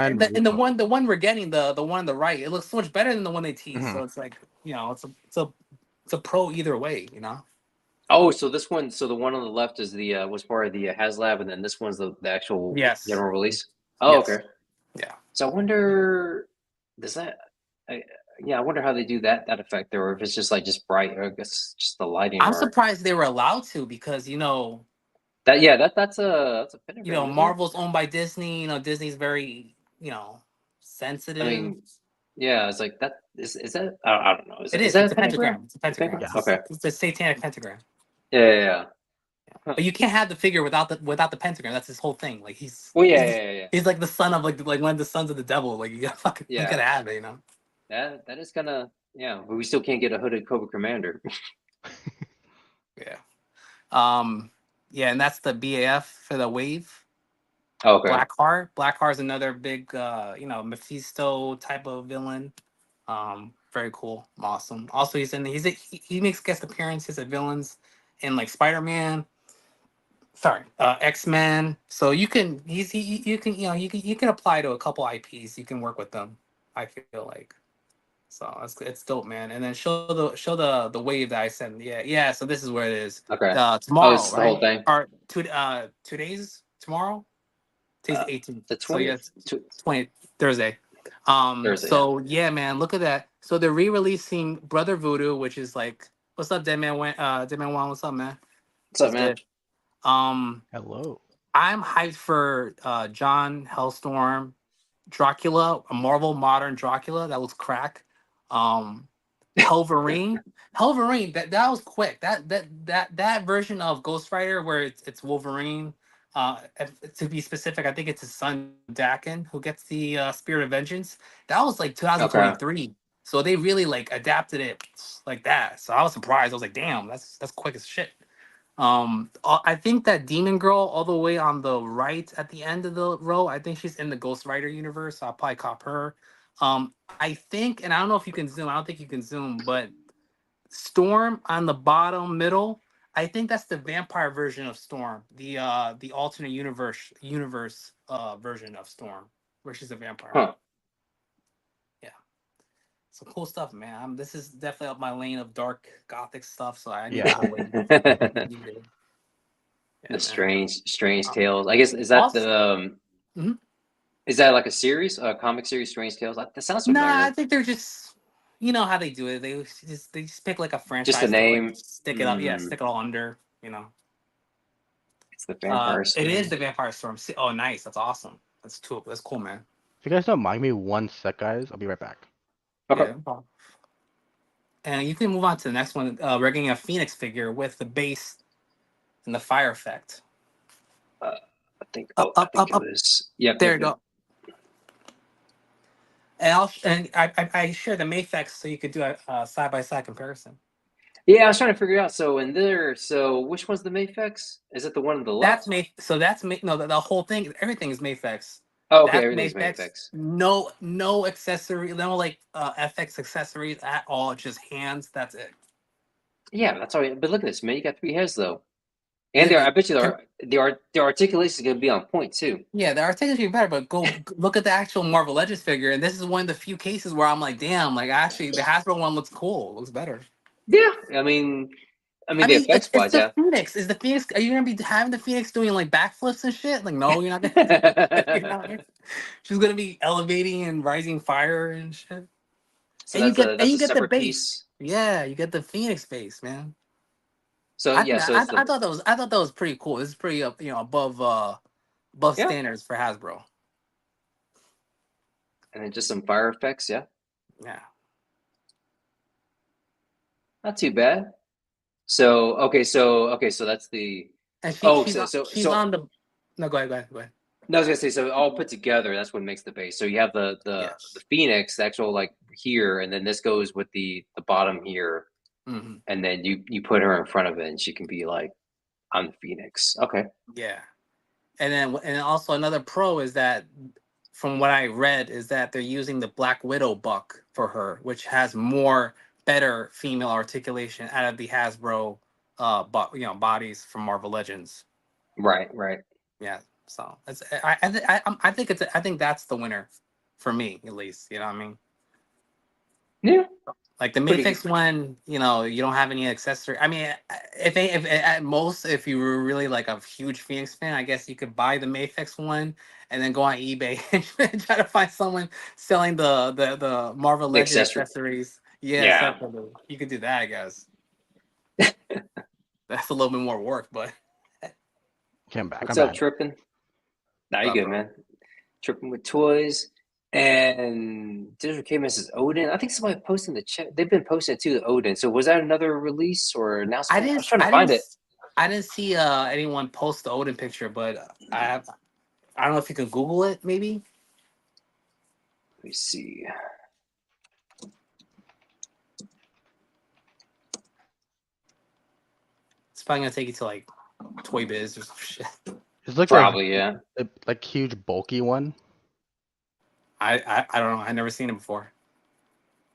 mind, the one we're getting, the one on the right, it looks so much better than the one they teased. Mhm. So it's like, it's a pro either way, you know. Oh, so this one. So the one on the left is the was part of the HasLab, and then this one's the actual Yes. general release. Oh, Yes. okay. Yeah. So I wonder, does that? I, yeah, I wonder how they do that effect, or if it's just like just bright, or I guess just the lighting, I'm or surprised they were allowed to, because that. Yeah, that's a pentagram, isn't it? Marvel's owned by Disney. Disney's very I sensitive. mean, yeah, it's like that. Is that? I don't know. It Is is. that It's a a pentagram? pentagram. It's a A pentagram. pentagram? Yeah. Okay. It's a satanic pentagram. Yeah, yeah, yeah. Huh. But you can't have the figure without the pentagram. That's his whole thing. Like Well, yeah, yeah, yeah, yeah. he's like the son of like one of the sons of the devil. Like you Yeah, gotta have it. that is kind of yeah. But we still can't get a hooded Cobra Commander. Yeah. Um. Yeah, and that's the BAF for the wave. Oh, okay. Blackheart. Blackheart is another big Mephisto type of villain. Very cool, awesome. Also, he makes guest appearances as villains in like Spider-Man. Sorry, X-Men. So you can you can you can apply to a couple IPs. You can work with them. I feel like so it's dope, man. And then show the wave that I sent. Yeah, yeah. So this is where it is. Okay. Oh, Tomorrow, it's the whole right? thing. Or 2 days tomorrow. Today's Uh, the 18th. the So yeah, 20th, 20 Thursday. Thursday. Yeah. So yeah, man, look at that. So they're re-releasing Brother Voodoo, which is like, what's up, Dead Man? Dead Man One, what's up, man? What's up, What's man? good? Um, Hello. I'm hyped for John Hellstorm, Dracula, a Marvel modern Dracula that was crack. Um, Helverine, Helverine. That was quick. That version of Ghost Rider where it's Wolverine. To be specific, I think it's his son Dakin who gets the Spirit of Vengeance. That was like Okay. 2023. So they really like adapted it like that. So I was surprised. I was like, damn, that's quick as shit. I think that Demon Girl, all the way on the right at the end of the row, I think she's in the Ghost Rider universe. So I'll probably cop her. I think, and I don't know if you can zoom. I don't think you can zoom, but Storm on the bottom middle. I think that's the vampire version of Storm, the alternate universe version of Storm, where she's a vampire. Huh. Yeah, so cool stuff, man. This is definitely up my lane of dark gothic stuff, so I need to go wait. The Yeah, man. strange Um, tales. I guess is that also, the mhm. is that like a series, a comic series, Strange Tales? That sounds Nah, I familiar. think they're just, you know how they do it. They just pick like a Just the franchise to like name. stick it up. Yeah, Mm, stick it all under. You know. it's the Vampire It is Storm. the Vampire Storm. Oh, nice. That's awesome. That's cool. That's cool, man. If you guys don't mind me 1 sec, guys, I'll be right back. Okay. Yeah. No problem. And you can move on to the next one. We're getting a Phoenix figure with the base and the fire effect. I think. Up, Oh, I up, think up, it up. was. Yep. There Yep. you Yep. go. And I share the Mayfex so you could do a side by side comparison. Yeah, I was trying to figure out. So in there, so which one's the Mafex? Is it the one on the That's left? May. So that's May. No, the whole thing, everything is Mayfex. Oh, okay, That's everything's Mayfex. Mafex. No accessory. No like FX accessories at all. Just hands. That's it. Yeah, that's all. But look at this, man. You got 3 heads though, and Yeah, there. but I bet you can, the articulation is gonna be on point too. yeah, the articulation is better. But go look at the actual Marvel Legends figure, and this is one of the few cases where I'm like, damn, like actually the Hasbro one looks cool. Looks better. Yeah, I mean I the mean, effects it's wise, the yeah. Phoenix. Is the Phoenix? Are you gonna be having the Phoenix doing like backflips and shit? Like, no, you're not gonna. You're not. She's gonna be elevating and rising fire and shit. So And you get and that's you a get the separate base. piece. Yeah, you get the Phoenix base, man. So I yeah, think so it's I the thought that was pretty cool. This is pretty above yeah, standards for Hasbro. and then just some fire effects. Yeah, Yeah. not too bad. So so that's the And she oh she's on she's so on the no go ahead. no, I was gonna say, so all put together, that's what makes the base. So you have the Yes. Phoenix, the actual like here, and then this goes with the bottom here, Hmm. and then you put her in front of it, and she can be like, I'm the Phoenix. Okay. Yeah. And then also another pro is that from what I read is that they're using the Black Widow buck for her, which has more better female articulation out of the Hasbro bodies from Marvel Legends. Right, right. Yeah. So it's, I think I think that's the winner for me at least. You know what I mean? Yeah, Like the pretty good. Mayfix one, you know, you don't have any accessory. I mean, if at most, if you were really like a huge Phoenix fan, I guess you could buy the Mayfix one and then go on eBay and try to find someone selling the Marvel The Legend accessory. accessories. Yeah, Yeah. separately. You could do that, I guess. That's a little bit more work, but Okay, I'm back. What's I'm up, back. tripping? Nah, you but good, bro. man. Tripping with toys. And Digital K says Odin. I think somebody posted in the chat. They've been posting it too, the Odin. So was that another release or announcement? I was trying to find it. I didn't see anyone post the Odin picture, but I don't know if you can Google it, maybe. Let me see. It's probably gonna take you to like Toy Biz or some shit. It's like Probably, yeah. a like huge bulky one. I don't know. I never seen it before.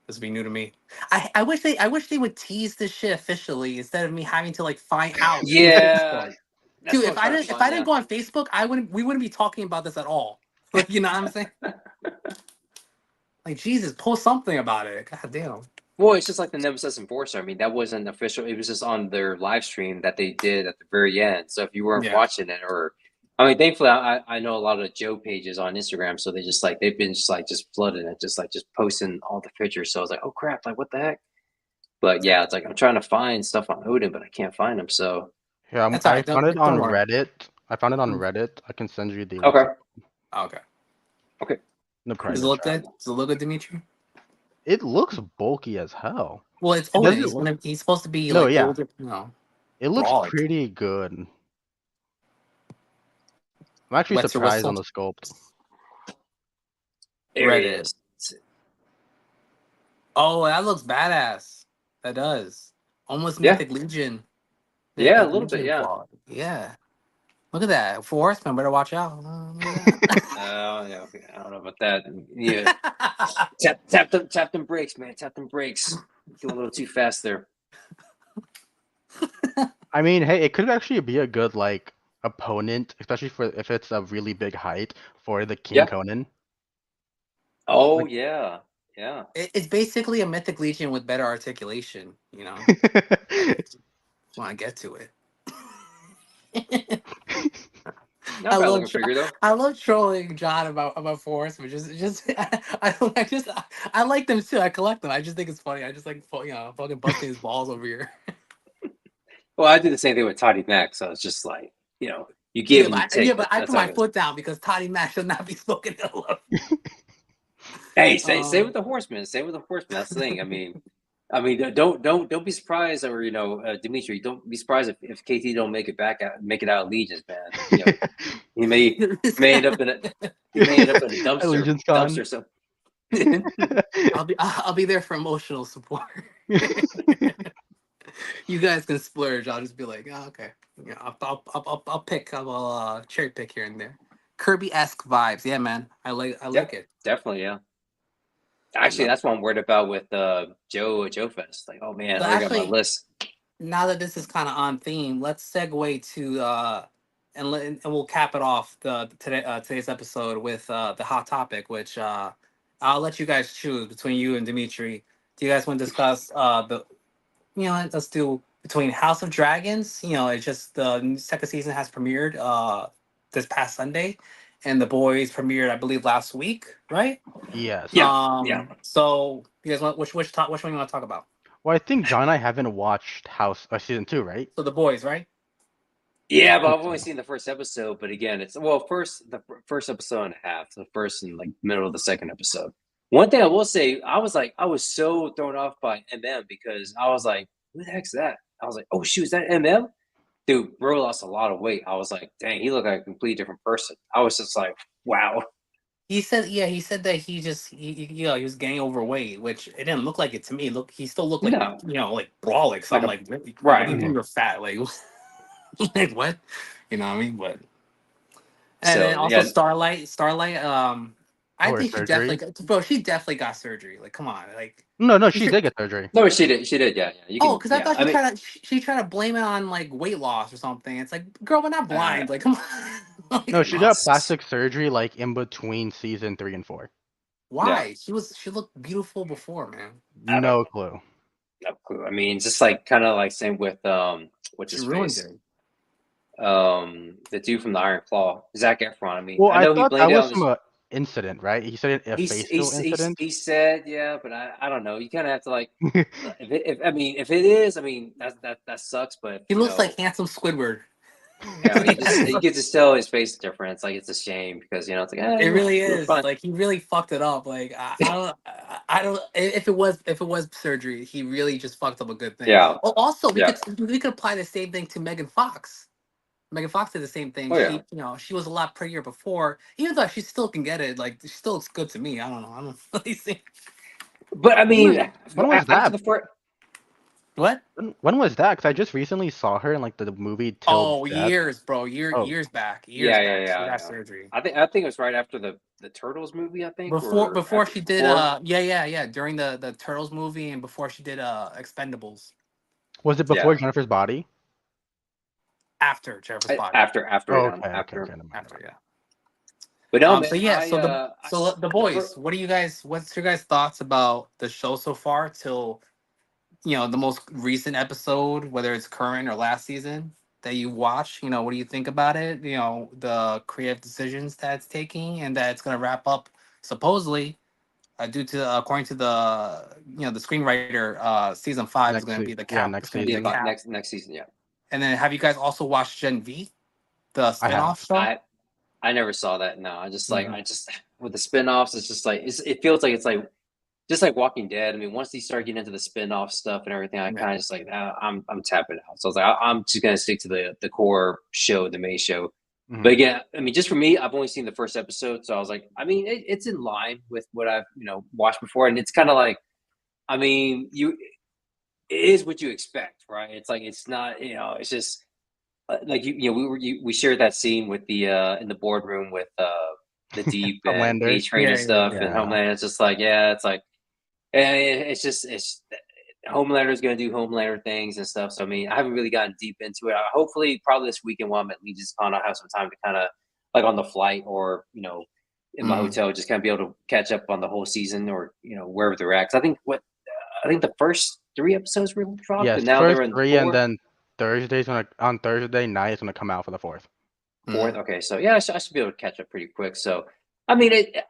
This would be new to me. I wish they would tease this shit officially instead of me having to like find out through Yeah, Facebook. that's Dude, what I'm trying to if I find didn't out. go on Facebook, we wouldn't be talking about this at all. Like, you know what I'm saying? Like, Jesus, post something about it. God damn. Well, it's just like the Nemesis Enforcer. I mean, that wasn't official. It was just on their live stream that they did at the very end. So if you weren't Yeah. watching it, or I mean, thankfully, I know a lot of Joe pages on Instagram, so they just like they've been just flooding it, just posting all the pictures. So I was like, oh crap, like what the heck? But Yeah. yeah, it's like I'm trying to find stuff on Odin, but I can't find them. So Yeah, That's all I right. found it on Don't worry. Reddit. I found it on Mm. Reddit. I can send you the okay, website Oh, okay. okay. in the Does it private look chat. good? Does it look good, Dimitri? It looks bulky as hell. Well, it's It Odin. doesn't. He's supposed to be No, like yeah, older. No, it looks brawler. pretty good. I'm actually What's your surprised on whistle? the sculpt. There he Reddit. is. Oh, that looks badass. That does. Almost Yeah, Mythic Legion. They Yeah, a got little bit. Dimitri Yeah. involved. Yeah. Look at that. Four Horsemen, better watch out. Look at Yeah. Okay. I don't know about that. Yeah. that. Tap them brakes, man. Tap them brakes. Going a little too fast there. I mean, hey, it could actually be a good like opponent, especially for if it's a really big height for the King Yeah. Conan. Oh Like, yeah. Yeah. It's basically a Mythic Legion with better articulation, you know? Just want to get to it. Not a bad looking figure though. I love trolling John about Force, but just I like them too. I collect them. I just think it's funny. I just like fucking busting his balls over here. Well, I did the same thing with Toddy Mac, so it's just like, you give and you take. I That's put how my it is. foot down because Toddy Mac should not be spoken ill of. Hey, say with the Horsemen. Say with the Horsemen. That's the thing. I mean, don't be surprised, or Dimitri, don't be surprised if KT don't make it out of Legions, man. He may end up in a dumpster Allegiance Con. so. I'll be there for emotional support. You guys can splurge. I'll just be like, oh, okay. Yeah, I'll cherry pick here and there. Kirby-esque vibes. Yeah, man. I like it. Definitely, yeah. I Actually, love that's what I'm worried about with Joe Fest. Like, oh man, But I already got my actually, list. now that this is kind of on theme, let's segue to and we'll cap it off today's episode with the hot topic, which I'll let you guys choose between you and Dimitri. Do you guys want to discuss let's do between House of Dragons. It's just the second season has premiered this past Sunday, and The Boys premiered, I believe, last week, right? Yes. Yeah. So you guys want which one you want to talk about? Well, I think John and I haven't watched House season 2, right? So The Boys, right? Yeah, I but think I've only so. seen the first episode. But again, the first episode and a half, the first and like middle of the second episode. One thing I will say, I was so thrown off by MM because I was like, who the heck's that? I was like, oh shoot, is that MM? Dude, bro lost a lot of weight. I was like, dang, he looked like a completely different person. I was just like, wow. He said that he was getting overweight, which it didn't look like it to me. He still looked like No, like brawling. So like I'm a like, really? What do you right. mean Mhm. you're fat? Like, like what? You know what I mean? But and then So also yeah, Starlight. I Or think surgery? she definitely got surgery. Like, come on, like. No, She she should, did get surgery. no, she did, yeah, yeah. You oh, can, because I yeah. thought I mean, she tried to blame it on like weight loss or something. It's like, girl, we're not uh, blind. Like, come on. No, Like, she got it's- plastic surgery like in between season 3 and 4. yeah. why? She looked beautiful before, man. I don't No know. clue. No clue. I mean, just like kind of like same with what's She his ruined face? it. The dude from the Iron Claw, Zac Efron. I mean, Well, I I know he thought that blamed it was on from this. a incident, right? He said a facial incident. He said, yeah, but I don't know. You kind of have to like, if it is, I mean, that sucks. But He looks like handsome Squidward. yeah, I mean, Yes. you get to tell his face difference. Like it's a shame because it's like, It really we're is. fine. Like he really fucked it up. Like I don't if it was surgery, he really just fucked up a good thing. Yeah, Oh, also yeah, we could apply the same thing to Megan Fox. Megan Fox did the same thing. oh yeah. She was a lot prettier before, even though she still can get it. Like she still looks good to me. I don't know. I don't really think. But I mean, When was after that? the first, What? When was that? Because I just recently saw her in like the movie Till Oh, Death. years, bro. Oh, Years back. yeah, Years yeah, back. She yeah, got yeah. surgery. I think it was right after the Turtles movie. I think, or Before she did before. during the Turtles movie and before she did Expendables. was it before Yeah, Jennifer's Body? After Jennifer's Body. after, Oh, yeah, okay, after. never mind. After, yeah. But no, So man, yeah, the the boys. first. What's your guys' thoughts about the show so far till the most recent episode, whether it's current or last season that you watch? What do you think about it? The creative decisions that it's taking and that it's gonna wrap up supposedly due to according to the screenwriter, season 5 is Next going to be season, the yeah, cap. It's next going to be the season. cap. Next season, yeah. And then have you guys also watched Gen V, the I have. spinoff show? I never saw that. No, Mhm. I just with the spin-offs, it's just like it feels like it's like just like Walking Dead. I mean, once they start getting into the spin-off stuff and everything, I Yeah. kind of just like I'm tapping out. So I was like, I'm just gonna stick to the core show, the main show. But Mhm. again, I mean, just for me, I've only seen the first episode, so I was like, I mean, it's in line with what I've watched before, and it's kind of like, I mean, it is what you expect, right? It's like it's not, it's just like we shared that scene with the in the boardroom with the Deep and Homelander. A Train Yeah, and yeah, stuff yeah. and Yeah. Homeland. It's just like yeah, it's like and it's just it's Homelander's gonna do Homelander things and stuff. So I mean, I haven't really gotten deep into it. Hopefully, probably this weekend while I'm at Legion's Con, I'll have some time to kind of like on the flight or in my Mm. hotel, just kind of be able to catch up on the whole season or wherever they're at. 'Cause I think the first 3 episodes were dropped, Yes, and now first they're in the three, and fourth. then Thursday's gonna on Thursday night it's gonna come out for the fourth. Fourth. Mm. Okay, so yeah, I should be able to catch up pretty quick. So I mean, it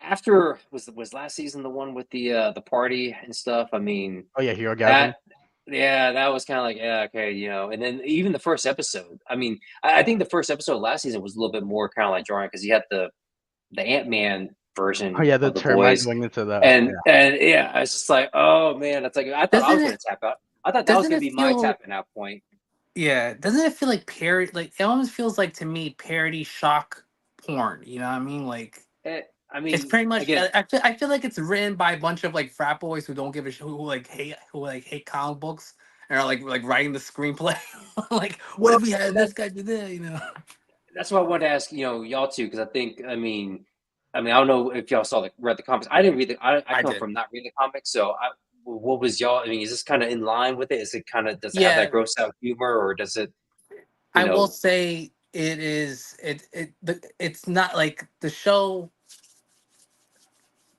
after was last season the one with the party and stuff. I mean Oh yeah, Hero Gasm. that yeah, that was kind of like yeah, okay, and then even the first episode. I mean, I think the first episode last season was a little bit more kind of like drawing because you had the Ant Man Oh version yeah, the of the termite boys, going into the and yeah, it's just like oh man, it's like I thought I Doesn't was it? gonna tap out. I thought that was Doesn't gonna it be my feel? tapping out point. Yeah. Doesn't it feel like parody? Like it almost feels like to me parody shock porn. You know what I mean? Like I it's mean, pretty much. again, I feel like it's written by a bunch of like frat boys who don't give a shit, who like hate comic books and are like writing the screenplay. Like, what well, if we had that this guy do that? You know? that's what I wanted to ask, y'all too, because I think, I mean, I don't know if y'all saw read the comics. I didn't read I I come did. from not reading the comics, so what was y'all? I mean, is this kind of in line with it? Is it kind of does it have that Yeah, gross out humor, or does it, you I will know? say it is. It's not like the show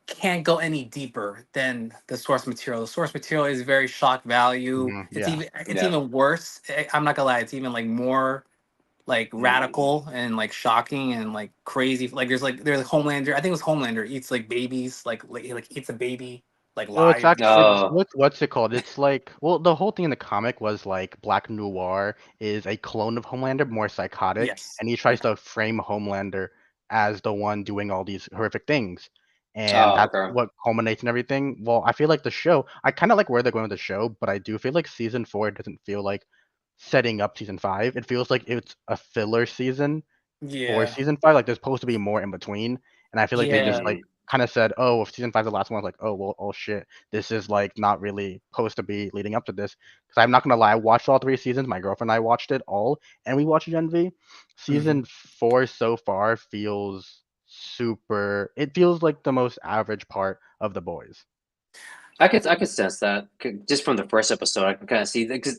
can't go any deeper than the source material. The source material is very shock value. yeah. It's Yeah. even worse. I'm not gonna lie. It's even like more like Mm. radical and like shocking and like crazy. Like there's Homelander. I think it was Homelander eats like babies. Like eats a baby like Well, it's live. actually No. what's it called? It's like well, the whole thing in the comic was like Black Noir is a clone of Homelander, more psychotic, Yes. and he Yeah. tries to frame Homelander as the one doing all these horrific things, and Oh, that's okay. what culminates and everything. Well, I feel like the show, I kind of like where they're going with the show, but I do feel like season four doesn't feel like setting up season five. It feels like it's a filler season for Yeah. season five. Like there's supposed to be more in between, and I feel like they just Yeah. like Mm. kind of said, "Oh, if season five's the last one," like, "Oh well, oh shit, this is like not really supposed to be leading up to this." Because I'm not gonna lie, I watched all three seasons. My girlfriend and I watched it all, and we watched Gen V. Mhm. Season four so far feels super. It feels like the most average part of the boys. I could sense that just from the first episode. I can kind of see that because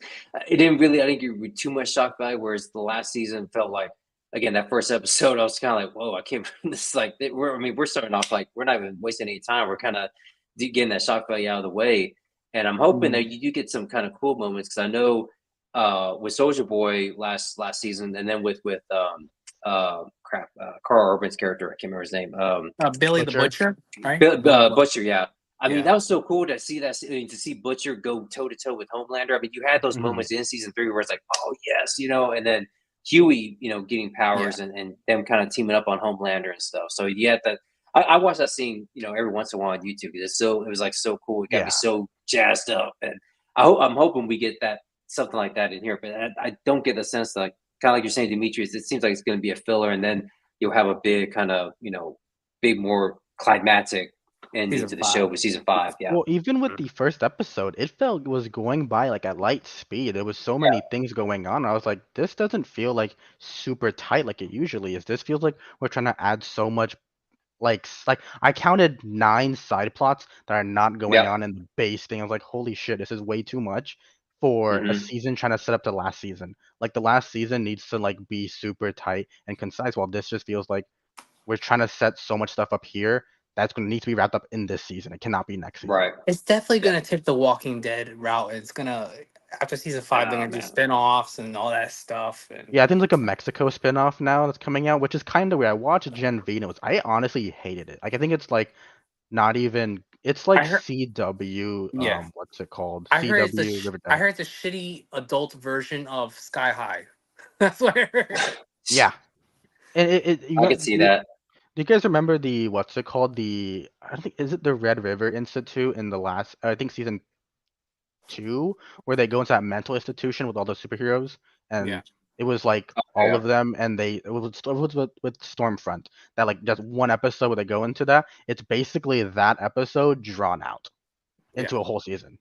it didn't really. I think you were too much shock value, whereas the last season felt like again that first episode. I was kind of like, whoa, I can't. This is like we're. I mean, we're starting off like we're not even wasting any time. We're kind of getting that shock value out of the way, and I'm hoping Mhm. that you do get some kind of cool moments because I know with Soldier Boy last season, and then with crap Carl Urban's character. I can't remember his name. Billy the Butcher. Butcher, right? Billy the Butcher. Butcher, yeah. I mean, Yeah. that was so cool to see that. I mean, to see Butcher go toe to toe with Homelander. I mean, you had those Hmm. moments in season three where it's like, oh yes, and then Huey, getting Yeah. powers and them kind of teaming up on Homelander and stuff. So you had that. I watch that scene, every once in a while on YouTube because it was like so cool. It got me Yeah. so jazzed up, and I'm hoping we get that something like that in here. But I don't get the sense that, like, kind of like you're saying, Demetrius. It seems like it's going to be a filler, and then you'll have a big kind of big more climactic ending Season to the show five. with season five. Yeah. Well, even with Mhm. the first episode, it felt was going by like at light speed. There was so Yeah. many things going on. I was like, this doesn't feel like super tight like it usually is. This feels like we're trying to add so much like I counted 9 side plots that are not going Yep. on in the base thing. I was like, holy shit, this is way too much for a Hmm. season trying to set up the last season. Like the last season needs to like be super tight and concise, while this just feels like we're trying to set so much stuff up here that's going to need to be wrapped up in this season. It cannot be next season. Right. It's definitely Yeah. gonna take the Walking Dead route. It's gonna after season five, they're Oh gonna do man. spin-offs and all that stuff. And Yeah, I think like a Mexico spin-off now that's coming out, which is kind of weird. I watched Gen V and I honestly hated it. Like I think it's like not even it's like I heard, CW yeah, what's it called? I heard it's CW I Riverdale. heard it's a shitty adult version of Sky High. That's what I heard. Yeah. And it you I know could see that. do you guys remember the what's it called? The I think is it the Red River Institute in the last I think season 2 where they go into that mental institution with all the superheroes Yeah, and it was like all Yeah. of them and it was with Stormfront that like just one episode where they go into that. It's basically that episode drawn out yeah. into a whole season.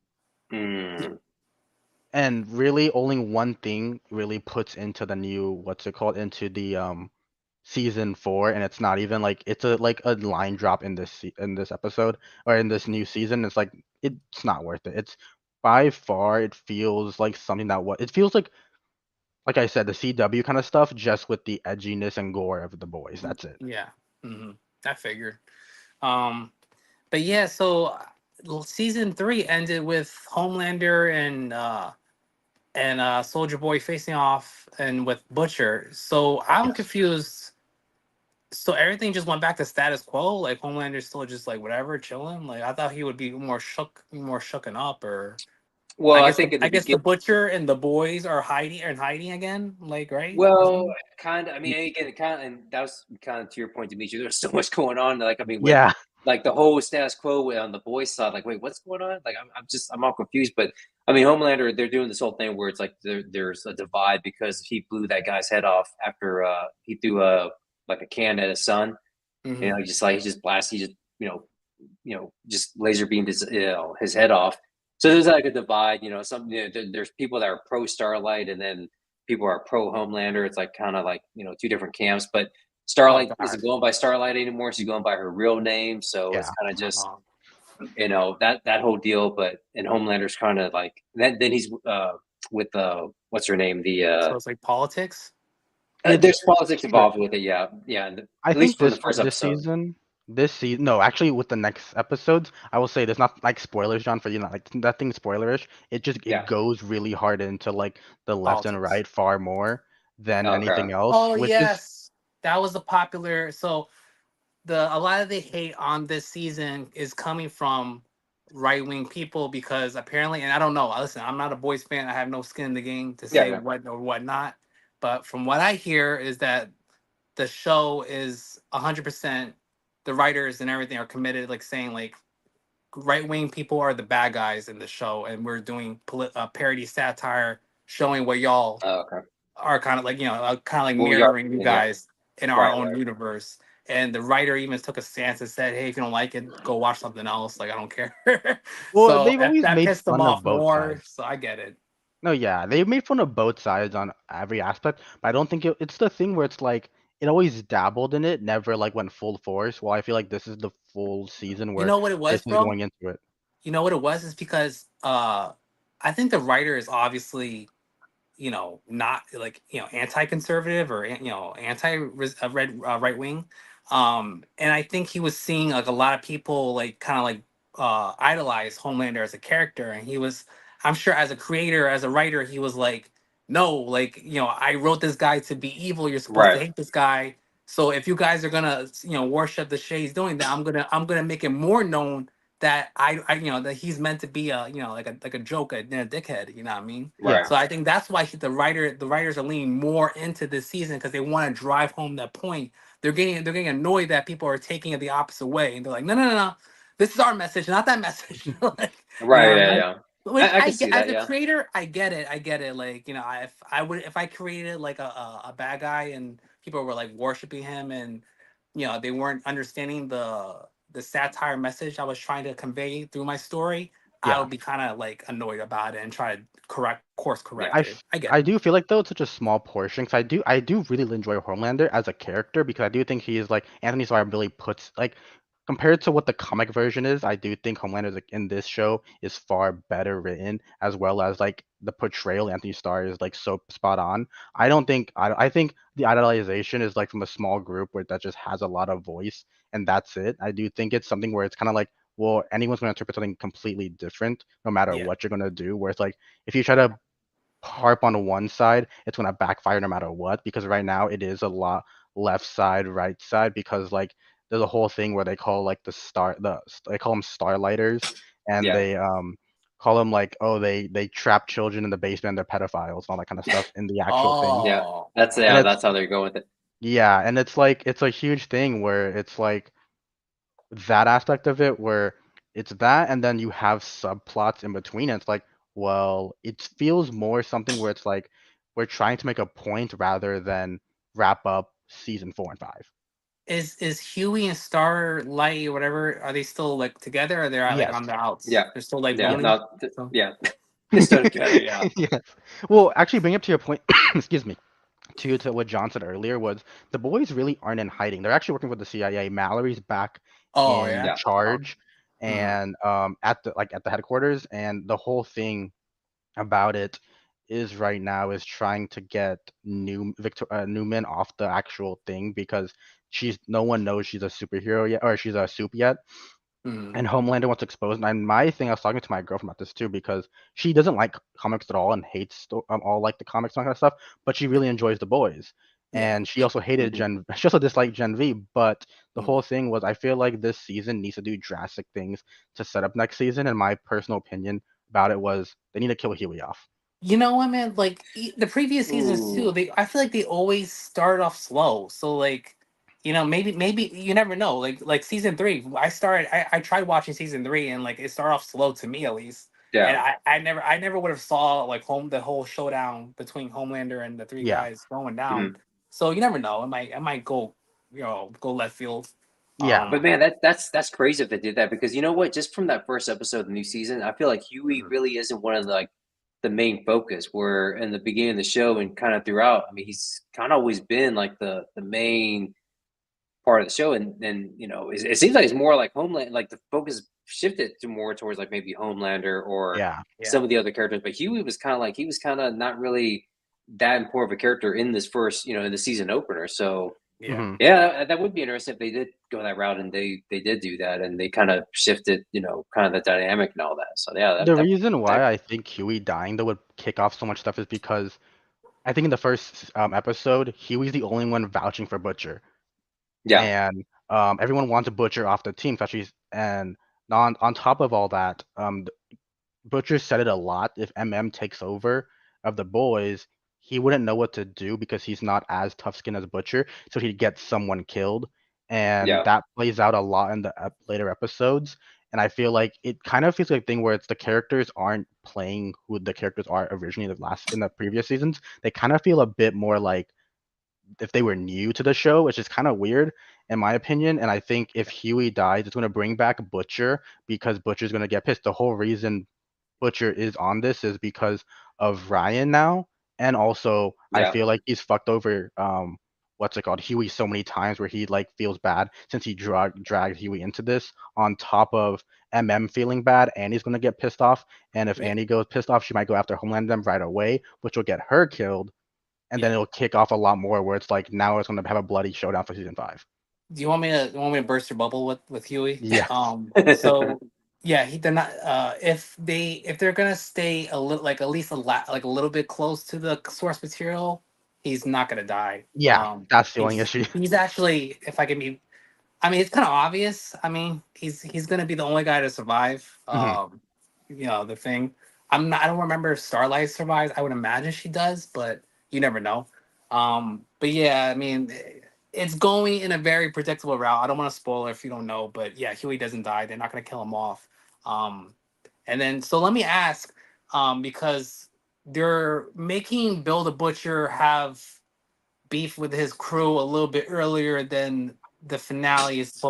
Mm. And really only one thing really puts into the new what's it called into the season 4, and it's not even like it's a like a line drop in in this episode or in this new season. It's like it's not worth it. It's by far it feels like something that what it feels like I said, the CW kind of stuff, just with the edginess and gore of the boys. That's it. Yeah. hmm I figured. Um, but yeah, so season 3 ended with Homelander and Soldier Boy facing off and with Butcher. So I'm Yes. confused. So everything just went back to status quo. Like Homelander's still just like whatever, chilling. Like I thought he would be more shooken up. Or Well, I think in the I guess the beginning. Butcher and the boys are hiding again. Like right or Well, something. kind of. I mean, Y- again, it kind of, and that was kind of to your point, Dimitri. There's so much going on. Like, I mean, with Yeah. like the whole status quo on the boys' side. Like, wait, what's going on? Like, I'm all confused. But I mean, Homelander, they're doing this whole thing where it's like there's a divide because he blew that guy's head off after he threw like a can at his son, and hmm like he just blasted, he just just laser beamed his head off. So there's like a divide. Some there's people that are pro Starlight, and then people are pro Homelander. It's like kind of like two different camps. But Oh Starlight God. isn't going by Starlight anymore. She's going by her real name. So it's Yeah. kind of just Uh, that whole deal. But and Homelander's kind of like then he's with what's her name so it's like politics. It's there's politics sure. involved with it. Yeah, yeah. I At least think from the first episode. this season, no, actually, with the next episodes, I will say there's not like spoilers, John, for you, not like nothing spoilerish. It Yeah. goes really hard into like the left and Politics. right far more than Okay. anything else, Oh which is yes, that was a popular. So a lot of the hate on this season is coming from right wing people because apparently, and I don't know. Listen, I'm not a boys fan. I have no skin in the game to Yeah. say Yeah. what or what not. But from what I hear is that the show is 100%. The writers and everything are committed, like saying like right wing people are the bad guys in the show, and we're doing parody satire, showing what y'all Oh, okay. are kind of like kind of like Well, we are. mirroring you Yeah. guys in our Right. own Right. universe. And the writer even took a stance and said, "Hey, if you don't like it, go watch something else. Like I don't care." well, So they've always that made pissed them fun of off both more. sides. So I get it. No, yeah, they've made fun of both sides on every aspect, but I don't think it's the thing where it's like it always dabbled in it, never like went full force. Well, I feel like this is the full season You where know what it this was, is bro? going into it. You know what it was is because I think the writer is obviously not like anti-conservative or anti red right wing, and I think he was seeing like a lot of people like kind of like idolize Homelander as a character, and he was, I'm sure, as a creator, as a writer, he was like, no, like I wrote this guy to be evil, you're supposed to Right. hate this guy, so if you guys are gonna worship the shit he's doing, then I'm gonna make it more known that I that he's meant to be a like a joke, a dickhead. You know what I mean? Right. Yeah. So I think that's why the writers are leaning more into this season because they want to drive home that point. They're getting annoyed that people are taking it the opposite way, and they're like, no, no, no, no, this is our message, not that message. Like, you know Right. what I Yeah. mean? Yeah. Which I I can get see as that. a Yeah. creator, I get it. I get it. Like if I created like a bad guy and people were like worshiping him and they weren't understanding the satire message I was trying to convey through my story, I Yeah. would be kind of like annoyed about it and try to course Yeah. correct it. I get I it. do feel like though it's such a small portion because I do really enjoy Homelander as a character because I do think he is like Anthony Starr really puts like compared to what the comic version is, I do think Homelander like, in this show is far better written as well as like the portrayal Anthony Starr is like so spot on. I think the idolization is like from a small group where that just has a lot of voice and that's it. I do think it's something where it's kind of like well anyone's going to interpret something completely different no matter Yeah. what you're going to do where it's like if you try to harp on one side, it's gonna backfire no matter what. Because right now it is a lot left side, right side. Because like there's a whole thing where they call like they call them starlighters, and Yeah. they call them like oh they trap children in the basement, they're pedophiles, and all that kind of stuff in the actual thing. Yeah. Oh, That's And yeah. it's That's how they're going with it. yeah, and it's like it's a huge thing where it's like that aspect of it where it's that and then you have subplots in between and it's like well it feels more something where it's like we're trying to make a point rather than wrap up season 4 and 5. is Huey and Starlight or whatever, are they still like together, or they're like Yes. on the outs? Yeah, They're still like yeah, Yes. boning. no, So yeah, they're still together. Yeah, Yes. Well, actually, bring up to your point. Excuse me. To what John said earlier was the boys really aren't in hiding. They're actually working with the CIA. Mallory's back oh in yeah. yeah, charge, Mhm. and at the headquarters, and the whole thing about it is right now is trying to get Newman off the actual thing because she's no one knows she's a superhero yet or she's a soup yet, Mhm. and Homelander wants exposed. And my thing, I was talking to my girlfriend about this too because she doesn't like comics at all and hates all like the comics and all that kind of stuff, but she really enjoys the boys. Yeah. And she also hated hmm Gen. She also disliked Gen V. But the Mhm. whole thing was, I feel like this season needs to do drastic things to set up next season. And my personal opinion about it was they need to kill Huey off. You know what, man? Like the previous seasons too, Ooh, they I feel like they always start off slow. So like, maybe you never know. Like season three, I tried watching season three, and like it started off slow to me at least. And yeah, I never would have saw like the whole showdown between Homelander and the three Yeah. guys going down. hmm So you never know. It might go go left field. Yeah. But man, that's crazy if they did that because you know what? Just from that first episode of the new season, I feel like Huey Mhm. really isn't one of the, like the main focus. Where in the beginning of the show and kind of throughout, I mean, he's kind of always been like the main part of the show, and it seems like it's more like Homeland. Like the focus shifted to more towards like maybe Homelander or Yeah. Yeah. some of the other characters. But Huey was kind of like he was kind of not really that important of a character in this first, in the season opener. So Yeah. Hmm. yeah, that would be interesting if they did go that route and they did do that and they kind of shifted, kind of the dynamic and all that. So yeah, The that reason that why I think Huey dying though would kick off so much stuff is because I think in the first episode, Huey's the only one vouching for Butcher, yeah, and everyone wants Butcher off the team, especially and on top of all that, Butcher said it a lot. If MM takes over of the boys, he wouldn't know what to do because he's not as tough skinned as Butcher, so he'd get someone killed, and yeah, that plays out a lot in the later episodes. And I feel like it kind of feels like a thing where it's the characters aren't playing who the characters are originally in the previous seasons. They kind of feel a bit more like if they were new to the show, which is kind of weird in my opinion. And I think if Huey dies, it's going to bring back Butcher because Butcher's going to get pissed. The whole reason Butcher is on this is because of Ryan now, and also I yeah, feel like he's fucked over what's it called Huey so many times where he like feels bad since he dragged Huey into this. On top of feeling bad, Annie's gonna get pissed off, and if Yeah. Annie goes pissed off, she might go after Homeland them right away, which will get her killed, and then Yeah. it'll kick off a lot more where it's like now it's gonna have a bloody showdown for season 5. Do you want me to burst your bubble with Huey? Yes. So yeah, they're not. If they're gonna stay a little like at least like a little bit close to the source material, he's not gonna die. Yeah, that's the only He's issue. he's actually, if I can be, I mean, it's kind of obvious. I mean, he's gonna be the only guy to survive. Hmm. The thing. I don't remember if Starlight survives. I would imagine she does, but you never know. But yeah, I mean, it's going in a very predictable route. I don't want to spoil it if you don't know, but yeah, Huey doesn't die. They're not gonna kill him off. Um, and then so let me ask, because they're making Bill the Butcher have beef with his crew a little bit earlier than the finale is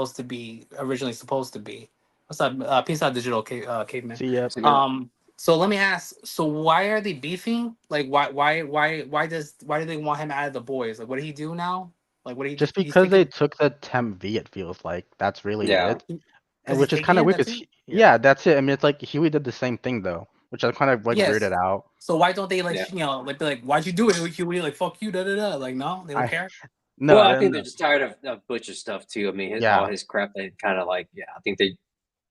originally supposed to be. What's up? Peace out, digital caveman. See ya. so, yeah. So let me ask. So why are they beefing? Like, why do they want him out of the boys? Like, what did he do now? Like, what Just he's because they taking? took the temp V, it feels like that's really Yeah. it. And Because he's which is taking kind of it. weird. That's 'Cause it. Yeah. yeah, that's it. I mean, it's like Huey did the same thing though, which I kind of like weirded Yes. out. So why don't they Yeah. like be like, why'd you do it, Huey? Like, fuck you, da da da. Like, no, they don't I care. no, Well, I I don't think they're know. just tired of Butcher stuff too. I mean, all Yeah. his crap. They kind of like, yeah.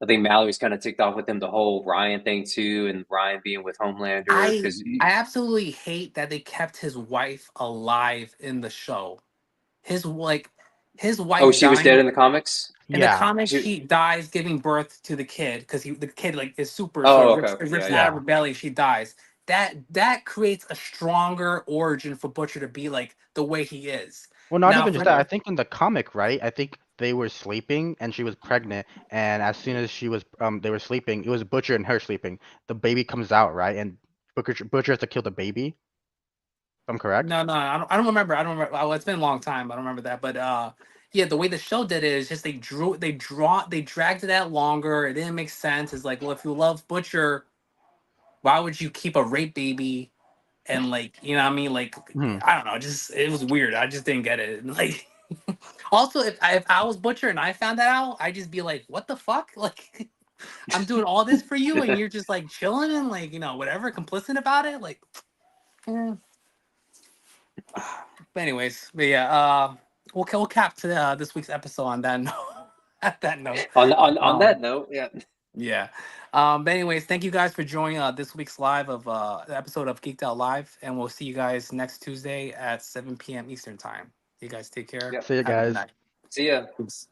I think Mallory's kind of ticked off with him the whole Ryan thing too, and Ryan being with Homelander I because I absolutely hate that they kept his wife alive in the show. His like his oh, wife she was dead dying in the comics. in the Yeah. comics. She, She dies giving birth to the kid because the kid like is super, so oh, okay, okay, it yeah, rips yeah, out of her Yeah. belly. She dies. That creates a stronger origin for Butcher to be like the way he is Well, not now. even just For that. I okay, think in the comic, right? I think they were sleeping and she was pregnant, and as soon as they were sleeping, it was Butcher and her sleeping. The baby comes out, right? And Butcher has to kill the baby. If I'm correct. no, I don't remember. I don't remember. Well, it's been a long time. I don't remember that. But yeah, the way the show did it is just they dragged it out longer. It didn't make sense. It's like, well, if you love Butcher, why would you keep a rape baby? And like, you know what I mean? Like, Mhm. I don't know, just it was weird. I just didn't get it. Like, also, if I was Butcher and I found that out, I'd just be like, what the fuck? Like, I'm doing all this for you, and you're just like chilling and like, whatever, complicit about it. Like, eh. But anyways, but yeah, we'll cap to this week's episode on that note. At that note, On um, that note, yeah. yeah. But anyways, thank you guys for joining this week's live of the episode of Geeked Out Live, and we'll see you guys next Tuesday at 7 p.m. Eastern time. You guys take care. Yep. See you Have a good guys. night. See ya. Peace.